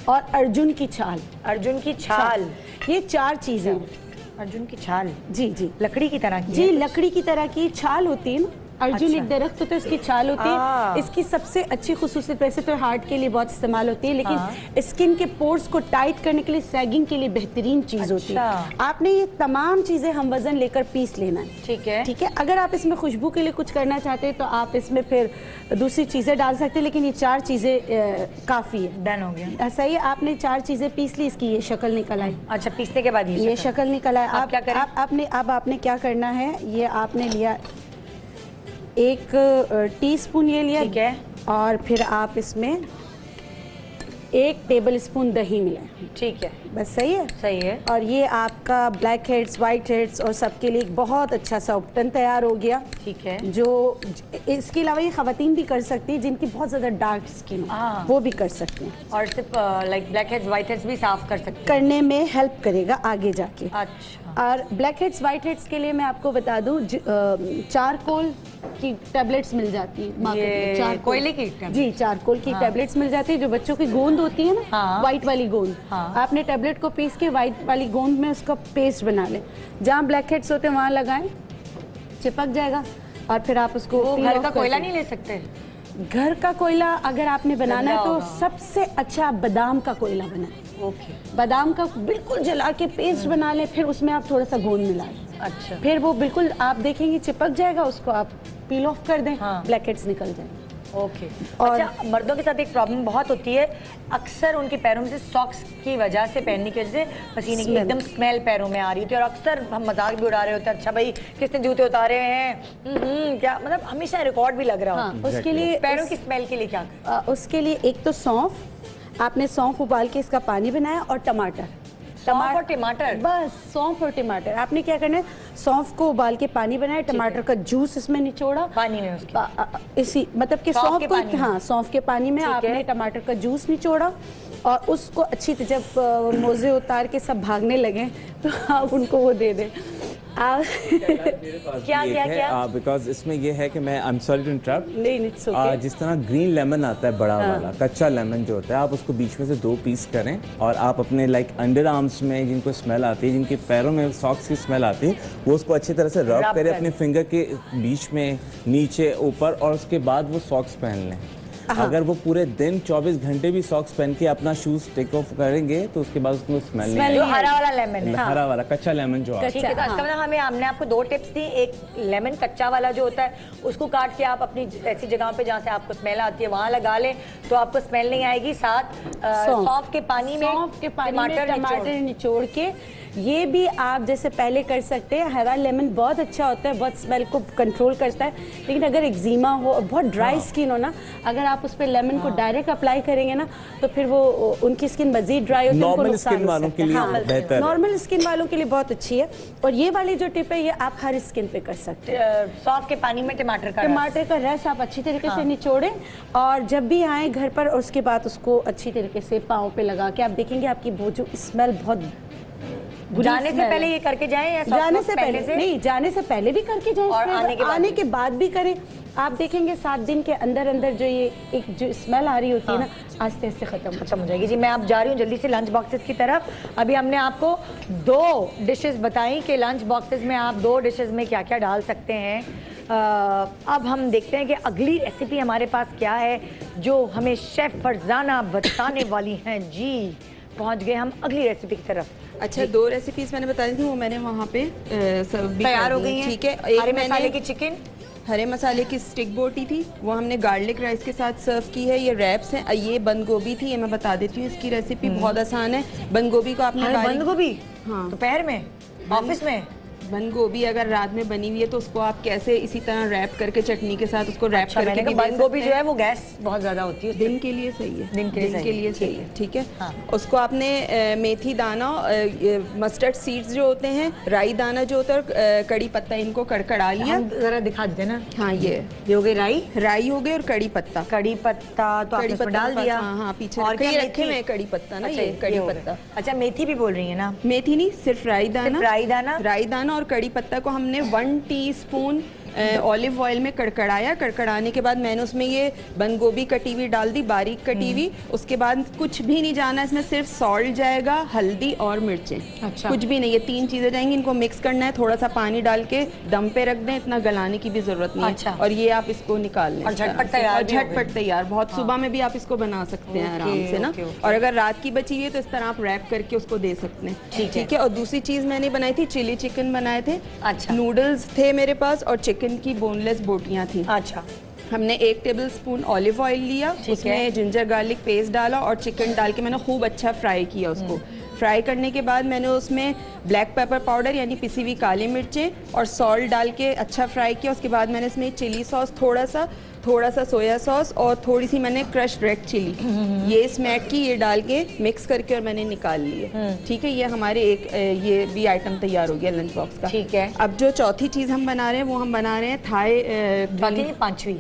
और अर्जुन की छाल, अर्जुन की छाल, ये 4 चीजें। अर्जुन की छाल जी जी, लकड़ी की तरह की जी, लकड़ी की तरह की छाल होती है ना, अर्जुन अच्छा। एक दरख्त होता है, उसकी छाल होती है। इसकी सबसे अच्छी खुसूसियत, वैसे तो हार्ट के लिए बहुत इस्तेमाल होती है, लेकिन स्किन के पोर्स को टाइट करने के लिए, सैगिंग के लिए बेहतरीन चीज होती है। आपने ये तमाम चीजें हम वजन लेकर पीस लेना है। ठीक है, ठीक है। अगर आप इसमें खुशबू के लिए कुछ करना चाहते हैं तो आप इसमें फिर दूसरी चीजें डाल सकते हैं, लेकिन ये 4 चीजें काफी है। डन हो गया। ऐसा ही आपने 4 चीजें पीस ली, इसकी ये शक्ल निकल आई। अच्छा, पीसने के बाद ये शक्ल निकल आया। आप क्या करें? आपने क्या करना है, ये आपने लिया 1 टीस्पून ये लिया, ठीक है, और फिर आप इसमें 1 टेबलस्पून दही मिलाएं। ठीक है, बस सही है, सही है। और ये आपका ब्लैक हेड्स, वाइट हेड्स और सबके लिए एक बहुत अच्छा सा उपटन तैयार हो गया। ठीक है, जो इसके अलावा ये खवातीन भी कर सकती है जिनकी बहुत ज़्यादा डार्क स्किन हो, वो भी कर सकते हैं, और सिर्फ like black heads white heads भी साफ कर सकते हैं, करने में हेल्प करेगा आगे जाके। अच्छा, और ब्लैक हेड्स वाइट हेड्स के लिए मैं आपको बता दूं, चारकोल की टैबलेट्स मिल जाती है मार्केट में। चारकोल, कोयले की जी, चारकोल की टैबलेट्स मिल जाती है, जो बच्चों की गोंद होती है ना, वाइट वाली गोंद, आपने टैबलेट को पीस के वाइट वाली गोंद में उसका पेस्ट बना लें, जहाँ ब्लैक हेड्स होते हैं वहाँ लगाएं, चिपक जाएगा। और फिर आप उसको घर का कोयला नहीं ले सकते? घर का कोयला अगर आपने बनाना है तो सबसे अच्छा बादाम का कोयला बनाएं। ओके, बादाम का बिल्कुल जला के पेस्ट बना लें, फिर उसमें आप थोड़ा सा गोंद मिलाएं। अच्छा, फिर वो बिल्कुल आप देखेंगे चिपक जाएगा, उसको आप पील ऑफ कर दें, ब्लैक हेड्स निकल जाएंगे। ओके। और अच्छा, मर्दों के साथ एक प्रॉब्लम बहुत होती है, अक्सर उनके पैरों में से सॉक्स की वजह से, पहनने की वजह से पसीने की एकदम स्मेल पैरों में आ रही होती है, और अक्सर हम मजाक भी उड़ा रहे होते हैं, अच्छा भाई किसने जूते उतारे हैं, क्या मतलब हमेशा रिकॉर्ड भी लग रहा होता है। उसके लिए पैरों की स्मेल के लिए क्या? उसके लिए एक तो सौंफ, आपने सौंफ उबाल के इसका पानी बनाया, और टमाटर, सौंफ और टमाटर, बस सौंफ और टमाटर। आपने क्या करना है, सौंफ को उबाल के पानी बनाया, टमाटर का जूस इसमें निचोड़ा पानी में, उसके इसी मतलब कि सौंफ को, हाँ, सौंफ के पानी में आपने टमाटर का जूस निचोड़ा, और उसको अच्छी तरह, जब मोजे उतार के सब भागने लगे तो आप उनको वो दे दें। क्या बिकॉज इसमें ये है कि मैं, I am sorry to interrupt, नहीं, जिस तरह ग्रीन लेमन आता है बड़ा वाला, कच्चा लेमन जो होता है, आप उसको बीच में से 2 पीस करें, और आप अपने लाइक अंडर आर्म्स में जिनको स्मेल आती है, जिनके पैरों में सॉक्स की स्मेल आती है, वो उसको अच्छी तरह से रब करें अपने फिंगर के बीच में, नीचे, ऊपर, और उसके बाद वो सॉक्स पहन लें। अगर वो पूरे दिन 24 घंटे भी सॉक्स पहन के अपना शूज टेक ऑफ करेंगे तो उसके बाद उसमें स्मेल नहीं आएगी। हरा वाला लेमन, हरा वाला कच्चा लेमन जो ठीक है, तो इसका मतलब हमने आपको 2 टिप्स दी। एक लेमन कच्चा वाला जो होता है, उसको काट के आप अपनी ऐसी जगह पे जहाँ से आपको स्मेल आती है वहाँ लगा लें, तो आपको स्मेल नहीं आएगी। साथ सौंफ के पानी में टमाटर निचोड़ के, ये भी आप जैसे पहले कर सकते हैं। हरा लेमन बहुत अच्छा होता है, बहुत स्मेल को कंट्रोल करता है, लेकिन अगर एक्जिमा हो और बहुत ड्राई स्किन हो ना, अगर आप उस पर लेमन को डायरेक्ट अप्लाई करेंगे ना, तो फिर वो उनकी स्किन मजीद ड्राई होती है, नॉर्मल स्किन वालों के लिए बेहतर है, नॉर्मल स्किन वालों के लिए बहुत अच्छी है। और ये वाली जो टिप है, ये आप हर स्किन पे कर सकते हैं। सौंफ के पानी में टमाटर का रस आप अच्छी तरीके से निचोड़ें, और जब भी आए घर पर, और उसके बाद उसको अच्छी तरीके से पाँव पे लगा के, आप देखेंगे आपकी वो जो स्मेल बहुत जाने से पहले ये करके जाएं, या जाने से पहले नहीं, जाने से पहले भी करके जाएं, और आने के बाद भी करें। आप देखेंगे 7 दिन के अंदर अंदर जो ये एक जो स्मेल आ रही होती है ना, आस्ते आस्ते खत्म हो जाएगी। जी, मैं आप जा रही हूँ जल्दी से लंच बॉक्सेस की तरफ। अभी हमने आपको 2 डिशेस बताई कि लंच बॉक्सेस में आप 2 डिशेस में क्या क्या डाल सकते हैं। अब हम देखते हैं कि अगली रेसिपी हमारे पास क्या है, जो हमें शेफ फरजाना बताने वाली हैं। जी, पहुंच गए हम अगली रेसिपी की तरफ। अच्छा, 2 रेसिपीज मैंने बताई थी, वो मैंने वहाँ पे सब तैयार हो गई हैं। ठीक है, हरे मसाले की चिकन, हरे मसाले की स्टिक बोटी थी, वो हमने गार्लिक राइस के साथ सर्व की है। ये रैप्स हैं। ये बंद गोभी थी, ये मैं बता देती हूँ, इसकी रेसिपी बहुत आसान है। बंद गोभी को आपने, बंद गोभी हाँ, दोपहर में ऑफिस में, बंद गोभी अगर रात में बनी हुई है तो उसको आप कैसे इसी तरह रैप करके चटनी के साथ उसको रैप करके भी बंद गोभी जो है वो गैस बहुत ज्यादा होती है, दिन के लिए सही है, दिन के लिए सही है। ठीक है, उसको आपने मेथी दाना, मस्टर्ड सीड्स जो होते हैं, राई दाना जो होता है, कड़ी पत्ता, इनको कड़कड़ा लिया। जरा दिखा दे ना। हाँ, ये हो गई राई हो गई, और कड़ी पत्ता तो आपने उसमें डाल दिया। हाँ, पीछे और रखे हुए कड़ी पत्ता ना, ये कड़ी पत्ता। अच्छा, मेथी भी बोल रही है ना? मेथी नहीं, सिर्फ राई दाना और कड़ी पत्ता को हमने 1 टीस्पून ऑलिव ऑयल में कड़कड़ाया, कड़कड़ाने के बाद मैंने उसमें ये बंद गोभी कटी हुई डाल दी, बारीक कटी हुई। उसके बाद कुछ भी नहीं जाना इसमें, सिर्फ सॉल्ट जाएगा, हल्दी और मिर्चें। अच्छा। कुछ भी नहीं, ये 3 चीज़ें जाएंगी। इनको मिक्स करना है, थोड़ा सा पानी डाल के दम पे रख दें, इतना गलाने की भी ज़रूरत नहीं है। अच्छा। और ये आप इसको निकाल लें और इस तरह झटपट से। तैयार और भी हो गई। झटपट तैयार, बहुत सुबह में भी आप इसको बना सकते हैं आराम से ना। और अगर रात की बची हुई है तो इस तरह आप रैप करके उसको दे सकते हैं। ठीक है। और दूसरी चीज़ मैंने बनाई थी, चिली चिकन बनाए थे। अच्छा। नूडल्स थे मेरे पास और चिकन की बोनलेस बोटियाँ थी। अच्छा। हमने 1 टेबलस्पून ऑलिव ऑयल लिया, उसमें जिंजर गार्लिक पेस्ट डाला और चिकन डाल के मैंने खूब अच्छा फ्राई किया उसको। फ्राई करने के बाद मैंने उसमें ब्लैक पेपर पाउडर यानी पिसी हुई काली मिर्चें और सॉल्ट डाल के अच्छा फ्राई किया। उसके बाद मैंने इसमें चिली सॉस थोड़ा सा सोया सॉस और थोड़ी सी मैंने क्रश रेड चिली ये स्मैक की, ये डाल के मिक्स करके और मैंने निकाल लिए। ठीक है, ये हमारे ये भी आइटम तैयार हो गया लंच बॉक्स का। ठीक है। अब जो चौथी चीज़ हम बना रहे हैं वो हम बना रहे हैं थाई। बाकी 5वीं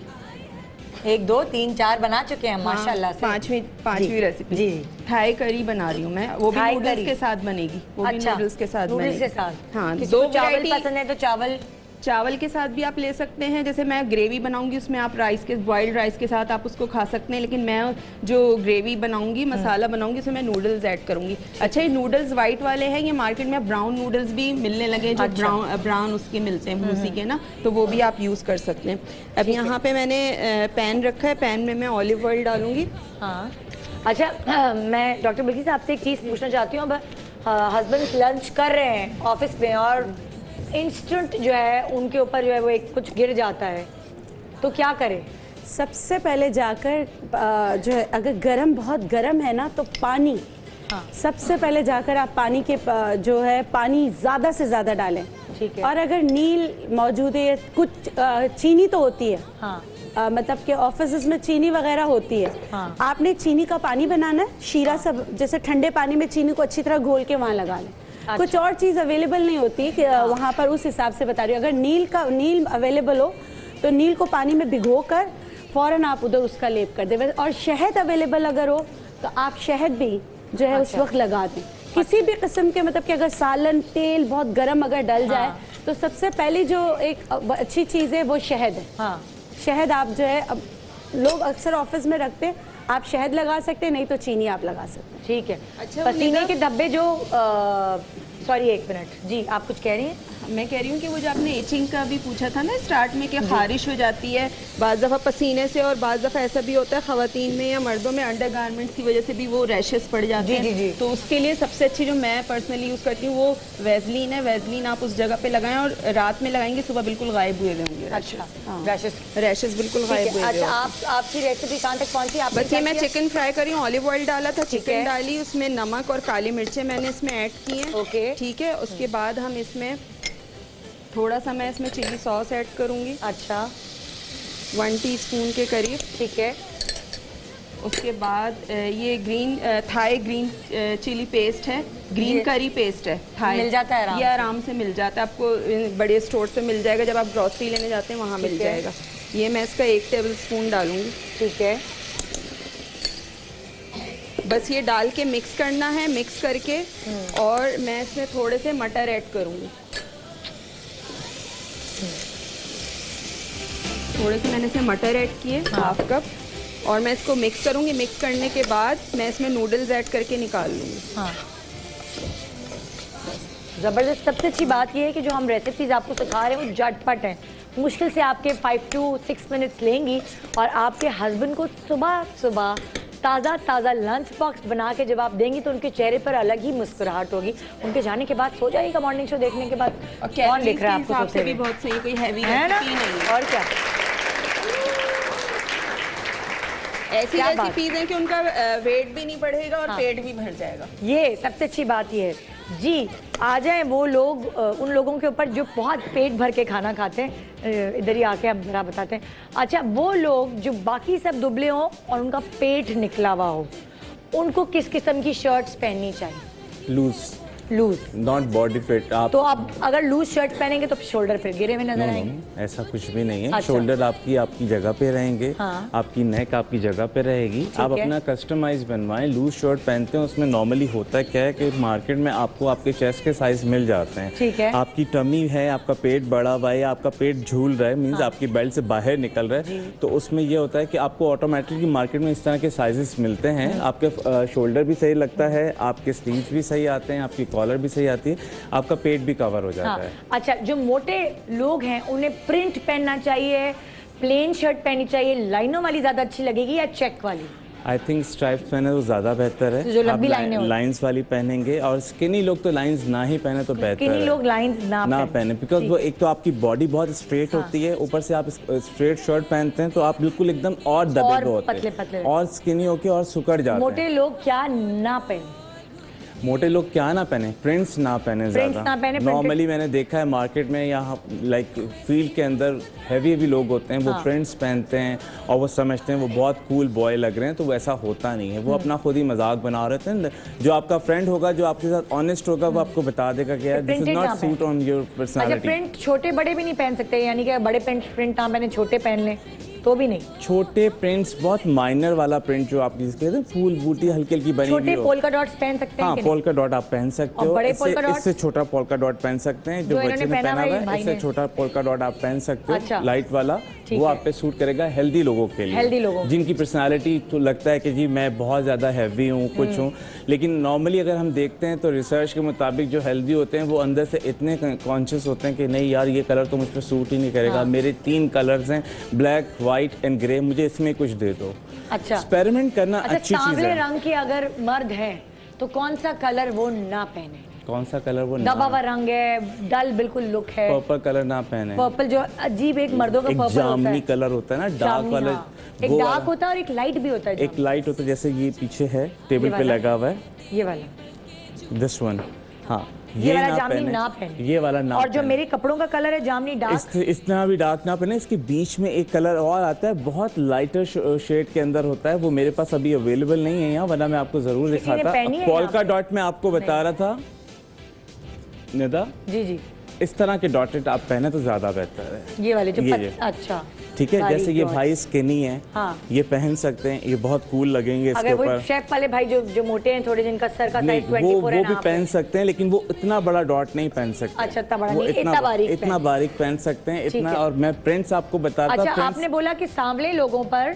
1 2 3 4 बना चुके हैं माशाल्लाह से। पांचवी रेसिपी जी। थाई करी बना रही हूँ मैं, वो भी नूडल्स के साथ बनेगी। वो भी नूडल्स के साथ बनेगी। नूडल्स के साथ। हाँ, किसी 2 को चावल पसंद है तो चावल के साथ भी आप ले सकते हैं। जैसे मैं ग्रेवी बनाऊंगी उसमें आप बॉइल्ड राइस के साथ आप उसको खा सकते हैं, लेकिन मैं जो ग्रेवी बनाऊंगी, मसाला बनाऊंगी, उसमें मैं नूडल्स ऐड करूंगी। अच्छा, ये नूडल्स वाइट वाले हैं, ये मार्केट में ब्राउन नूडल्स भी मिलने लगे जो ब्राउन उसके मिलते हैं भूसी के ना, तो वो भी आप यूज़ कर सकते हैं। अब यहाँ पे मैंने पैन रखा है, पैन में मैं ऑलिव ऑयल डालूंगी। हाँ। अच्छा, मैं डॉक्टर बिल्किस आपसे एक चीज़ पूछना चाहती हूँ। अब हस्बैंड लंच कर रहे हैं ऑफिस में और इंस्टेंट जो है उनके ऊपर जो है वो एक कुछ गिर जाता है, तो क्या करें? सबसे पहले जाकर जो है, अगर गरम बहुत गरम है ना तो पानी, सबसे पहले जाकर आप पानी के जो है पानी ज़्यादा से ज़्यादा डालें। ठीक है। और अगर नील मौजूद है, कुछ चीनी तो होती है। हाँ। मतलब कि ऑफिस में चीनी वगैरह होती है। हाँ। आपने चीनी का पानी बनाना है, शीरा सब जैसे ठंडे पानी में चीनी को अच्छी तरह घोल के वहाँ लगा लें। अच्छा। कुछ और चीज़ अवेलेबल नहीं होती कि वहाँ पर, उस हिसाब से बता रही हूँ। अगर नील अवेलेबल हो तो नील को पानी में भिगो कर फ़ौरन आप उधर उसका लेप कर दें। और शहद अवेलेबल अगर हो तो आप शहद भी जो है उस वक्त लगा दें। किसी भी किस्म के, मतलब कि अगर सालन तेल बहुत गर्म अगर डल जाए तो सबसे पहली जो एक अच्छी चीज़ है वो शहद है। हाँ। शहद आप जो है, अब लोग अक्सर ऑफिस में रखते हैं, आप शहद लगा सकते हैं, नहीं तो चीनी आप लगा सकते हैं। ठीक है। अच्छा, पसीने के धब्बे जो सॉरी 1 मिनट जी, आप कुछ कह रही हैं? मैं कह रही हूँ कि वो जो आपने एचिंग का भी पूछा था ना स्टार्ट में कि खारिश हो जाती है बाज़ दफ़ा पसीने से, और बाज़ दफ़ा ऐसा भी होता है ख़वातीन में या मर्दों में अंडरगारमेंट्स की वजह से भी वो रैशेस पड़ जाते हैं। जी। तो उसके लिए सबसे अच्छी जो मैं पर्सनली यूज़ करती हूँ वो वैसलीन है। वैसलीन आप उस जगह पे लगाएं और रात में लगाएंगे, सुबह बिल्कुल गायब हुए होंगे। अच्छा। रैशेस बिल्कुल गायब हुए। अच्छा, आपकी रेसिपी कहाँ तक पहुँची? बस ये मैं चिकन फ्राई करी हूँ, ऑलिव ऑयल डाला था, चिकन डाली, उसमें नमक और काली मिर्चें मैंने इसमें ऐड की हैं। ओके। ठीक है। उसके बाद हम इसमें थोड़ा सा मैं इसमें चिली सॉस ऐड करूँगी। अच्छा। 1 टीस्पून के करीब। ठीक है। उसके बाद ये थाई ग्रीन चिली पेस्ट है, ग्रीन करी पेस्ट है, थाई मिल जाता है ये आराम से मिल जाता है आपको, बड़े स्टोर पे मिल जाएगा, जब आप ग्रॉसरी लेने जाते हैं वहाँ मिल जाएगा। ये मैं इसका 1 टेबलस्पून डालूंगी। ठीक है। बस ये डाल के मिक्स करना है, मिक्स करके और मैं इसमें थोड़े से मटर ऐड करूँगी। थोड़े से मैंने इसमें मटर ऐड किए, 1/2 कप, और मैं इसको मिक्स करूँगी। मिक्स करने के बाद मैं इसमें नूडल्स ऐड करके निकाल लूँगी। हाँ। ज़बरदस्त। सबसे अच्छी बात यह है कि जो हम रेसिपीज़ आपको सिखा रहे हैं वो झटपट हैं, मुश्किल से आपके 5 to 6 मिनट्स लेंगी और आपके हस्बैंड को सुबह सुबह ताज़ा लंच बॉक्स बना के जब आप देंगी तो उनके चेहरे पर अलग ही मुस्कुराहट होगी। उनके जाने के बाद सो जाएगा मॉर्निंग शो देखने के बाद। कौन देख रहा है आपको? सबसे भी बहुत सही, कोई हैवी रेसिपी नहीं है। और क्या ऐसी रेसिपीज हैं कि उनका वेट भी नहीं बढ़ेगा और पेट भी भर जाएगा। ये सबसे अच्छी बात ये है जी। आ जाए वो लोग, उन लोगों के ऊपर जो बहुत पेट भर के खाना खाते हैं, इधर ही आके हम जरा बताते हैं। अच्छा, वो लोग जो बाकी सब दुबले हों और उनका पेट निकला हुआ हो, उनको किस किस्म की शर्ट्स पहननी चाहिए? Loose, not body fit. आप तो आप अगर लूज शर्ट पहनेंगे तो शोल्डर फिर गिरे हुए नजर आएंगे। ऐसा कुछ भी नहीं है। अच्छा। शोल्डर आपकी जगह पे रहेंगे। हाँ। आपकी नेक आपकी जगह पे रहेगी। आप है। अपना कस्टमाइज बनवाएं। लूज शर्ट पहनते हैं उसमें नॉर्मली होता है क्या है कि मार्केट में आपको आपके चेस्ट के साइज मिल जाते हैं। ठीक है। आपकी टमी है, आपका पेट बड़ा हुआ है, आपका पेट झूल रहा है, मीन्स आपकी बेल्ट से बाहर निकल रहा है, तो उसमें ये होता है कि आपको ऑटोमेटिकली मार्केट में इस तरह के साइजेस मिलते हैं। आपके शोल्डर भी सही लगता है, आपके स्लीव्स भी सही आते हैं, आपकी कॉलर भी सही आती है, आपका पेट भी कवर हो जाता है। अच्छा, जो मोटे लोग हैं उन्हें प्रिंट पहनना चाहिए, प्लेन शर्ट पहननी चाहिए, लाइनों वाली ज्यादा अच्छी लगेगी या चेक वाली? आई थिंक स्ट्राइप्स पहने तो ज़्यादा बेहतर है। तो जो लंबी आप लाइनें लाइंस वाली पहनेंगे, और स्किनी लोग तो लाइंस ना ही पहने तो बेहतर है। स्किनी लोग लाइंस ना पहने, बिकॉज वो एक तो आपकी बॉडी बहुत स्ट्रेट होती है, ऊपर से आप स्ट्रेट शर्ट पहनते हैं तो आप बिल्कुल एकदम और दबे हुए होते हैं, और स्किनी होके और सुकड़ जाते हैं। मोटे लोग क्या ना पहने? मोटे लोग क्या ना पहने? प्रिंट्स ना पहने ज़्यादा। नॉर्मली मैंने देखा है मार्केट में, यहाँ लाइक फील्ड के अंदर हैवी लोग होते हैं, वो प्रिंट्स पहनते हैं और वो समझते हैं वो बहुत कूल बॉय लग रहे हैं, तो वैसा होता नहीं है। वो अपना खुद ही मजाक बना रहे हैं। जो आपका फ्रेंड होगा, जो आपके साथ ऑनेस्ट होगा, वो आपको बता देगा कि यार this is not suit on your personality. Print छोटे बड़े भी नहीं पहन सकते, यानी कि बड़े प्रिंट ना पहने, छोटे पहन लें तो भी नहीं? छोटे प्रिंट्स, बहुत माइनर वाला प्रिंट जो आप जिसके कहते हैं फूल बूटी हल्की हल्की बनी हुई हो। छोटे पोल्का डॉट्स पहन सकते हैं? हाँ, पोल्का डॉट आप पहन सकते हो। बड़े पोल्का डॉट? इससे छोटा पोल्का डॉट पहन सकते हैं, जो बच्चे ने पहना हुआ है, इससे छोटा पोल्का डॉट आप पहन सकते हो। अच्छा। लाइट वाला, वो आप पे सूट करेगा हेल्दी लोगों के लिए, हेल्दी लोगों, जिनकी पर्सनालिटी तो लगता है कि जी मैं बहुत ज़्यादा हैवी हूँ, कुछ हूँ। लेकिन नॉर्मली अगर हम देखते हैं तो रिसर्च के मुताबिक जो हेल्दी होते हैं वो अंदर से इतने कॉन्शियस होते हैं कि नहीं यार ये कलर तो मुझ पर सूट ही नहीं करेगा। मेरे 3 कलर्स हैं, ब्लैक, वाइट एंड ग्रे, मुझे इसमें कुछ दे दो। अच्छा, एक्सपेरिमेंट करना अच्छी चीज़ है। सांवले रंग की अगर मर्द है तो कौन सा कलर वो ना पहने? कौन सा कलर वो? दबा हुआ रंग है, डल बिल्कुल लुक है। पर्पल कलर ना पहने। पर्पल जो अजीब एक मर्दों का पर्पल होता है, जामुनी कलर होता है ना, डार्क वाला। एक डार्क होता है और एक लाइट भी होता है। एक लाइट होता है, जैसे ये पीछे है टेबल पे लगा हुआ है, ये वाला, दिस वन। हाँ, ये वाला जामुनी ना पहने, ये वाला ना। और जो मेरे कपड़ों का कलर है जामुनी डार्क, इतना भी डार्क ना पहने। इसके बीच में एक कलर और आता है, बहुत लाइटर शेड के अंदर होता है, वो मेरे पास अभी अवेलेबल नहीं है यहाँ, वरना मैं आपको जरूर दिखाता। पोल्का डॉट में आपको बता रहा था निदा जी, इस तरह के डॉटेड आप पहने तो ज्यादा बेहतर है। ये वाले जो अच्छा, ठीक है। जैसे ये भाई स्किनी है, हाँ। ये पहन सकते हैं, ये बहुत कूल लगेंगे इसके ऊपर। वो शेफ वाले भाई जो मोटे हैं थोड़े, जिनका सर का साइज 24 है, वो भी पहन सकते हैं, लेकिन वो इतना बड़ा डॉट नहीं पहन सकते। अच्छा, इतना बड़ा नहीं, इतना बारीक पहन सकते हैं, इतना। और मैं प्रिंट्स आपको बताता। अच्छा, आपने बोला कि सांवले लोगों पर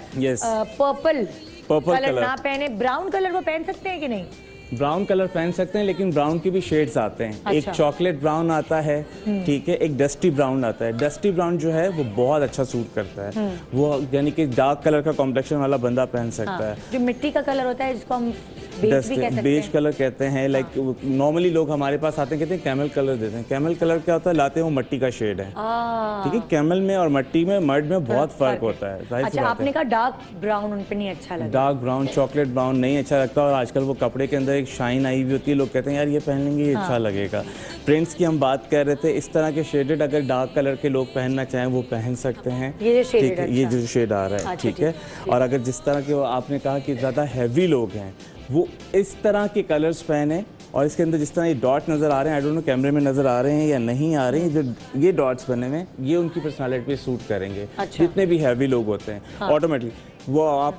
पर्पल कलर ना पहने, ब्राउन कलर वो पहन सकते हैं कि नहीं? ब्राउन कलर पहन सकते हैं, लेकिन ब्राउन के भी शेड्स आते हैं। अच्छा। एक चॉकलेट ब्राउन आता है, ठीक है, एक डस्टी ब्राउन आता है। डस्टी ब्राउन जो है वो बहुत अच्छा सूट करता है, वो यानी कि डार्क कलर का कॉम्प्लेक्शन वाला बंदा पहन सकता है। जो मिट्टी का कलर होता है जिसको हम बेज कलर कहते हैं। लाइक नॉर्मली लोग हमारे पास आते हैं, कहते हैं कैमल कलर देते हैं। कैमल कलर क्या होता है? लाते हैं वो मट्टी का शेड है, ठीक है। कैमल में और मट्टी में, मर्ड में बहुत फर्क होता है। अच्छा, आपने कहा डार्क ब्राउन उन पे नहीं अच्छा लगता? डार्क ब्राउन, चॉकलेट ब्राउन नहीं अच्छा लगता। और आजकल वो कपड़े के अंदर एक शाइन आई हुई होती है, लोग कहते हैं यार ये पहन लेंगे, ये अच्छा लगेगा। प्रिंट्स की हम बात कर रहे थे, इस तरह के शेडेड अगर डार्क कलर के लोग पहनना चाहें वो पहन सकते हैं, ठीक है। ये जो शेड आ रहा है, ठीक है। और अगर जिस तरह के आपने कहा कि ज़्यादा हैवी लोग हैं, वो इस तरह के कलर्स पहने। और इसके अंदर जिस तरह ये डॉट नज़र आ रहे हैं, आई डोंट नो कैमरे में नज़र आ रहे हैं या नहीं आ रहे हैं, जो ये डॉट्स बने हुए ये उनकी पर्सनालिटी पे सूट करेंगे। अच्छा। जितने भी हैवी लोग होते हैं, ऑटोमेटिकली वो आप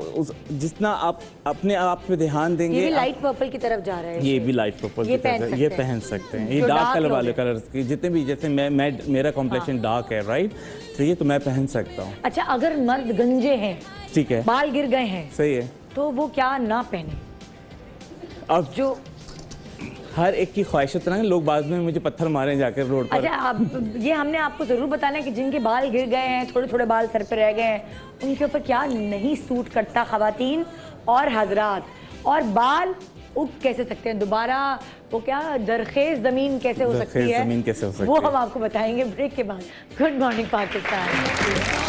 जितना आप अपने आप पे ध्यान देंगे। ये भी लाइट पर्पल की तरफ जा रहा है, ये भी लाइट पर्पल की तरफ, ये पहन सकते हैं। ये डार्क कलर वाले कलर्स की जितने भी, जैसे मेरा कॉम्प्लेक्शन डार्क है, राइट, तो ये तो मैं पहन सकता हूँ। अच्छा, अगर मर्द गंजे हैं, ठीक है, बाल गिर गए हैं, सही है, तो वो क्या ना पहने? अब जो हर एक की ख्वाहिशत ना, लोग बाद में मुझे पत्थर मारे जाकर रोड पर। अच्छा, ये हमने आपको जरूर बताना है कि जिनके बाल गिर गए हैं, थोड़े थोड़े बाल सर पे रह गए हैं, उनके ऊपर क्या नहीं सूट करता, खवातीन और हजरात। और बाल उग कैसे सकते हैं दोबारा, वो क्या दरखेज जमीन कैसे हो सकती है, जमीन कैसे हो सकती वो हम आपको बताएंगे ब्रेक के बाद। Good morning Pakistan.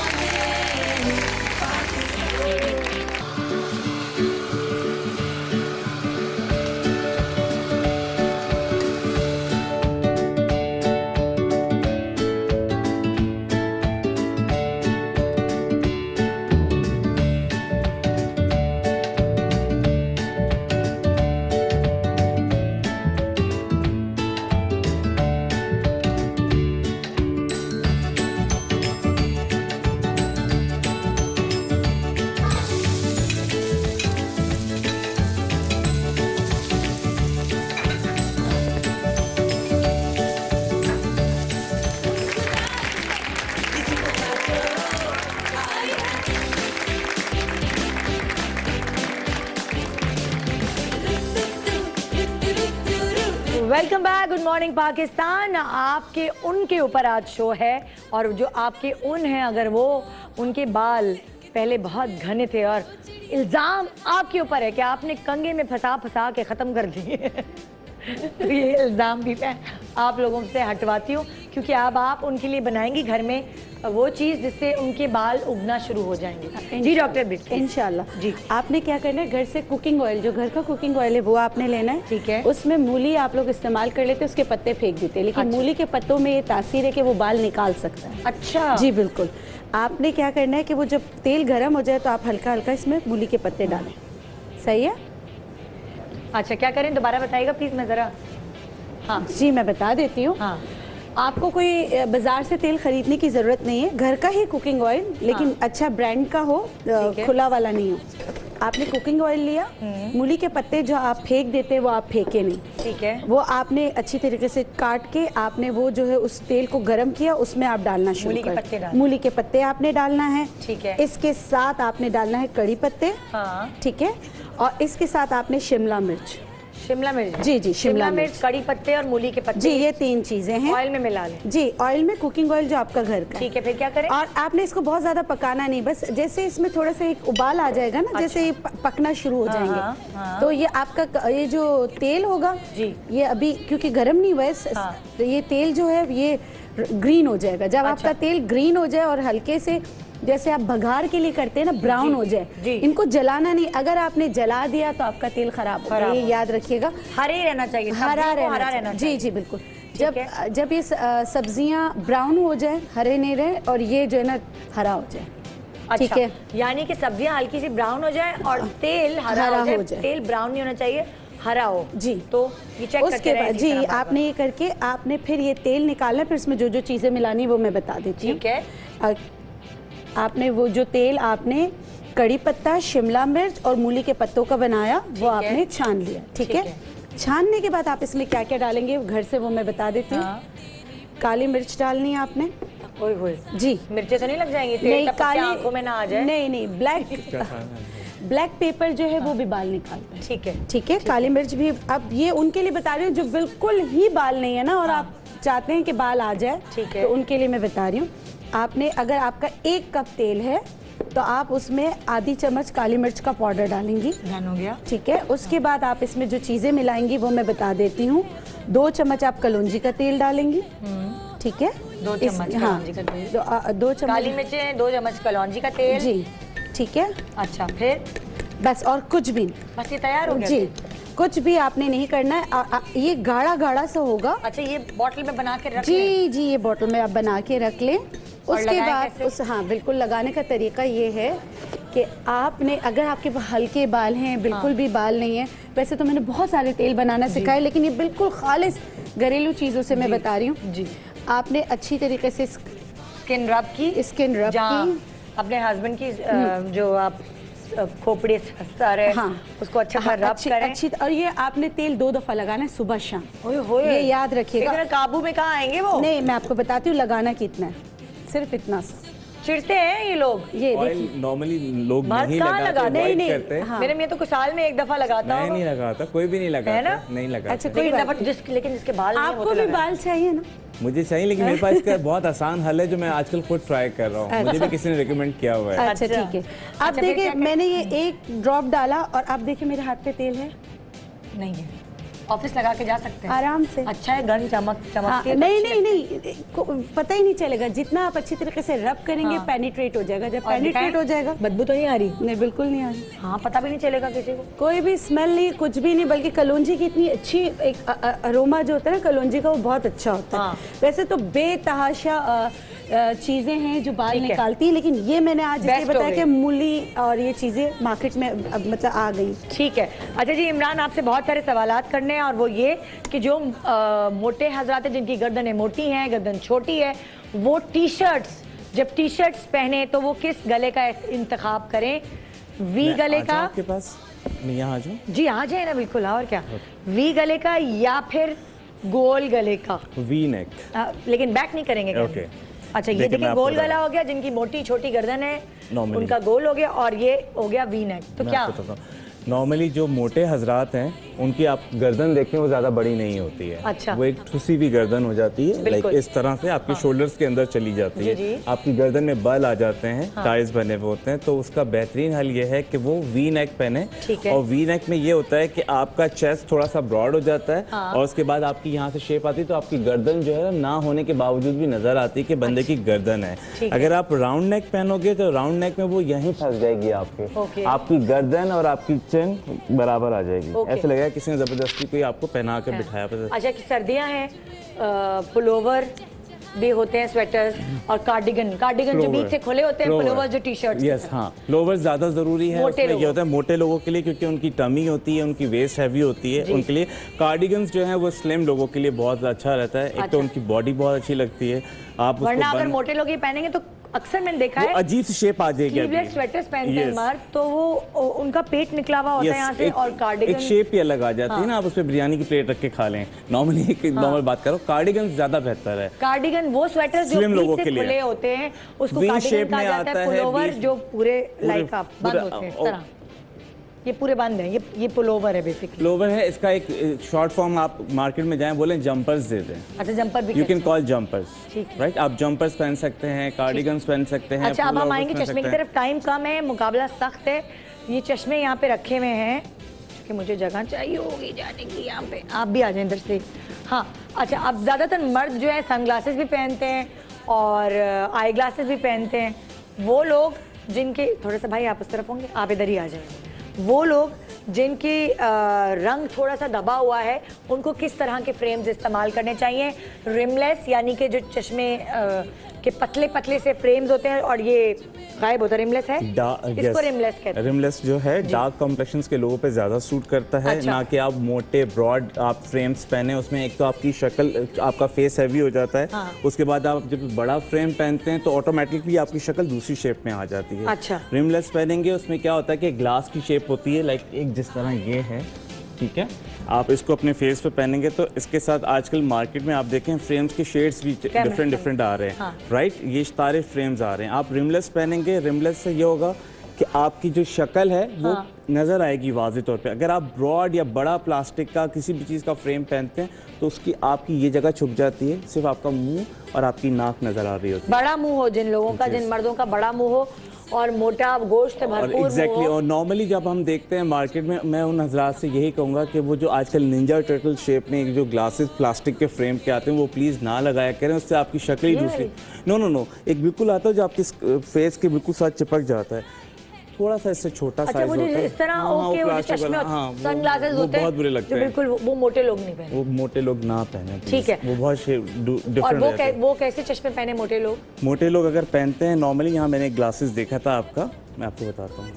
Welcome back, good morning Pakistan. आपके उनके ऊपर आज शो है, और जो आपके उन हैं, अगर वो उनके बाल पहले बहुत घने थे और इल्ज़ाम आपके ऊपर है कि आपने कंगे में फंसा फंसा के ख़त्म कर दिए तो ये इल्ज़ाम भी मैं आप लोगों से हटवाती हूँ, क्योंकि अब आप उनके लिए बनाएंगी घर में वो चीज़ जिससे उनके बाल उगना शुरू हो जाएंगे। जी डॉक्टर बिट, इंशाल्लाह जी। आपने क्या करना है, घर से कुकिंग ऑयल, जो घर का कुकिंग ऑयल है वो आपने लेना है। ठीक है। उसमें मूली आप लोग इस्तेमाल कर लेते हैं, उसके पत्ते फेंक देते हैं, लेकिन अच्छा। मूली के पत्तों में ये तासीर है कि वो बाल निकाल सकता है। अच्छा जी बिल्कुल। आपने क्या करना है कि वो जब तेल गर्म हो जाए तो आप हल्का हल्का इसमें मूली के पत्ते डालें। सही है? अच्छा, क्या करें दोबारा बताइएगा प्लीज़, मैं ज़रा। हाँ जी मैं बता देती हूँ। हाँ, आपको कोई बाजार से तेल खरीदने की ज़रूरत नहीं है, घर का ही कुकिंग ऑयल, लेकिन अच्छा ब्रांड का हो, खुला वाला नहीं हो। आपने कुकिंग ऑयल लिया, मूली के पत्ते जो आप फेंक देते हैं वो आप फेंके नहीं, ठीक है। वो आपने अच्छी तरीके से काट के आपने वो जो है उस तेल को गर्म किया, उसमें आप डालना शुरू मूली के कर पत्ते डालना। मूली के पत्ते आपने डालना है। ठीक है। इसके साथ आपने डालना है कड़ी पत्ते। हाँ, ठीक है। और इसके साथ आपने शिमला मिर्च। शिमला मिर्च। जी जी, शिमला मिर्च, कड़ी पत्ते और मूली के पत्ते। जी ये 3 चीजें हैं। ऑयल में मिला लें। जी ऑयल में, कुकिंग ऑयल जो आपका घर का। ठीक है, फिर क्या करें? और आपने इसको बहुत ज्यादा पकाना नहीं, बस जैसे इसमें थोड़ा सा एक उबाल आ जाएगा ना, जैसे ये पकना शुरू हो जाएंगे, तो ये आपका ये जो तेल होगा जी, ये अभी क्योंकि गर्म नहीं हुआ है, तो ये तेल जो है ये ग्रीन हो जाएगा। जब आपका तेल ग्रीन हो जाए और हल्के से जैसे आप बघार के लिए करते हैं ना, ब्राउन हो जाए, इनको जलाना नहीं। अगर आपने जला दिया तो आपका तेल खराब होगा, ये याद रखिएगा। हरे ही रहना चाहिए, हरा रहना चाहिए। जी जी बिल्कुल। जब ये सब्जियां ब्राउन हो जाए, हरे नहीं रहे, और ये जो है ना हरा हो जाए। ठीक है, यानी कि सब्जियां हल्की सी ब्राउन हो जाए और तेल हरा हो जाए। तेल ब्राउन नहीं होना चाहिए, हरा हो। जी तो ये चेक उसके बाद जी आपने ये करके आपने फिर ये तेल निकालना, फिर इसमें जो जो चीज़ें मिलानी वो मैं बता देती हूँ। ठीक है। आपने वो जो तेल आपने कड़ी पत्ता, शिमला मिर्च और मूली के पत्तों का बनाया, वो आपने छान लिया। ठीक है। छानने के बाद आप इसमें क्या क्या डालेंगे घर से वो मैं बता देती हूँ। काली मिर्च डालनी है आपने। ओए होए जी, मिर्चें तो नहीं लग जाएंगी? नहीं, काली आंखों में ना आ जाए। नहीं, ब्लैक पेपर जो है वो भी बाल निकालता है। ठीक है, ठीक है। काली मिर्च भी, अब ये उनके लिए बता रही हूँ जो बिल्कुल ही बाल नहीं है ना, और आप चाहते हैं कि बाल आ जाए, ठीक है, तो उनके लिए मैं बता रही हूँ। आपने, अगर आपका 1 कप तेल है तो आप उसमें आधी चम्मच काली मिर्च का पाउडर डालेंगी। ध्यान हो गया। ठीक है। उसके बाद आप इसमें जो चीज़ें मिलाएंगी वो मैं बता देती हूँ। 2 चम्मच आप कलौंजी का तेल डालेंगी। ठीक है, 2 चम्मच कलौंजी का तेल। 2 चम्मच काली मिर्चें, 2 चम्मच कलौंजी का तेल। जी ठीक है। अच्छा, फिर बस और कुछ भी नहीं, बस ये तैयार हो गया। जी कुछ भी आपने नहीं करना है। ये गाढ़ा गाढ़ा सा होगा। अच्छा, ये बॉटल में बना के रख जी जी, ये बॉटल में आप बना के रख लें। उसके बाद हाँ बिल्कुल, लगाने का तरीका ये है कि आपने, अगर आपके हल्के बाल हैं, बिल्कुल भी बाल नहीं है, वैसे तो मैंने बहुत सारे तेल बनाना सिखाए, लेकिन ये बिल्कुल खालिस घरेलू चीज़ों से मैं बता रही हूँ। जी आपने अच्छी तरीके से स्किन रब की, अपने हस्बैंड की जो आप खोपड़ी सारे, हाँ, उसको अच्छा रब करें। अच्छी, और ये आपने तेल 2 दफा लगाना है, सुबह शाम। ये याद रखिएगा। काबू में कहाँ आएंगे वो? नहीं, मैं आपको बताती हूँ लगाना कितना है, सिर्फ इतना। चिढ़ते हैं ये लोग। ये देखिए, नॉर्मली लोग नहीं लगाते, नहीं करते। हाँ। मेरे में तो कुछ साल में 1 दफा लगाता है। नहीं लगाता, कोई भी नहीं लगाता, है ना? नहीं लगाता। अच्छा, कोई बात, लेकिन जिसके बाल नहीं, आपको भी बाल चाहिए ना? मुझे चाहिए, लेकिन मेरे पास इसका बहुत आसान हल है जो मैं आजकल खुद ट्राई कर रहा हूँ। मुझे भी किसी ने रिकमेंड किया हुआ है। अच्छा ठीक है। अब देखिए, मैंने ये 1 ड्रॉप डाला और अब देखिए मेरे हाथ पे तेल है नहीं है। ऑफिस लगा के जा सकते हैं आराम से। अच्छा है, गन चमकती है। नहीं, पता ही नहीं चलेगा। जितना आप अच्छी तरीके से रब करेंगे, पेनिट्रेट हो जाएगा। जब पेनिट्रेट हो जाएगा, बदबू तो नहीं आ रही? नहीं, बिल्कुल नहीं आ रही। हाँ, पता भी नहीं चलेगा किसी को, कोई भी स्मेल नहीं, कुछ भी नहीं। बल्कि कलौंजी की इतनी अच्छी एक अरोमा जो होता है ना कलौंजी का, वो बहुत अच्छा होता है। वैसे तो बेतहाशा चीज़ें हैं जो बाल निकालती हैं, लेकिन ये मैंने आज इसलिए बताया कि मूली और ये चीज़ें मार्केट में मतलब आ गई। ठीक है। अच्छा जी, इमरान आपसे बहुत सारे सवालात करने हैं, और वो ये कि जो मोटे हजरात हैं जिनकी गर्दनें मोटी हैं, गर्दन छोटी है, वो टी-शर्ट्स, जब टी-शर्ट्स पहने तो वो किस गले का इंतखाब करें? वी गले का? आपके पास नहीं, यहाँ आ जाओ जी, आ जाए ना, बिल्कुल। और क्या, वी गले का या फिर गोल गले का? वी नेक, लेकिन बैक नहीं करेंगे। ओके। अच्छा, ये देखिए, गोल गला हो गया, जिनकी मोटी छोटी गर्दन है उनका गोल हो गया, और ये हो गया वी नेक। तो क्या नॉर्मली जो मोटे हजरात हैं उनकी आप गर्दन देखें वो ज़्यादा बड़ी नहीं होती है। अच्छा। वो एक ठुसी हुई गर्दन हो जाती है, लाइक इस तरह से आपके शोल्डर्स के अंदर चली जाती है, आपकी गर्दन में बल आ जाते हैं, टाइज बने हुए होते हैं। तो उसका बेहतरीन हल ये है कि वो वी नेक पहने, और वी नेक में ये होता है कि आपका चेस्ट थोड़ा सा ब्रॉड हो जाता है, और उसके बाद आपकी यहाँ से शेप आती है, तो आपकी गर्दन जो है ना होने के बावजूद भी नजर आती है कि बंदे की गर्दन है। अगर आप राउंड नेक पहनोगे तो राउंड नेक में वो यहीं फंस जाएगी आपके, आपकी गर्दन और आपकी चिन बराबर आ जाएगी। ऐसे लगेगा किसी ने जबरदस्ती कोई आपको पहना के बिठाया। अच्छा, कि सर्दियां हैं, पुलोवर भी होते हैं, स्वेटर्स और कार्डिगन जो बीच से खुले होते हैं, पुलोवर जो टी शर्ट। यस, हाँ, प्लोवर ज्यादा जरूरी है। उसमें ये होता है मोटे लोगों के लिए, क्योंकि उनकी टमी होती है, उनकी वेस्ट हैवी होती है, उनके लिए। कार्डिगन्स जो है वो स्लिम लोगों के लिए बहुत अच्छा रहता है। एक तो उनकी बॉडी बहुत अच्छी लगती है। आप वरना अगर मोटे लोग ये पहनेंगे तो अक्सर मैंने देखा है अजीब सी शेप आ जाएगी। स्लीवलेस स्वेटर्स पहनते हैं मर्द, तो वो उनका पेट निकला हुआ होता है यहाँ से, और कार्डिगन एक शेप ही अलग आ जाती है ना। आप उस पे बिरयानी की प्लेट रख के खा लें। नॉर्मली नॉर्मल बात करो, कार्डिगन ज्यादा बेहतर है। कार्डिगन वो स्वेटर्स जो बीच से खुले होते हैं उसको कार्डिगन कहा जाता है। पुलोवर जो पूरे लाइक आप बंद होते हैं इस तरह, ये पूरे बंद है, ये पुलोवर है बेसिकली। पुलोवर है, इसका एक शॉर्ट फॉर्म आप मार्केट में जाएं बोलें जंपर्स दे दें। अच्छा, जंपर भी you can call jumpers, right. आप जंपर्स पहन सकते हैं, कार्डिगन्स पहन सकते हैं। अच्छा, अब हम आएंगे चश्मे की तरफ। टाइम कम है, मुकाबला सख्त है। ये चश्मे यहाँ पे रखे हुए हैं कि मुझे जगह चाहिए होगी जाने की, यहाँ पे आप भी आ जाए इधर से। हाँ, अच्छा, अब ज़्यादातर मर्द जो है सनग्लासेस भी पहनते हैं और आई ग्लासेस भी पहनते हैं। वो लोग जिनके, थोड़ा सा भाई आप उस तरफ होंगे, आप इधर ही आ जाए। वो लोग जिनकी रंग थोड़ा सा दबा हुआ है, उनको किस तरह के फ्रेम्स इस्तेमाल करने चाहिए? रिमलेस, यानी कि जो चश्मे के पतले पतले से फ्रेम्स होते हैं और ये गायब होता है, रिमलेस है, इसको रिमलेस कहते हैं। रिमलेस जो है डार्क कॉम्प्लेक्शंस के लोगों पे ज्यादा सूट करता है। अच्छा। ना कि आप मोटे ब्रॉड आप फ्रेम्स पहने, उसमें एक तो आपकी शक्ल, आपका फेस हैवी हो जाता है। हाँ। उसके बाद आप जब बड़ा फ्रेम पहनते हैं तो ऑटोमेटिकली आपकी शक्ल दूसरी शेप में आ जाती है। अच्छा। रिमलेस पहनेंगे उसमें क्या होता है कि ग्लास की शेप होती है, लाइक एक जिस तरह ये है, ठीक है। आप इसको अपने फेस पे पहनेंगे तो इसके साथ आजकल मार्केट में आप देखें फ्रेम्स के शेड्स भी डिफरेंट आ रहे हैं। हाँ। राइट, ये सारे फ्रेम्स आ रहे हैं। आप रिमलेस पहनेंगे, रिमलेस से ये होगा कि आपकी जो शक्ल है वो नज़र आएगी वाज़े तौर पे। अगर आप ब्रॉड या बड़ा प्लास्टिक का किसी भी चीज़ का फ्रेम पहनते हैं तो उसकी आपकी ये जगह छुप जाती है, सिर्फ आपका मुंह और आपकी नाक नज़र आ रही होती है। बड़ा मुंह हो जिन लोगों का, जिन मर्दों का बड़ा मुंह हो और मोटा गोश्त भरपूर। एग्जैक्टली। और नॉर्मली जब हम देखते हैं मार्केट में, मैं उन हजरात से यही कहूँगा कि वो जो आजकल निंजा टर्टल शेप में जो ग्लासेस प्लास्टिक के फ्रेम के आते हैं वो प्लीज़ ना लगाया करें, उससे आपकी शक्ल ही दूसरी। नो, एक बिल्कुल आता है जो आपकी फेस के बिल्कुल साथ चिपक जाता है। थोड़ा सा इससे छोटा साइज होता है। इस तरह ओके, वो चश्मे, सनग्लासेस होते हैं, बहुत बुरे लगते हैं। बिल्कुल वो मोटे लोग नहीं पहने। वो मोटे लोग ना पहने, ठीक है। वो बहुत डिफरेंट है। और वो कैसे चश्मे पहने मोटे लोग? मोटे लोग अगर पहनते हैं नॉर्मली, यहाँ मैंने ग्लासेस देखा था आपका, मैं आपको बताता हूँ।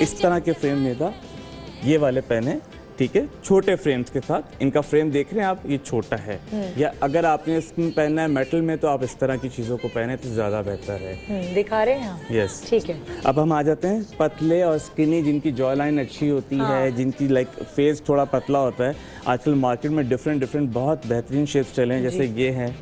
इस तरह के फ्रेम में था, ये वाले पहने, ठीक है, छोटे फ्रेम्स के साथ। इनका फ्रेम देख रहे हैं आप, ये छोटा है। या अगर आपने इसमें पहनना है मेटल में तो आप इस तरह की चीज़ों को पहने तो ज़्यादा बेहतर है। दिखा रहे हैं। यस, ठीक है। अब हम आ जाते हैं पतले और स्किनी, जिनकी जॉ लाइन अच्छी होती है, जिनकी लाइक फेस थोड़ा पतला होता है। आजकल मार्केट में डिफरेंट बहुत बेहतरीन शेप्स चले हैं, जैसे ये है।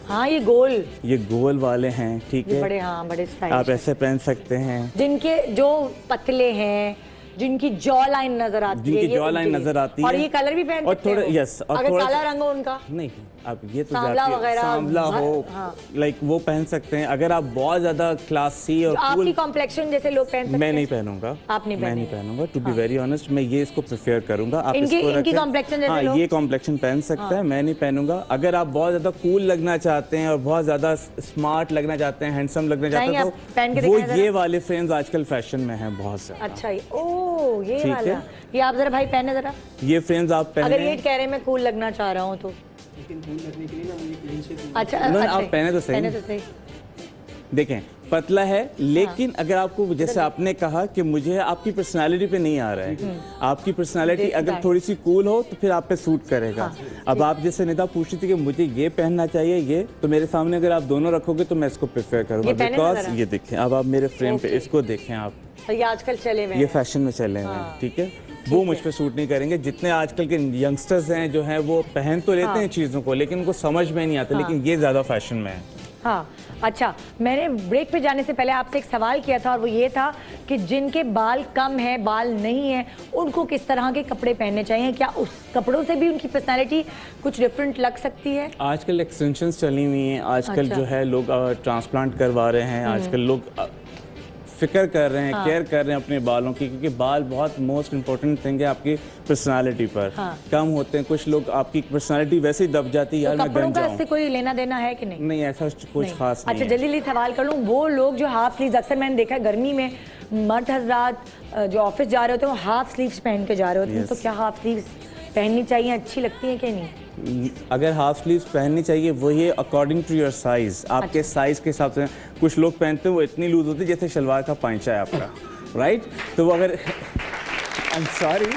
हाँ, ये गोल वाले हैं, ठीक है। बड़े स्टाइल आप ऐसे पहन सकते हैं। जिनके जो पतले हैं, जिनकी जॉ लाइन नजर आती है, जिनकी जॉ लाइन नजर आती है, और ये कलर भी पहन सकते हैं। यस, और अगर काला रंग हो उनका नहीं, अब ये तो सांवला हो, लाइक वो पहन सकते हैं। अगर आप बहुत ज्यादा क्लासी और आपकी कॉम्प्लेक्शन जैसे लोग पहन सकते हैं। मैं नहीं पहनूंगा, मैं नहीं पहनूंगा, टू बी वेरी ऑनेस्ट। मैं ये इसको प्रेफर करूंगा। आप इनकी कॉम्प्लेक्शन जैसे लोग, ये कॉम्प्लेक्शन पहन सकता है, मैं नहीं पहनूंगा। अगर आप बहुत ज्यादा कूल लगना चाहते हैं और बहुत ज्यादा स्मार्ट लगना चाहते हैं, हैंडसम लगना चाहते हैं, तो वो ये वाले फ्रेम्स आजकल फैशन में हैं बहुत से। अच्छा, ये वाला, ये आप जरा भाई पहने जरा। ये फ्रेम्स आप पहने, अगर ये कह रहे मैं कूल लगना चाह रहा हूँ तो। अच्छा, आप पहने तो सही। देखें, पतला है, लेकिन अगर आपको, जैसे आपने कहा कि मुझे आपकी पर्सनालिटी पे नहीं आ रहा है, आपकी पर्सनालिटी अगर थोड़ी सी कूल हो तो फिर आप पे सूट करेगा। अब आप जैसे निदा पूछ रही थी कि मुझे ये पहनना चाहिए, ये तो मेरे सामने अगर आप दोनों रखोगे तो मैं इसको प्रेफर करूंगा, बिकॉज ये देखें, अब आप मेरे फ्रेम पे इसको देखें, आप ये आजकल चले हुए, ये फैशन में चले हुए हैं, ठीक है। वो मुझ पे सूट नहीं करेंगे। जितने आजकल के यंगस्टर्स हैं जो हैं वो पहन तो लेते हैं चीज़ों को, लेकिन उनको समझ में नहीं आता, लेकिन ये ज़्यादा फैशन में है। हाँ अच्छा, मैंने ब्रेक पे जाने से पहले आपसे एक सवाल किया था और वो ये था कि जिनके बाल कम है, बाल नहीं है, उनको किस तरह के कपड़े पहनने चाहिए? क्या उस कपड़ों से भी उनकी पर्सनालिटी कुछ डिफरेंट लग सकती है? आजकल एक्सटेंशंस चली हुई हैं, आजकल अच्छा। जो है लोग ट्रांसप्लांट करवा रहे हैं, आजकल लोग फिक्र कर रहे हैं, केयर कर रहे हैं अपने बालों की, क्योंकि बाल बहुत मोस्ट इंपॉर्टेंट थिंग है आपकी पर्सनालिटी पर। कम होते हैं कुछ लोग, आपकी पर्सनालिटी वैसे ही दब जाती है, यार मैं कपड़ों गंजा का हूं। इससे कोई लेना देना है कि नहीं? नहीं, ऐसा कुछ खास नहीं अच्छा है। जल्दी जल्दी सवाल कर लूँ, वो लोग जो हाफ स्लीव्स, अक्सर मैंने देखा है गर्मी में मर्द हजरात जो ऑफिस जा रहे होते हैं वो हाफ स्लीव्स पहन के जा रहे होते हैं, तो क्या हाफ स्लीव्स पहननी चाहिए, अच्छी लगती है कि नहीं? अगर हाफ स्लीव्स पहननी चाहिए वो ये अकॉर्डिंग टू योर साइज, आपके साइज के हिसाब से। कुछ लोग पहनते हैं वो इतनी लूज होती है जैसे शलवार का पांचा है आपका, राइट? तो वो अगर आई एम सॉरी,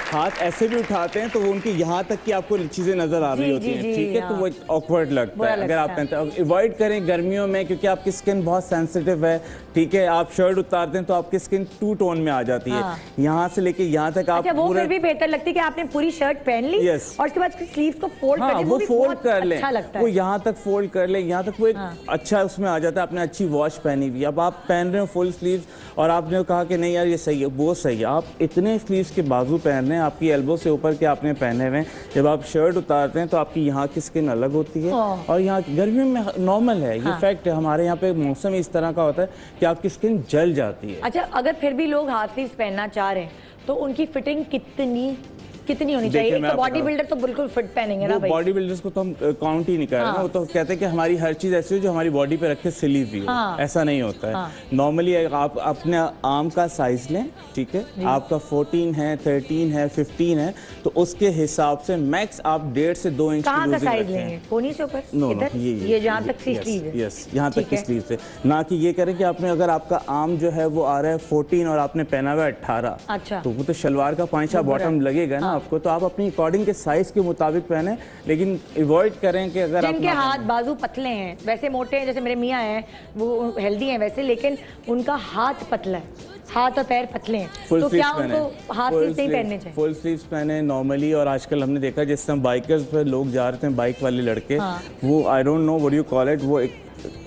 हाथ ऐसे भी उठाते हैं तो वो उनकी यहाँ तक की आपको चीजें नजर आ रही होती हैं, ठीक है? तो वो ऑकवर्ड लगता है अगर आप पहनते हैं। अवॉइड करें गर्मियों में, क्योंकि आपकी स्किन बहुत सेंसिटिव है, ठीक है? आप शर्ट उतारते हैं तो आपकी स्किन टू टोन में आ जाती है, यहाँ से लेके यहाँ तक आप वो फिर भी बेहतर लगती है कि आपने पूरी शर्ट पहन ली और उसके बाद स्लीव को फोल्ड कर वो फोल्ड कर लें, अच्छा लगता है। वो यहाँ तक फोल्ड कर लें, यहाँ तक वो एक अच्छा उसमें आ जाता है। आपने अच्छी वॉच पहनी हुई, अब आप पहन रहे हो फुल स्लीव और आपने कहा कि नहीं यार ये सही है, वो सही है, आप इतने स्लीव्स के बाजू पहन रहे हैं, आपकी एल्बो से ऊपर के आपने पहने हुए हैं, जब आप शर्ट उतारते हैं तो आपकी यहाँ की स्किन अलग होती है और यहाँ गर्मियों में नॉर्मल है, ये फैक्ट है। हमारे यहाँ पे मौसम इस तरह का होता है कि आपकी स्किन जल जाती है। अच्छा, अगर फिर भी लोग हाफ स्लीव्स पहनना चाह रहे हैं तो उनकी फिटिंग कितनी होनी चाहिए? एक तो बॉडी बिल्डर तो बिल्कुल फिट पहनेंगे ना भाई। बॉडी बिल्डर्स को तो हम काउंट ही नहीं कर रहे ना, वो तो कहते हैं कि हमारी हर चीज ऐसी हो जो हमारी बॉडी पे रख के सिली हुई हो, ऐसा नहीं होता है। नॉर्मली आप अपने आर्म का साइज लें, ठीक है? आपका 14 है, 13 है, 15 है, तो उसके हिसाब से मैक्स आप 1.5 से 2 इंच कहाँ का साइज लेंगे? कोनी से ऊपर? नो, ये जहाँ तक स्लीव है, यस, यहाँ तक की स्लीव से, ना कि ये करें कि आपने अगर आपका आर्म जो है वो आ रहा है 14 और आपने पहना हुआ है 18, अच्छा, तो वो तो शलवार का पांचा बॉटम लगेगा ना आपको, तो आप अपनी अकॉर्डिंग के साइज के मुताबिक पहने, लेकिन अवॉइड करें कि अगर जिनके हाथ बाजू पतले हैं, वैसे मोटे हैं, जैसे मेरे मियाँ हैं वो हेल्दी हैं वैसे, लेकिन उनका हाथ पतला है, हाथ और पैर पतले हैं, तो क्या उनको हाफ स्लीव्स नहीं पहनने चाहिए? फुल स्लीव्स पहने नॉर्मली। और आजकल हमने देखा जिस तरह बाइकर्स पे लोग जा रहे थे, बाइक वाले लड़के, वो I don't know what you call it, वो एक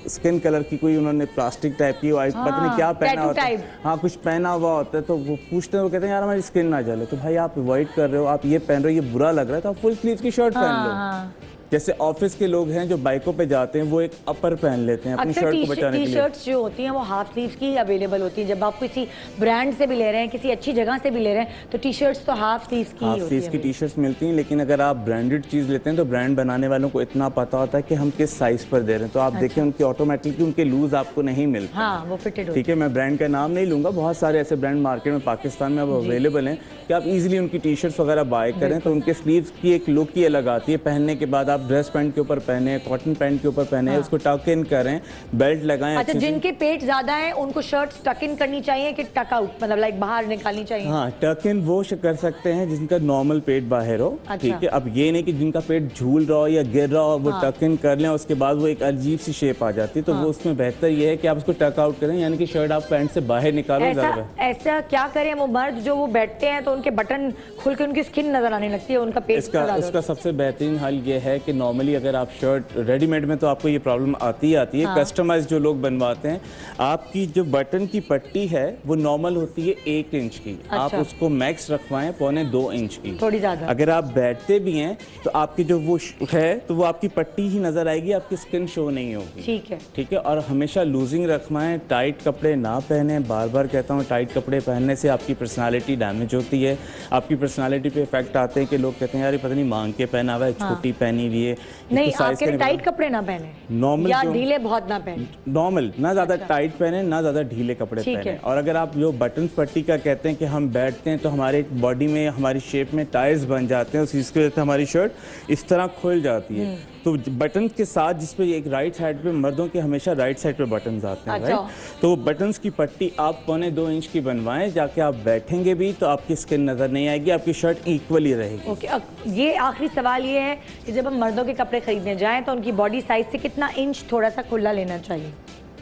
स्किन कलर की कोई उन्होंने प्लास्टिक टाइप की पता नहीं क्या पहना होता है, हाँ कुछ पहना हुआ होता है, तो वो पूछते हैं, वो कहते हैं यार हमारी स्किन ना जले, तो भाई आप अवॉइड कर रहे हो, आप ये पहन रहे हो, ये बुरा लग रहा है, तो आप फुल स्लीव की शर्ट पहन लो। जैसे ऑफिस के लोग हैं जो बाइकों पे जाते हैं वो एक अपर पहन लेते हैं अपनी शर्ट को बचाने के लिए। टी-शर्ट्स जो होती हैं वो हाफ स्लीव्स की अवेलेबल होती है, जब आप किसी ब्रांड से भी ले रहे हैं, किसी अच्छी जगह से भी ले रहे हैं, तो टी-शर्ट्स तो हाफ स्लीव्स की हाफ स्लीव्स की टी-शर्ट्स मिलती हैं, लेकिन अगर आप ब्रांडेड चीज़ लेते हैं तो ब्रांड बनाने वालों को इतना पता होता है कि हम किस साइज पर दे रहे हैं, तो आप देखें उनकी ऑटोमेटिकली उनके लूज आपको नहीं मिलते, हाँ, वो फिटेड होते हैं। ठीक है? मैं ब्रांड का नाम नहीं लूंगा, बहुत सारे ऐसे ब्रांड मार्केट में पाकिस्तान में अब अवेलेबल हैं कि आप इजीली उनकी टी-शर्ट्स वगैरह बाय करें, तो उनके स्लीव्स की एक लुक ही अलग आती है। पहनने के बाद आप ड्रेस पैंट के ऊपर पहने, कॉटन पैंट के ऊपर पहने, उसको टक इन करें, बेल्ट लगाएं। अच्छा, जिनके पेट ज्यादा है उनको शर्ट टक इन करनी चाहिए कि टक आउट, मतलब लाइक बाहर निकालनी चाहिए? हाँ, टक इन वो कर सकते हैं जिनका नॉर्मल पेट बाहर हो, ठीक है? अब ये नहीं कि जिनका पेट झूल रहा हो या गिर रहा हो, वो टक इन कर लें, उसके बाद वो एक अजीब सी शेप आ जाती है, तो वो उसमें बेहतर ये है कि आप उसको टक आउट करें, यानी कि शर्ट आप पैंट से बाहर निकालो। ऐसा क्या करें वो मर्द जो वो बैठते हैं तो उनके बटन खुल के उनकी स्किन नजर आने लगती है, उनका पेट? इसका सबसे बेहतरीन हल ये है कि नॉर्मली अगर आप शर्ट रेडीमेड में तो आपको ये प्रॉब्लम आती ही आती है, कस्टमाइज जो लोग बनवाते हैं, आपकी जो बटन की पट्टी है वो नॉर्मल होती है 1 इंच की, आप उसको मैक्स रखवाएं 1.25 इंच की, थोड़ी ज्यादा। अगर आप बैठते भी हैं तो आपकी जो वो है तो वो आपकी पट्टी ही नजर आएगी, आपकी स्किन शो नहीं होगी, ठीक है? और हमेशा लूजिंग रखवाएं, टाइट कपड़े ना पहने, बार बार कहता हूँ टाइट कपड़े पहनने से आपकी पर्सनालिटी डैमेज होती है, आपकी पर्सनालिटी पे इफेक्ट आते हैं कि लोग कहते हैं यार पता नहीं मांग के पहना हुआ है, छोटी पहनी हुई है, नहीं आपके टाइट कपड़े ना पहने, नॉर्मल या ढीले बहुत ना पहने, नॉर्मल, ना ज्यादा टाइट पहने ना ज्यादा ढीले कपड़े पहने। और अगर आप जो बटन पट्टी का कहते हैं कि हम बैठते हैं तो हमारे बॉडी में हमारी शेप में टायर्स बन जाते हैं, उसकी वजह से हमारी शर्ट इस तरह खुल जाती है, तो बटन के साथ जिसपे एक राइट साइड पे मर्दों के हमेशा राइट साइड पे बटन्स आते हैं, राइट? तो बटन्स की पट्टी आप 1.25 इंच की बनवाएं, जाके आप बैठेंगे भी तो आपकी स्किन नजर नहीं आएगी, आपकी शर्ट इक्वली रहेगी। ओके, ये आखिरी सवाल ये है कि जब हम मर्दों के कपड़े खरीदने जाएं तो उनकी बॉडी साइज से कितना इंच थोड़ा सा खुला लेना चाहिए?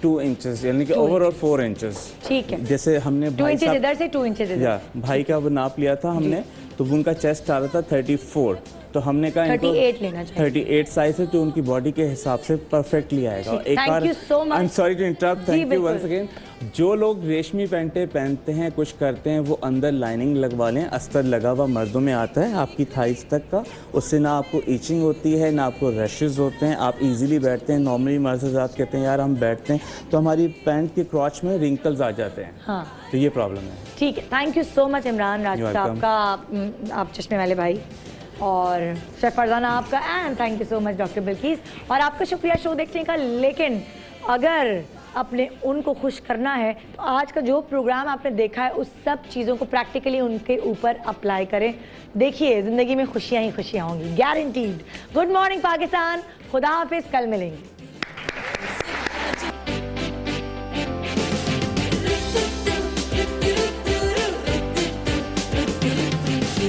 2 इंचेस, यानी कि ओवरऑल 4 इंचेस, ठीक है? जैसे हमने 2 इंचेस इधर से 2 इंचेस इधर, भाई का वो नाप लिया था हमने, तो वो उनका चेस्ट आ रहा था 34, तो हमने कहा 38 लेना चाहिए। 38 साइज है, तो उनकी बॉडी के हिसाब से परफेक्टली आएगा। एक Thank बार you so much. I am sorry to interrupt, जी, थैंक यू वंस बिल्कुल। अगेन। जो लोग रेशमी पैंटें पहनते हैं, कुछ करते हैं, वो अंदर लाइनिंग लगवा लें। अस्तर लगा हुआ मर्दों में आता है आपकी थाइस तक का, उससे ना आपको ईचिंग होती है, ना आपको रशेज होते हैं, आप इजीली बैठते हैं। नॉर्मली मर्द हज़रात कहते हैं यार हम बैठते हैं तो हमारी पैंट के क्रॉच में रिंकल्स आ जाते हैं, हाँ तो ये प्रॉब्लम है। ठीक है, thank you so much Imran Rajput welcome. आपका, आप चश्मे वाले भाई, और शेफ फरजाना आपका, and thank you so much doctor Bilkis, और आपका शुक्रिया शो देखने का। लेकिन अगर अपने उनको खुश करना है तो आज का जो प्रोग्राम आपने देखा है उस सब चीज़ों को प्रैक्टिकली उनके ऊपर अप्लाई करें। देखिए ज़िंदगी में खुशियाँ ही खुशियाँ होंगी, गारंटीड। गुड मॉर्निंग पाकिस्तान, खुदा हाफिज़, कल मिलेंगे।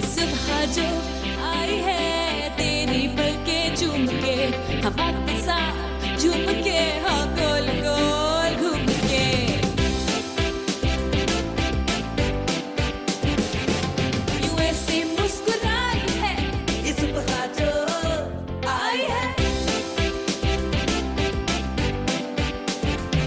सुबह जो आई है